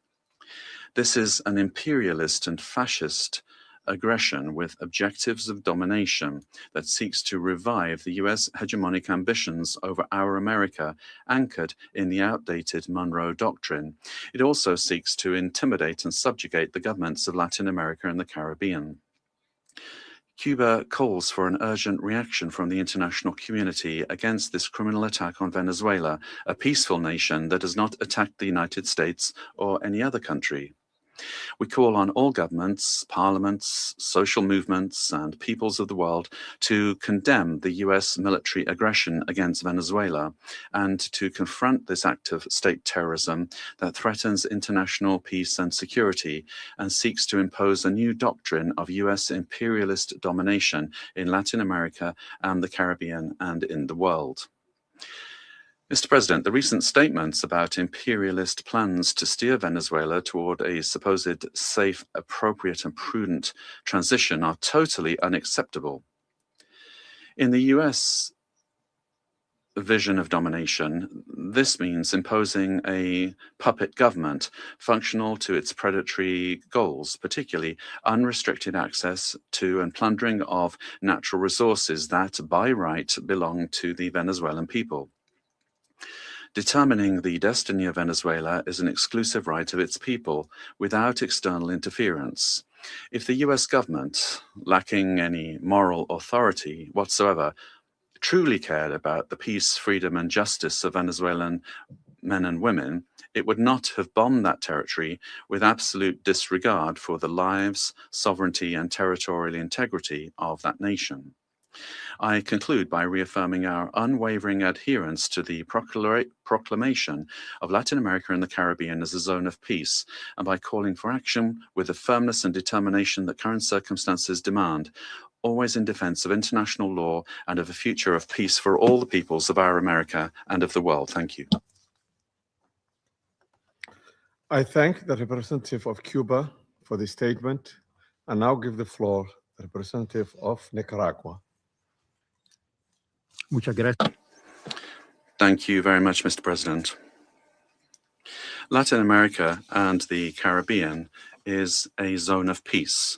This is an imperialist and fascist aggression with objectives of domination that seeks to revive the US hegemonic ambitions over our America, anchored in the outdated Monroe Doctrine. It also seeks to intimidate and subjugate the governments of Latin America and the Caribbean. Cuba calls for an urgent reaction from the international community against this criminal attack on Venezuela, a peaceful nation that has not attacked the United States or any other country. We call on all governments, parliaments, social movements, and peoples of the world to condemn the US military aggression against Venezuela and to confront this act of state terrorism that threatens international peace and security and seeks to impose a new doctrine of US imperialist domination in Latin America and the Caribbean and in the world. Mr. President, the recent statements about imperialist plans to steer Venezuela toward a supposed safe, appropriate, and prudent transition are totally unacceptable. In the US vision of domination, this means imposing a puppet government functional to its predatory goals, particularly unrestricted access to and plundering of natural resources that, by right, belong to the Venezuelan people. Determining the destiny of Venezuela is an exclusive right of its people without external interference. If the US government, lacking any moral authority whatsoever, truly cared about the peace, freedom, and justice of Venezuelan men and women, it would not have bombed that territory with absolute disregard for the lives, sovereignty, and territorial integrity of that nation. I conclude by reaffirming our unwavering adherence to the proclamation of Latin America and the Caribbean as a zone of peace, and by calling for action with the firmness and determination that current circumstances demand, always in defense of international law and of a future of peace for all the peoples of our America and of the world. Thank you. I thank the representative of Cuba for the statement and now give the floor to the representative of Nicaragua. Muchas gracias. Thank you very much, Mr. President. Latin America and the Caribbean is a zone of peace,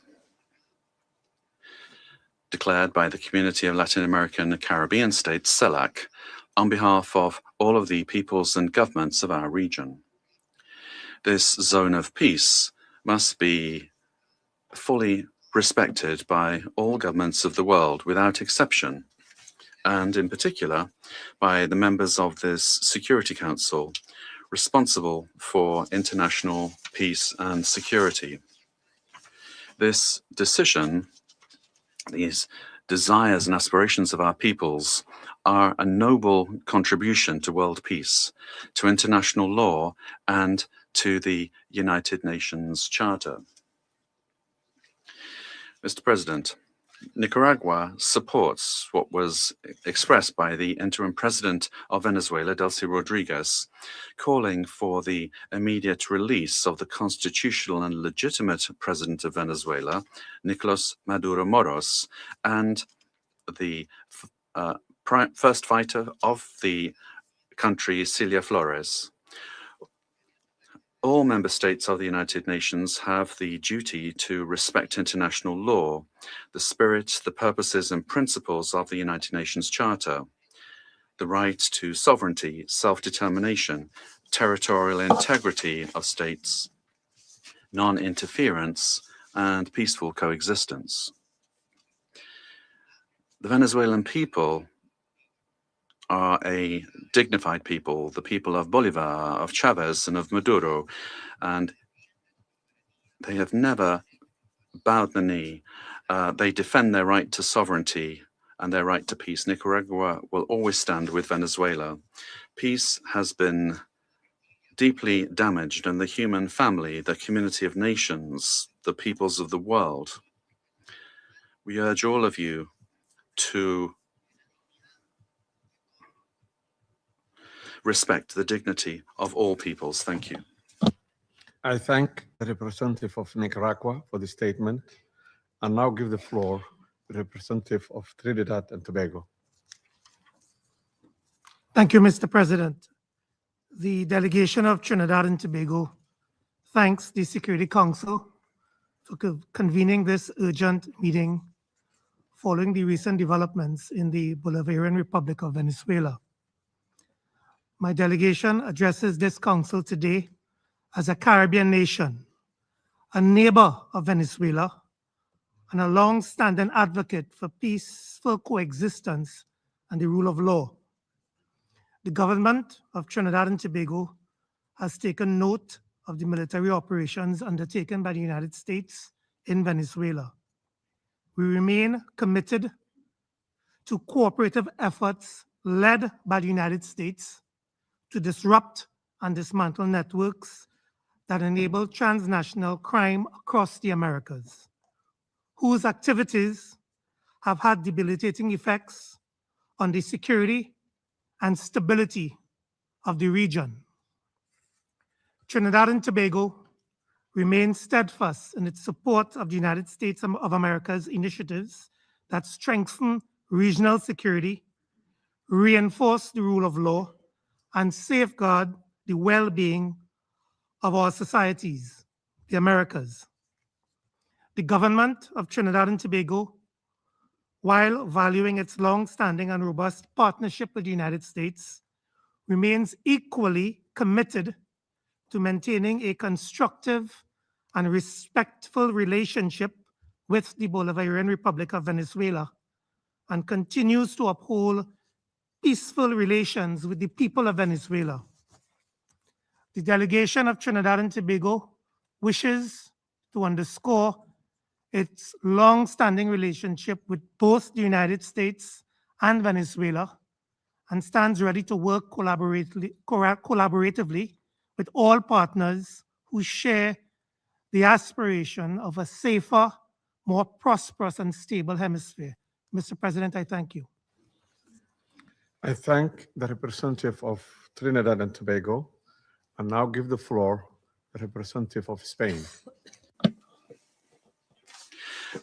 declared by the Community of Latin American and Caribbean States, CELAC, on behalf of all of the peoples and governments of our region. This zone of peace must be fully respected by all governments of the world without exception, and in particular by the members of this Security Council responsible for international peace and security. This decision, these desires and aspirations of our peoples, are a noble contribution to world peace, to international law, and to the United Nations Charter. Mr. President, Nicaragua supports what was expressed by the interim president of Venezuela, Delcy Rodriguez, calling for the immediate release of the constitutional and legitimate president of Venezuela, Nicolas Maduro Moros, and the first fighter of the country, Celia Flores. All member states of the United Nations have the duty to respect international law, the spirit, the purposes and principles of the United Nations Charter, the right to sovereignty, self-determination, territorial integrity of states, non-interference, and peaceful coexistence. The Venezuelan people are a dignified people, the people of Bolivar, of Chavez, and of Maduro, and they have never bowed the knee. They defend their right to sovereignty and their right to peace. Nicaragua will always stand with Venezuela. Peace has been deeply damaged, and the human family, the community of nations, the peoples of the world. We urge all of you to respect the dignity of all peoples. Thank you. I thank the representative of Nicaragua for the statement, and now give the floor to the representative of Trinidad and Tobago. Thank you, Mr. President. The delegation of Trinidad and Tobago thanks the Security Council for convening this urgent meeting following the recent developments in the Bolivarian Republic of Venezuela. My delegation addresses this council today as a Caribbean nation, a neighbor of Venezuela, and a long-standing advocate for peaceful coexistence and the rule of law. The government of Trinidad and Tobago has taken note of the military operations undertaken by the United States in Venezuela. We remain committed to cooperative efforts led by the United States to disrupt and dismantle networks that enable transnational crime across the Americas, whose activities have had debilitating effects on the security and stability of the region. Trinidad and Tobago remains steadfast in its support of the United States of America's initiatives that strengthen regional security, reinforce the rule of law, and safeguard the well-being of our societies, the Americas. The government of Trinidad and Tobago, while valuing its long-standing and robust partnership with the United States, remains equally committed to maintaining a constructive and respectful relationship with the Bolivarian Republic of Venezuela, and continues to uphold peaceful relations with the people of Venezuela. The delegation of Trinidad and Tobago wishes to underscore its long-standing relationship with both the United States and Venezuela, and stands ready to work collaboratively with all partners who share the aspiration of a safer, more prosperous and stable hemisphere. Mr. President, I thank you. I thank the representative of Trinidad and Tobago, and now give the floor to the representative of Spain.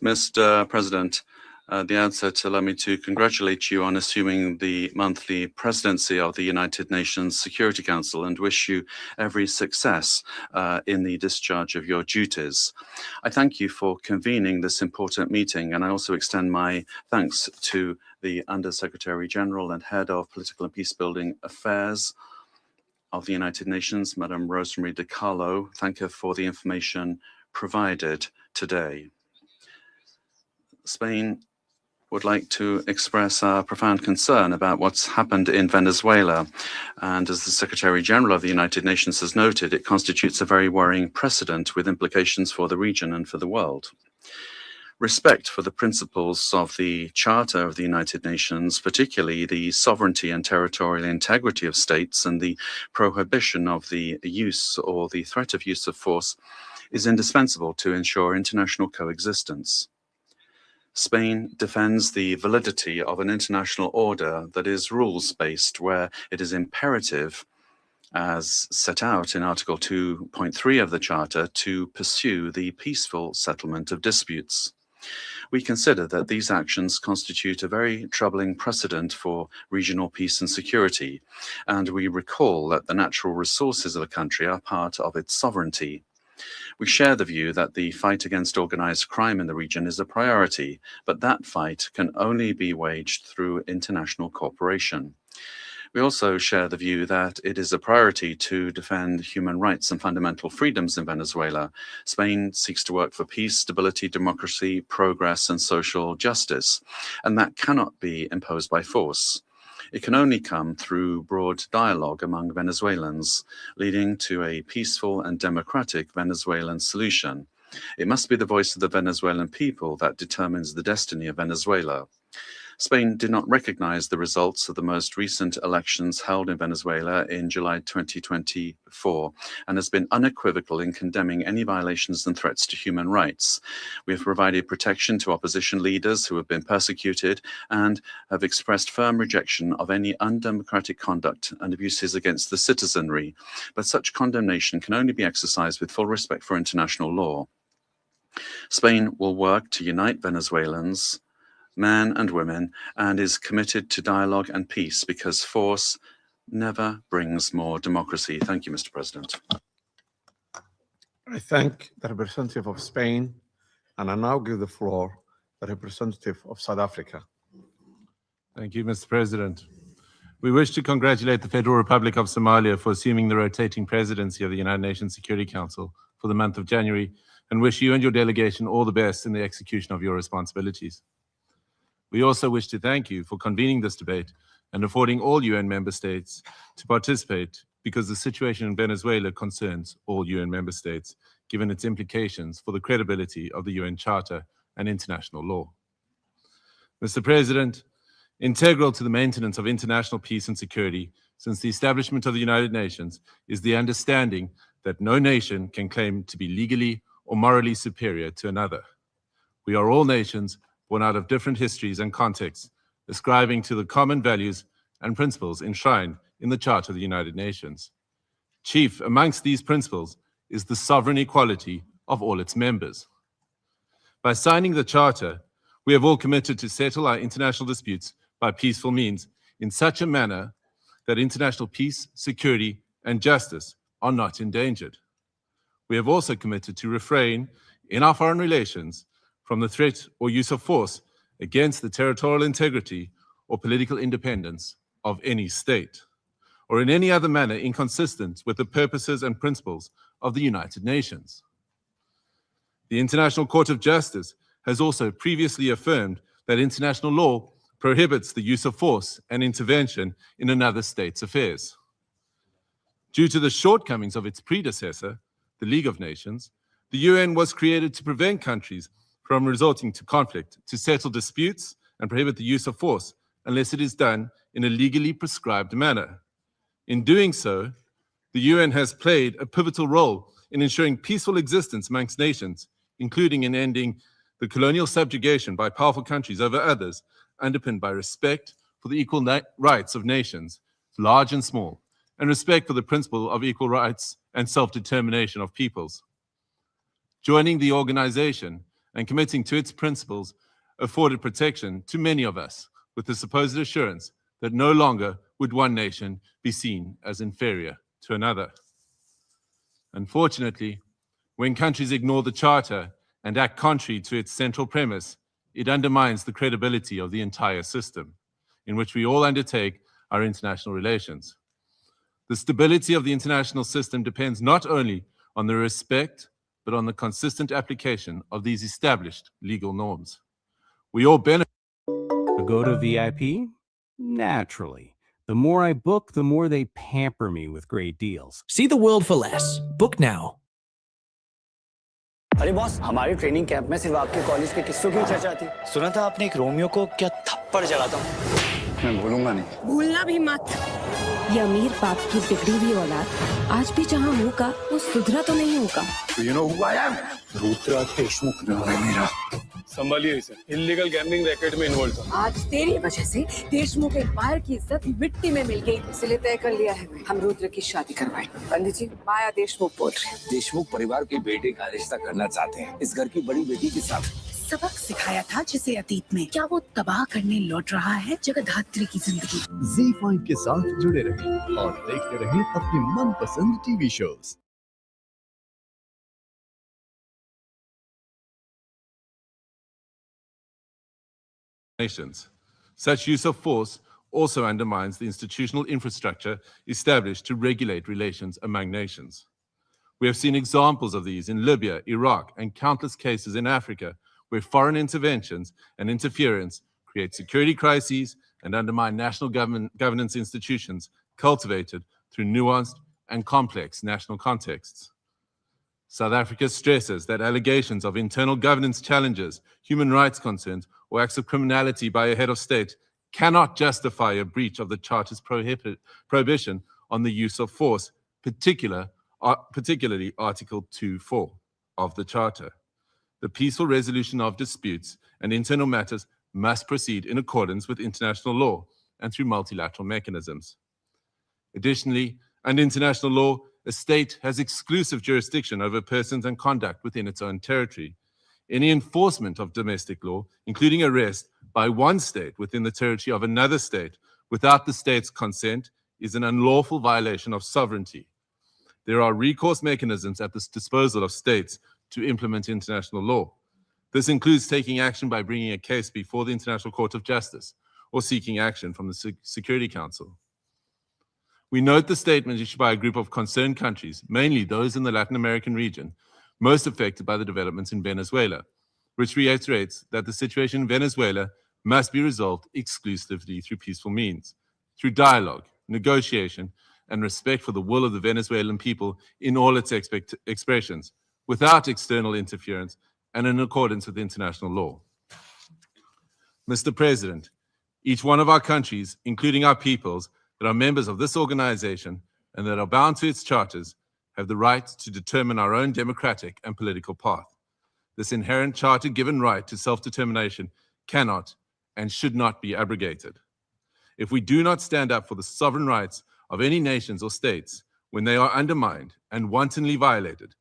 Mr. President, at the outset, allow me to congratulate you on assuming the monthly presidency of the United Nations Security Council and wish you every success in the discharge of your duties. I thank you for convening this important meeting, and I also extend my thanks to the Undersecretary General and Head of Political and Peacebuilding Affairs of the United Nations, Madam Rosemary DiCarlo. Thank her for the information provided today. Spain would like to express our profound concern about what's happened in Venezuela. And as the Secretary General of the United Nations has noted, it constitutes a very worrying precedent with implications for the region and for the world. Respect for the principles of the Charter of the United Nations, particularly the sovereignty and territorial integrity of states and the prohibition of the use or the threat of use of force, is indispensable to ensure international coexistence. Spain defends the validity of an international order that is rules-based, where it is imperative, as set out in Article 2.3 of the Charter, to pursue the peaceful settlement of disputes. We consider that these actions constitute a very troubling precedent for regional peace and security, and we recall that the natural resources of a country are part of its sovereignty. We share the view that the fight against organized crime in the region is a priority, but that fight can only be waged through international cooperation. We also share the view that it is a priority to defend human rights and fundamental freedoms in Venezuela. Spain seeks to work for peace, stability, democracy, progress, and social justice, and that cannot be imposed by force. It can only come through broad dialogue among Venezuelans, leading to a peaceful and democratic Venezuelan solution. It must be the voice of the Venezuelan people that determines the destiny of Venezuela. Spain did not recognize the results of the most recent elections held in Venezuela in July 2024 and has been unequivocal in condemning any violations and threats to human rights. We have provided protection to opposition leaders who have been persecuted and have expressed firm rejection of any undemocratic conduct and abuses against the citizenry, but such condemnation can only be exercised with full respect for international law. Spain will work to unite Venezuelans, men and women, and is committed to dialogue and peace because force never brings more democracy. Thank you, Mr. President. I thank the representative of Spain, and I now give the floor to the representative of South Africa. Thank you, Mr. President. We wish to congratulate the Federal Republic of Somalia for assuming the rotating presidency of the United Nations Security Council for the month of January, and wish you and your delegation all the best in the execution of your responsibilities. We also wish to thank you for convening this debate and affording all UN member states to participate because the situation in Venezuela concerns all UN member states, given its implications for the credibility of the UN Charter and international law. Mr. President, integral to the maintenance of international peace and security since the establishment of the United Nations is the understanding that no nation can claim to be legally or morally superior to another. We are all nations born out of different histories and contexts, ascribing to the common values and principles enshrined in the Charter of the United Nations. Chief amongst these principles is the sovereign equality of all its members. By signing the Charter, we have all committed to settle our international disputes by peaceful means in such a manner that international peace, security, and justice are not endangered. We have also committed to refrain in our foreign relations from the threat or use of force against the territorial integrity or political independence of any state, or in any other manner inconsistent with the purposes and principles of the United Nations. The International Court of Justice has also previously affirmed that international law prohibits the use of force and intervention in another state's affairs. Due to the shortcomings of its predecessor, the League of Nations, the UN was created to prevent countries from resorting to conflict, to settle disputes and prohibit the use of force unless it is done in a legally prescribed manner. In doing so, the UN has played a pivotal role in ensuring peaceful existence amongst nations, including in ending the colonial subjugation by powerful countries over others, underpinned by respect for the equal rights of nations, large and small, and respect for the principle of equal rights and self-determination of peoples. Joining the organization and committing to its principles afforded protection to many of us with the supposed assurance that no longer would one nation be seen as inferior to another. Unfortunately, when countries ignore the Charter and act contrary to its central premise, it undermines the credibility of the entire system in which we all undertake our international relations. The stability of the international system depends not only on the respect but on the consistent application of these established legal norms. We all benefit. Go to VIP? Naturally. The more I book, the more they pamper me with great deals. See the world for less. Book now. अरे boss, हमारे training camp में सिर्फ आपके college के किस्सों की चर्चा थी। सुना था आपने एक रोमियो को क्या थप्पड़ जड़ा था। मैं भूलूंगा नहीं। भूलना भी मत। ये अमीर बाप की बिगड़ी हुई औलाद आज भी जहाँ होगा वो सुधरा तो नहीं होगा। You know who I am? Rudras Deshmukh नाम है मेरा। संभालिए इसे, इल्लीगल गैम्बलिंग रैकेट में इन्वॉल्व था। आज तेरी वजह से देशमुख एम्पायर की इज्जत मिट्टी में मिल गई, इसलिए तय कर लिया है हम रुद्र की शादी करवाएंगे। पंडित जी, माया देशमुख बोल रहे हैं। देशमुख परिवार के बेटे का रिश्ता करना चाहते हैं। इस घर की बड़ी बेटी के साथ। सबक सिखाया था जिसे अतीत में, क्या वो तबाह करने लौट रहा है जगधात्री की जिंदगी? Z5 के साथ जुड़े रहें और देखते रहें अपने मनपसंद TV shows. Nations. Such use of force also undermines the institutional infrastructure established to regulate relations among nations. We have seen examples of these in Libya, Iraq, and countless cases in Africa where foreign interventions and interference create security crises and undermine national governance institutions cultivated through nuanced and complex national contexts. South Africa stresses that allegations of internal governance challenges, human rights concerns, or acts of criminality by a head of state cannot justify a breach of the Charter's prohibition on the use of force, particularly Article 2.4 of the Charter. The peaceful resolution of disputes and internal matters must proceed in accordance with international law and through multilateral mechanisms. Additionally, under international law, a state has exclusive jurisdiction over persons and conduct within its own territory. Any enforcement of domestic law, including arrest by one state within the territory of another state without the state's consent, is an unlawful violation of sovereignty. There are recourse mechanisms at the disposal of states to implement international law. This includes taking action by bringing a case before the International Court of Justice or seeking action from the Security Council. We note the statement issued by a group of concerned countries, mainly those in the Latin American region, most affected by the developments in Venezuela, which reiterates that the situation in Venezuela must be resolved exclusively through peaceful means, through dialogue, negotiation, and respect for the will of the Venezuelan people in all its expressions, without external interference and in accordance with international law. Mr. President, each one of our countries, including our peoples, that are members of this organization and that are bound to its charters, have the right to determine our own democratic and political path. This inherent charter-given right to self-determination cannot and should not be abrogated. If we do not stand up for the sovereign rights of any nations or states when they are undermined and wantonly violated,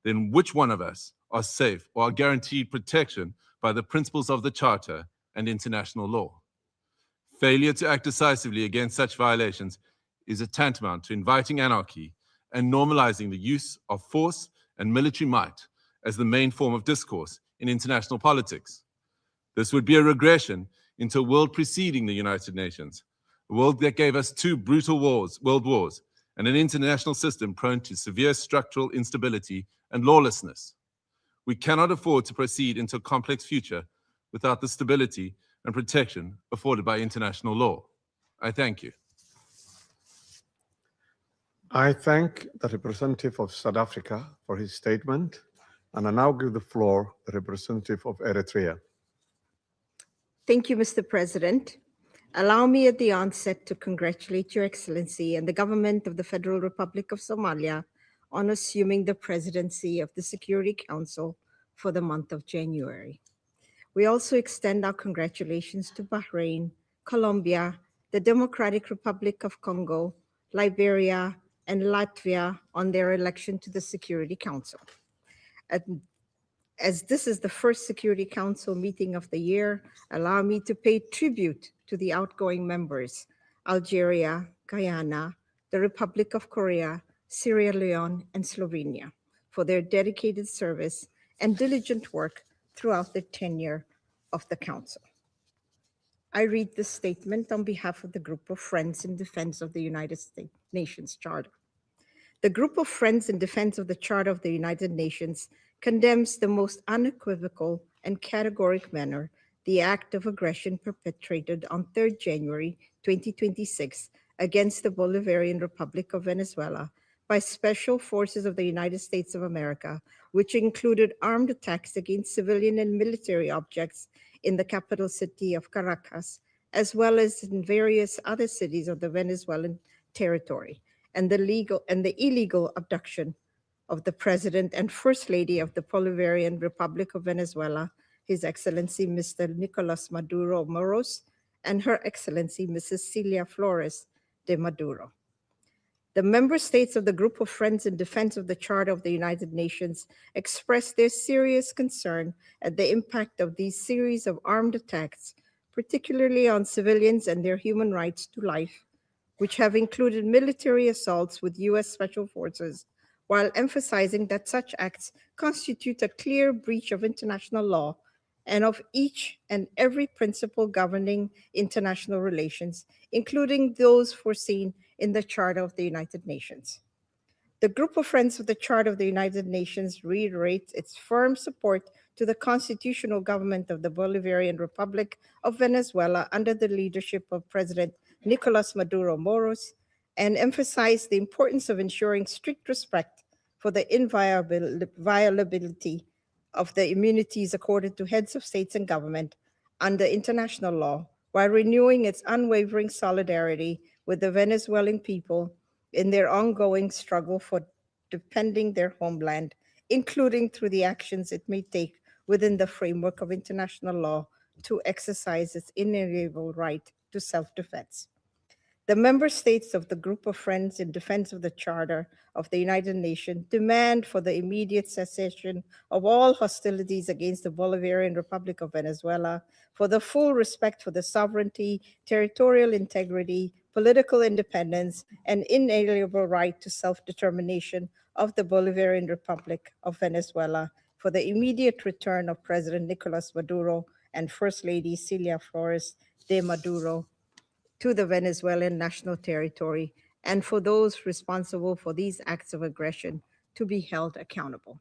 then which one of us are safe or are guaranteed protection by the principles of the Charter and international law? Failure to act decisively against such violations is a tantamount to inviting anarchy and normalizing the use of force and military might as the main form of discourse in international politics. This would be a regression into a world preceding the United Nations, a world that gave us two brutal world wars, and an international system prone to severe structural instability and lawlessness. We cannot afford to proceed into a complex future without the stability and protection afforded by international law. I thank you. I thank the representative of South Africa for his statement, and I now give the floor to the representative of Eritrea. Thank you, Mr. President. Allow me at the onset to congratulate Your Excellency and the government of the Federal Republic of Somalia on assuming the presidency of the Security Council for the month of January. We also extend our congratulations to Bahrain, Colombia, the Democratic Republic of Congo, Liberia, and Latvia on their election to the Security Council. As this is the first Security Council meeting of the year, allow me to pay tribute to the outgoing members, Algeria, Guyana, the Republic of Korea, Sierra Leone, and Slovenia, for their dedicated service and diligent work throughout the tenure of the Council. I read this statement on behalf of the Group of Friends in Defense of the United Nations Charter. The Group of Friends in Defense of the Charter of the United Nations condemns the most unequivocal and categorical manner the act of aggression perpetrated on 3rd January 2026 against the Bolivarian Republic of Venezuela by special forces of the United States of America, which included armed attacks against civilian and military objects in the capital city of Caracas, as well as in various other cities of the Venezuelan territory, and the illegal abduction of the President and First Lady of the Bolivarian Republic of Venezuela, His Excellency Mr. Nicolas Maduro Moros, and Her Excellency Mrs. Celia Flores de Maduro. The member states of the Group of Friends in Defense of the Charter of the United Nations expressed their serious concern at the impact of these series of armed attacks, particularly on civilians and their human rights to life, which have included military assaults with U.S. Special Forces, while emphasizing that such acts constitute a clear breach of international law and of each and every principle governing international relations, including those foreseen in the Charter of the United Nations. The Group of Friends of the Charter of the United Nations reiterates its firm support to the constitutional government of the Bolivarian Republic of Venezuela under the leadership of President Nicolas Maduro Moros, and emphasize the importance of ensuring strict respect for the inviolability of the immunities accorded to heads of states and government under international law, while renewing its unwavering solidarity with the Venezuelan people in their ongoing struggle for defending their homeland, including through the actions it may take within the framework of international law to exercise its inalienable right to self-defense. The member states of the Group of Friends in Defense of the Charter of the United Nations demand for the immediate cessation of all hostilities against the Bolivarian Republic of Venezuela, for the full respect for the sovereignty, territorial integrity, political independence, and inalienable right to self-determination of the Bolivarian Republic of Venezuela, for the immediate return of President Nicolas Maduro and First Lady Celia Flores de Maduro to the Venezuelan national territory, and for those responsible for these acts of aggression to be held accountable.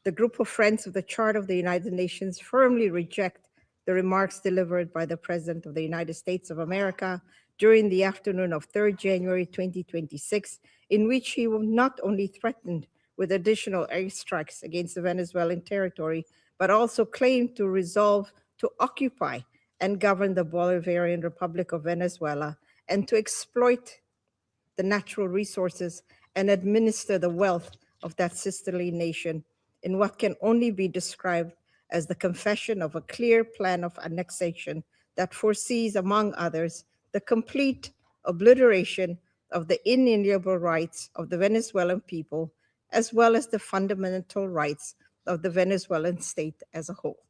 The Group of Friends of the Charter of the United Nations firmly reject the remarks delivered by the President of the United States of America during the afternoon of 3rd January 2026, in which he not only threatened with additional airstrikes against the Venezuelan territory, but also claimed to resolve to occupy and govern the Bolivarian Republic of Venezuela, and to exploit the natural resources and administer the wealth of that sisterly nation in what can only be described as the confession of a clear plan of annexation that foresees, among others, the complete obliteration of the inalienable rights of the Venezuelan people, as well as the fundamental rights of the Venezuelan state as a whole.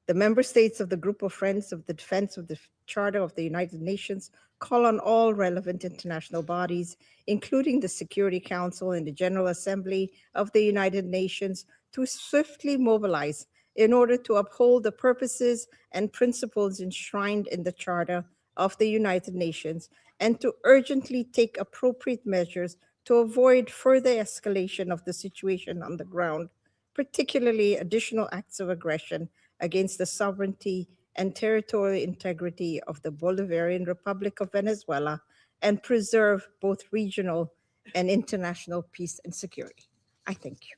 The member states of the Group of Friends of the Defense of the Charter of the United Nations call on all relevant international bodies, including the Security Council and the General Assembly of the United Nations, to swiftly mobilize in order to uphold the purposes and principles enshrined in the Charter of the United Nations, and to urgently take appropriate measures to avoid further escalation of the situation on the ground, particularly additional acts of aggression against the sovereignty and territorial integrity of the Bolivarian Republic of Venezuela, and preserve both regional and international peace and security. I thank you.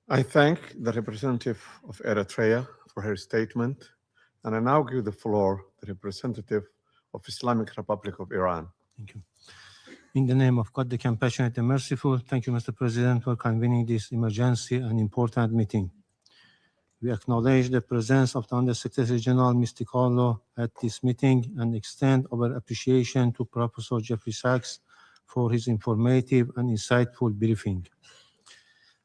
I thank the representative of Eritrea for her statement, and I now give the floor to the representative of Islamic Republic of Iran. Thank you. In the name of God, the compassionate and merciful, thank you, Mr. President, for convening this emergency and important meeting. We acknowledge the presence of the Undersecretary General, Mr. Carlo, at this meeting and extend our appreciation to Professor Jeffrey Sachs for his informative and insightful briefing.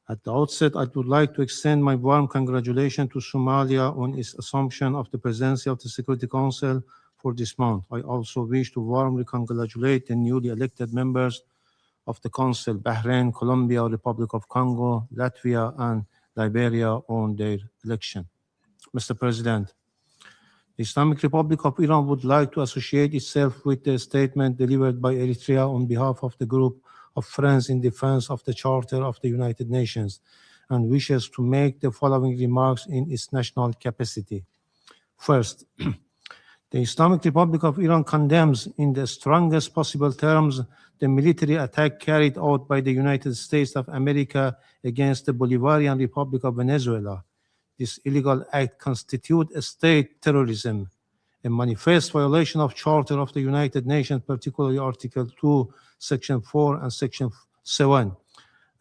At the outset, I would like to extend my warm congratulations to Somalia on its assumption of the presidency of the Security Council for this month. I also wish to warmly congratulate the newly elected members of the Council, Bahrain, Colombia, Republic of Congo, Latvia, and Liberia on their election. Mr. President, the Islamic Republic of Iran would like to associate itself with the statement delivered by Eritrea on behalf of the Group of Friends in Defense of the Charter of the United Nations, and wishes to make the following remarks in its national capacity. First, the Islamic Republic of Iran condemns in the strongest possible terms the military attack carried out by the United States of America against the Bolivarian Republic of Venezuela. This illegal act constitutes a state terrorism, a manifest violation of Charter of the United Nations, particularly Article 2, Section 4, and Section 7,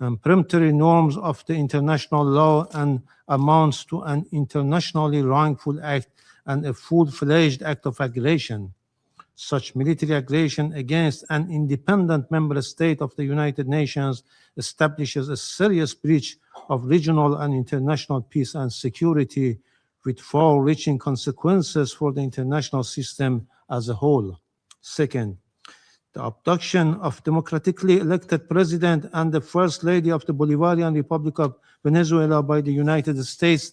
and peremptory norms of the international law, and amounts to an internationally wrongful act and a full-fledged act of aggression. Such military aggression against an independent member state of the United Nations establishes a serious breach of regional and international peace and security, with far-reaching consequences for the international system as a whole. Second, the abduction of democratically elected president and the first lady of the Bolivarian Republic of Venezuela by the United States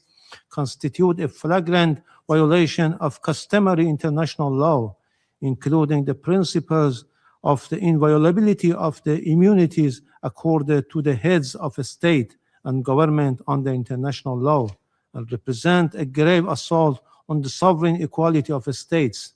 constitute a flagrant violation of customary international law, including the principles of the inviolability of the immunities accorded to the heads of a state and government under international law, and represent a grave assault on the sovereign equality of states.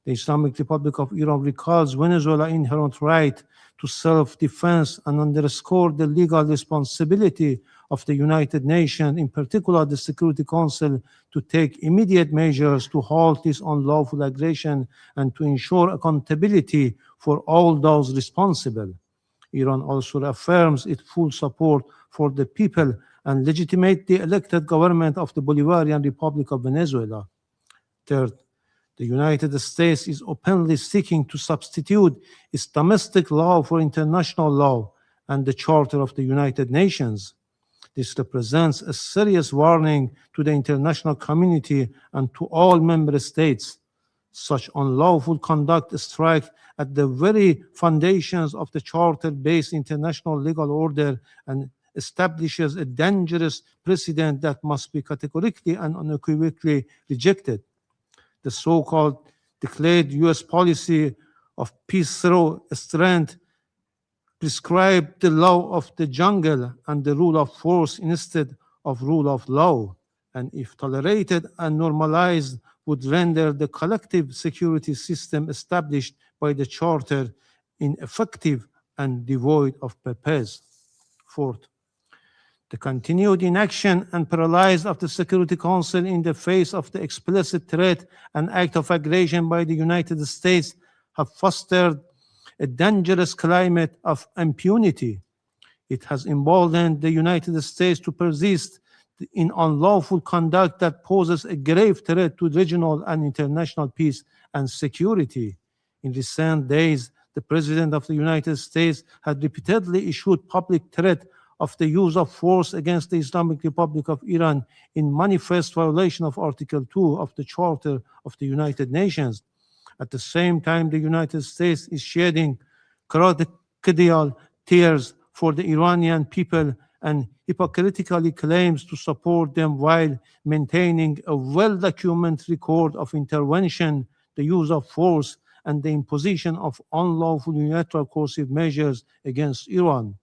The Islamic Republic of Iran recalls Venezuela's inherent right to self-defense and underscored the legal responsibility of the United Nations, in particular the Security Council, to take immediate measures to halt this unlawful aggression and to ensure accountability for all those responsible. Iran also affirms its full support for the people and legitimate the elected government of the Bolivarian Republic of Venezuela. Third, the United States is openly seeking to substitute its domestic law for international law and the Charter of the United Nations. This represents a serious warning to the international community and to all member states. Such unlawful conduct strikes at the very foundations of the Charter-based international legal order and establishes a dangerous precedent that must be categorically and unequivocally rejected. The so-called declared U.S. policy of peace through strength prescribed the law of the jungle and the rule of force instead of rule of law, and if tolerated and normalized, would render the collective security system established by the Charter ineffective and devoid of purpose. Fourth, the continued inaction and paralysis of the Security Council in the face of the explicit threat and act of aggression by the United States have fostered a dangerous climate of impunity. It has emboldened the United States to persist in unlawful conduct that poses a grave threat to regional and international peace and security. In recent days, the President of the United States had repeatedly issued public threat of the use of force against the Islamic Republic of Iran in manifest violation of Article 2 of the Charter of the United Nations. At the same time, the United States is shedding crocodile tears for the Iranian people and hypocritically claims to support them while maintaining a well-documented record of intervention, the use of force, and the imposition of unlawful unilateral coercive measures against Iran.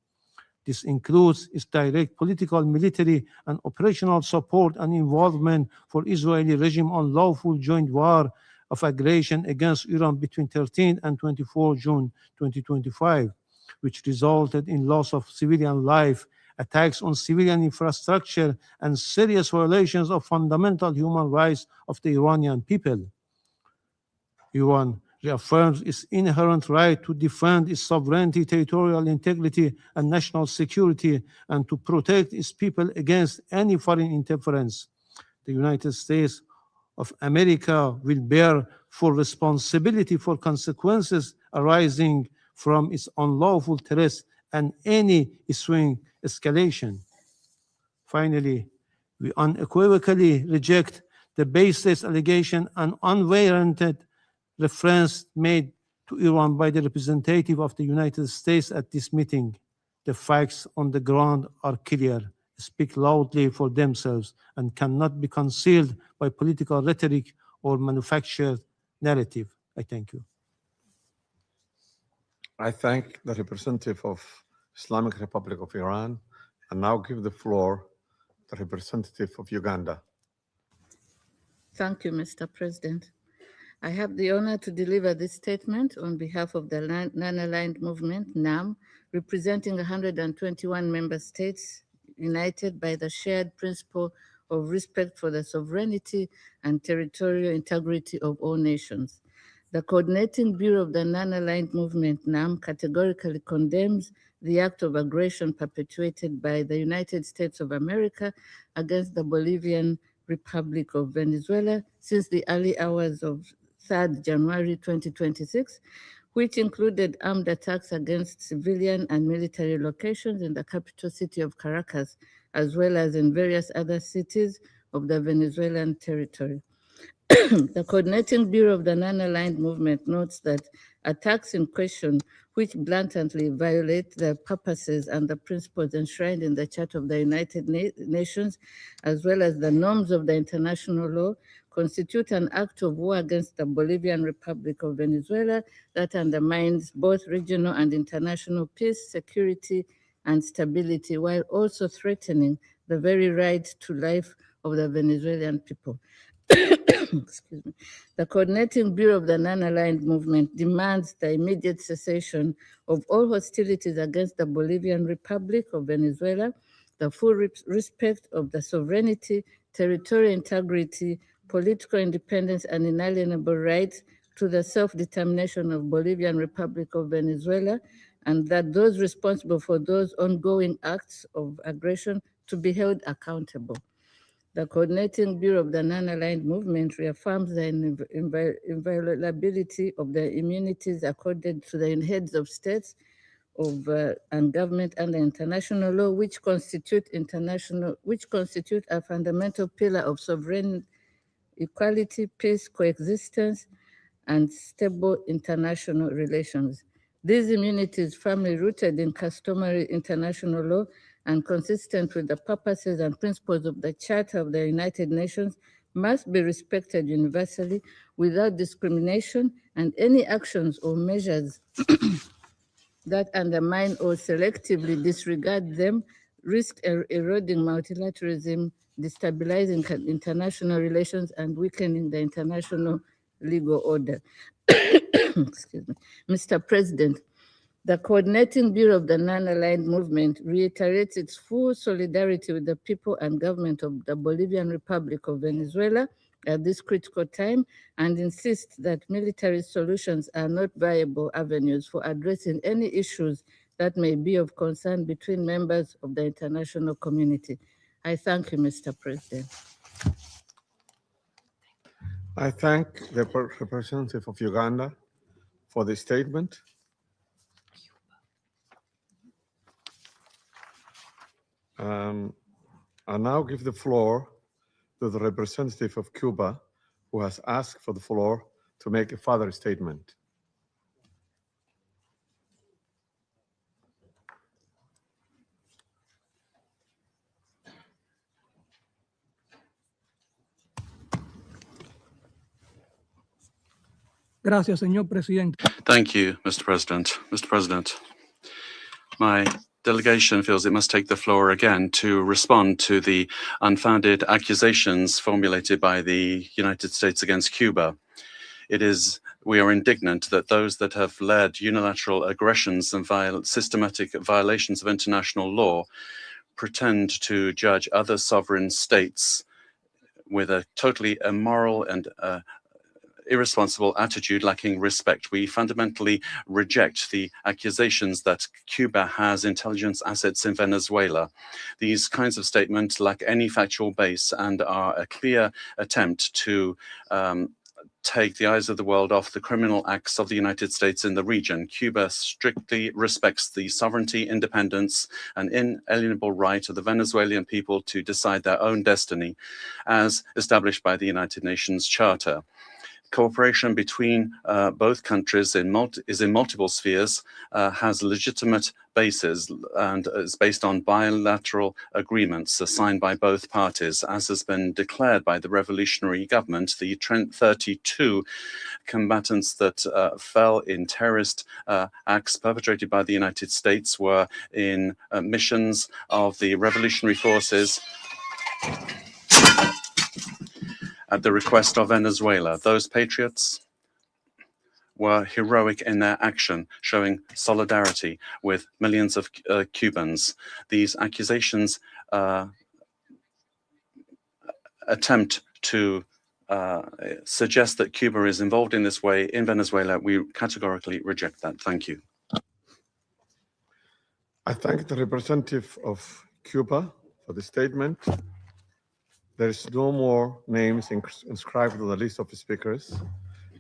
This includes its direct political, military, and operational support and involvement for Israeli regime unlawful joint war of aggression against Iran between 13 and 24 June 2025, which resulted in loss of civilian life, attacks on civilian infrastructure, and serious violations of fundamental human rights of the Iranian people. Iran reaffirms its inherent right to defend its sovereignty, territorial integrity, and national security, and to protect its people against any foreign interference. The United States of America will bear full responsibility for consequences arising from its unlawful threats and any ensuing escalation. Finally, we unequivocally reject the baseless allegation and unwarranted reference made to Iran by the representative of the United States at this meeting. The facts on the ground are clear, speak loudly for themselves, and cannot be concealed by political rhetoric or manufactured narrative. I thank you. I thank the representative of Islamic Republic of Iran and now give the floor to the representative of Uganda. Thank you, Mr. President. I have the honor to deliver this statement on behalf of the Non-Aligned Movement, NAM, representing 121 member states united by the shared principle of respect for the sovereignty and territorial integrity of all nations. The Coordinating Bureau of the Non-Aligned Movement, NAM, categorically condemns the act of aggression perpetuated by the United States of America against the Bolivian Republic of Venezuela since the early hours of 3rd January 2026, which included armed attacks against civilian and military locations in the capital city of Caracas, as well as in various other cities of the Venezuelan territory. The Coordinating Bureau of the Non-Aligned Movement notes that attacks in question, which blatantly violate the purposes and the principles enshrined in the Charter of the United Nations, as well as the norms of the international law, constitute an act of war against the Bolivian Republic of Venezuela that undermines both regional and international peace, security, and stability, while also threatening the very right to life of the Venezuelan people. Excuse me. The Coordinating Bureau of the Non-Aligned Movement demands the immediate cessation of all hostilities against the Bolivian Republic of Venezuela, the full respect of the sovereignty, territorial integrity, political independence, and inalienable rights to the self-determination of Bolivian Republic of Venezuela, and that those responsible for those ongoing acts of aggression to be held accountable. The Coordinating Bureau of the Non-Aligned Movement reaffirms the inviolability of the immunities accorded to the heads of states and government under international law, which constitute a fundamental pillar of sovereign equality, peace, coexistence, and stable international relations. These immunities, firmly rooted in customary international law and consistent with the purposes and principles of the Charter of the United Nations, must be respected universally without discrimination, and any actions or measures that undermine or selectively disregard them risk eroding multilateralism, destabilizing international relations, and weakening the international legal order. Excuse me. Mr. President, the Coordinating Bureau of the Non-Aligned Movement reiterates its full solidarity with the people and government of the Bolivian Republic of Venezuela at this critical time, and insists that military solutions are not viable avenues for addressing any issues that may be of concern between members of the international community. I thank you, Mr. President. I thank the representative of Uganda for the statement. I now give the floor to the representative of Cuba, who has asked for the floor to make a further statement. Gracias, señor presidente. Thank you, Mr. President. Mr. President, my delegation feels it must take the floor again to respond to the unfounded accusations formulated by the United States against Cuba. We are indignant that those that have led unilateral aggressions and systematic violations of international law pretend to judge other sovereign states with a totally immoral and irresponsible attitude lacking respect. We fundamentally reject the accusations that Cuba has intelligence assets in Venezuela. These kinds of statements lack any factual base and are a clear attempt to take the eyes of the world off the criminal acts of the United States in the region. Cuba strictly respects the sovereignty, independence, and inalienable right of the Venezuelan people to decide their own destiny, as established by the United Nations Charter. Cooperation between both countries is in multiple spheres, has legitimate bases, and is based on bilateral agreements signed by both parties. As has been declared by the revolutionary government, the 32 combatants that fell in terrorist acts perpetrated by the United States were in missions of the revolutionary forces at the request of Venezuela. Those patriots were heroic in their action, showing solidarity with millions of Cubans. These accusations attempt to suggest that Cuba is involved in this way in Venezuela. We categorically reject that. Thank you. I thank the representative of Cuba for the statement. There is no more names inscribed on the list of speakers.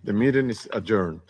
The meeting is adjourned.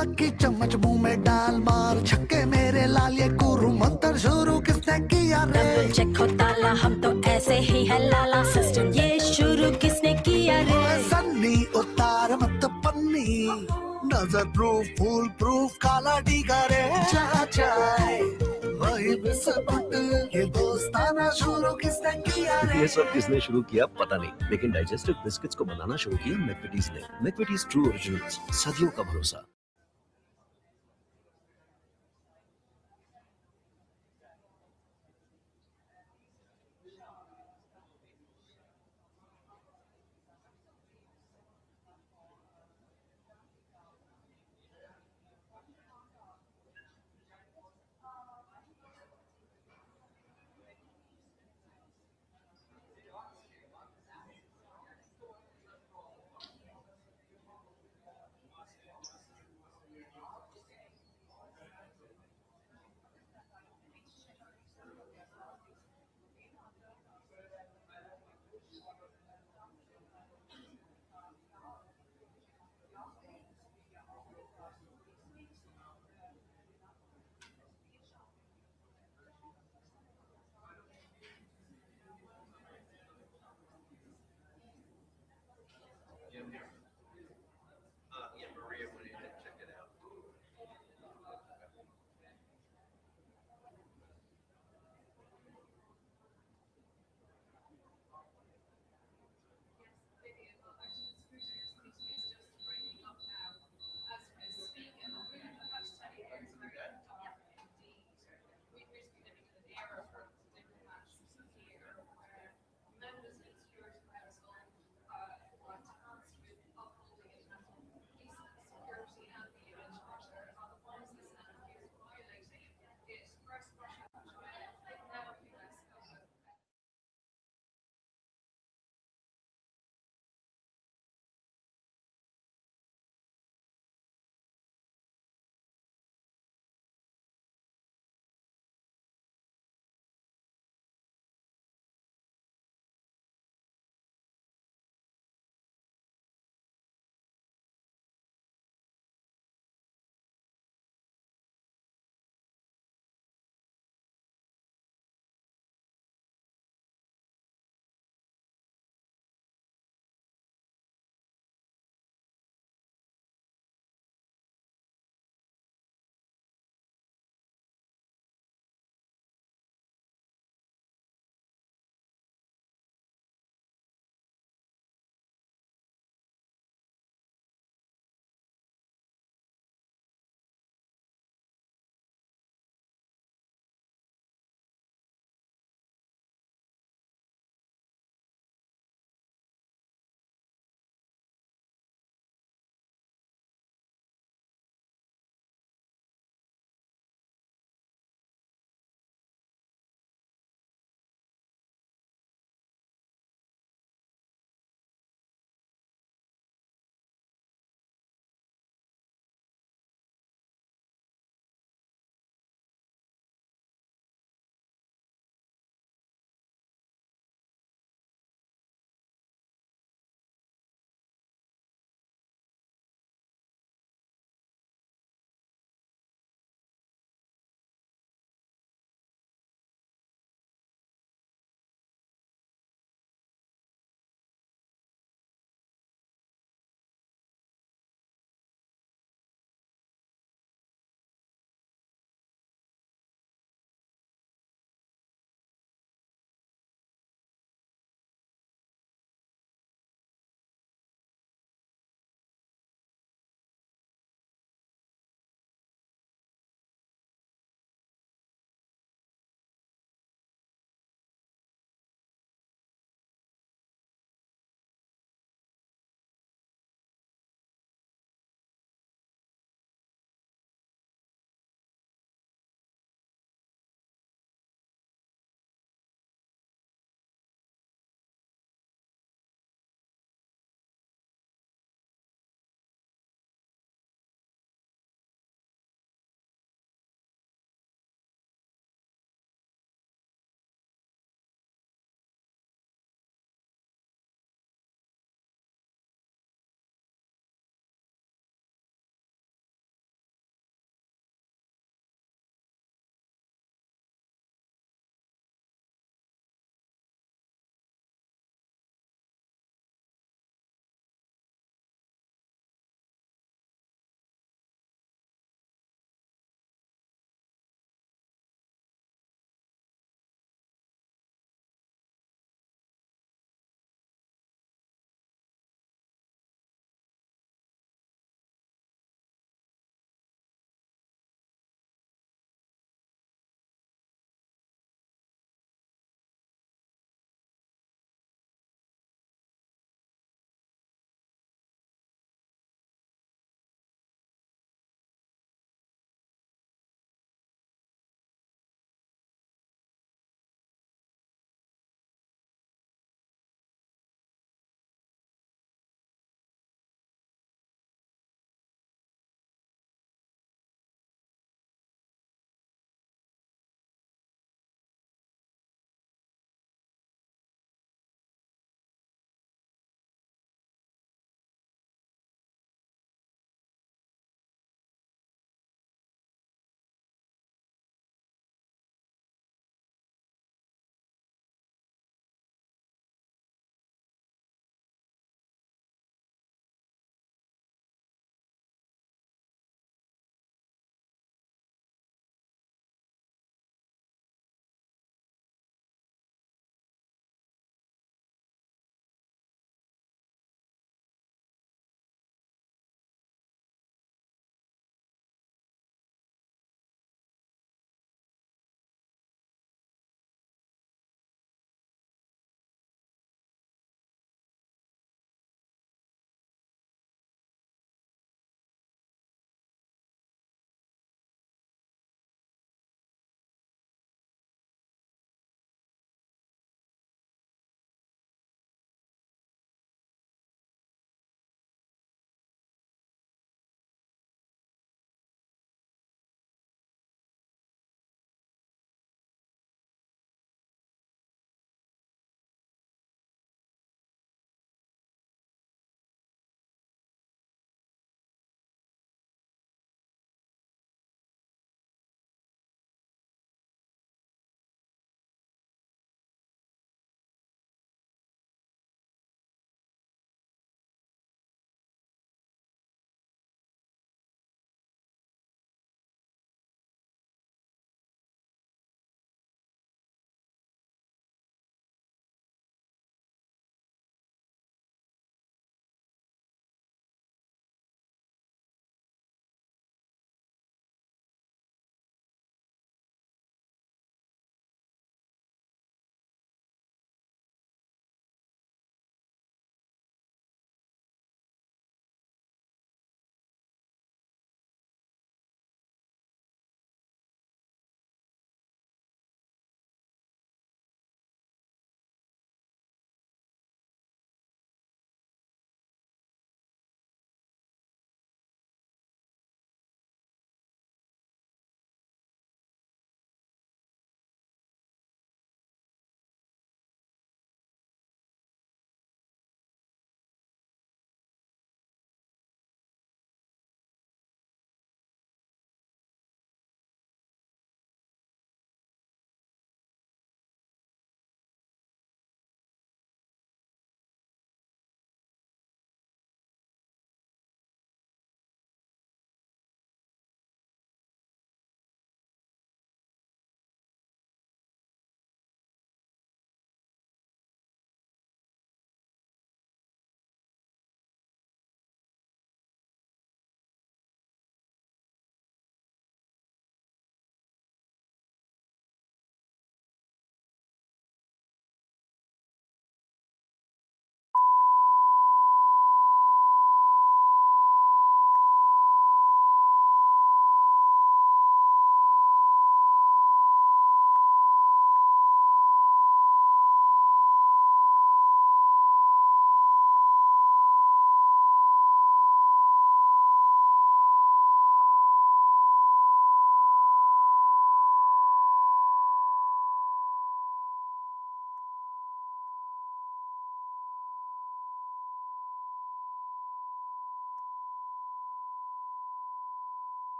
Lucky चम्मच मुंह में डाल मार छक्के मेरे लाल ये गुरु मंत्र शुरू किसने किया रे डबल चेक हो ताला हम तो ऐसे ही है लाला सिस्टम ये शुरू किसने किया रे सन्नी उतार मत पन्नी नजर प्रूफ फुल प्रूफ काला डीगा रे जा जाए वही बिस्कुट ये दोस्ताना शुरू किसने किया रे ये सब किसने शुरू किया पता नहीं, लेकिन डाइजेस्टिव बिस्किट्स को बनाना शुरू किया मैकविटीज ने। मैकविटीज ट्रू ओरिजिनल्स, सदियों का भरोसा।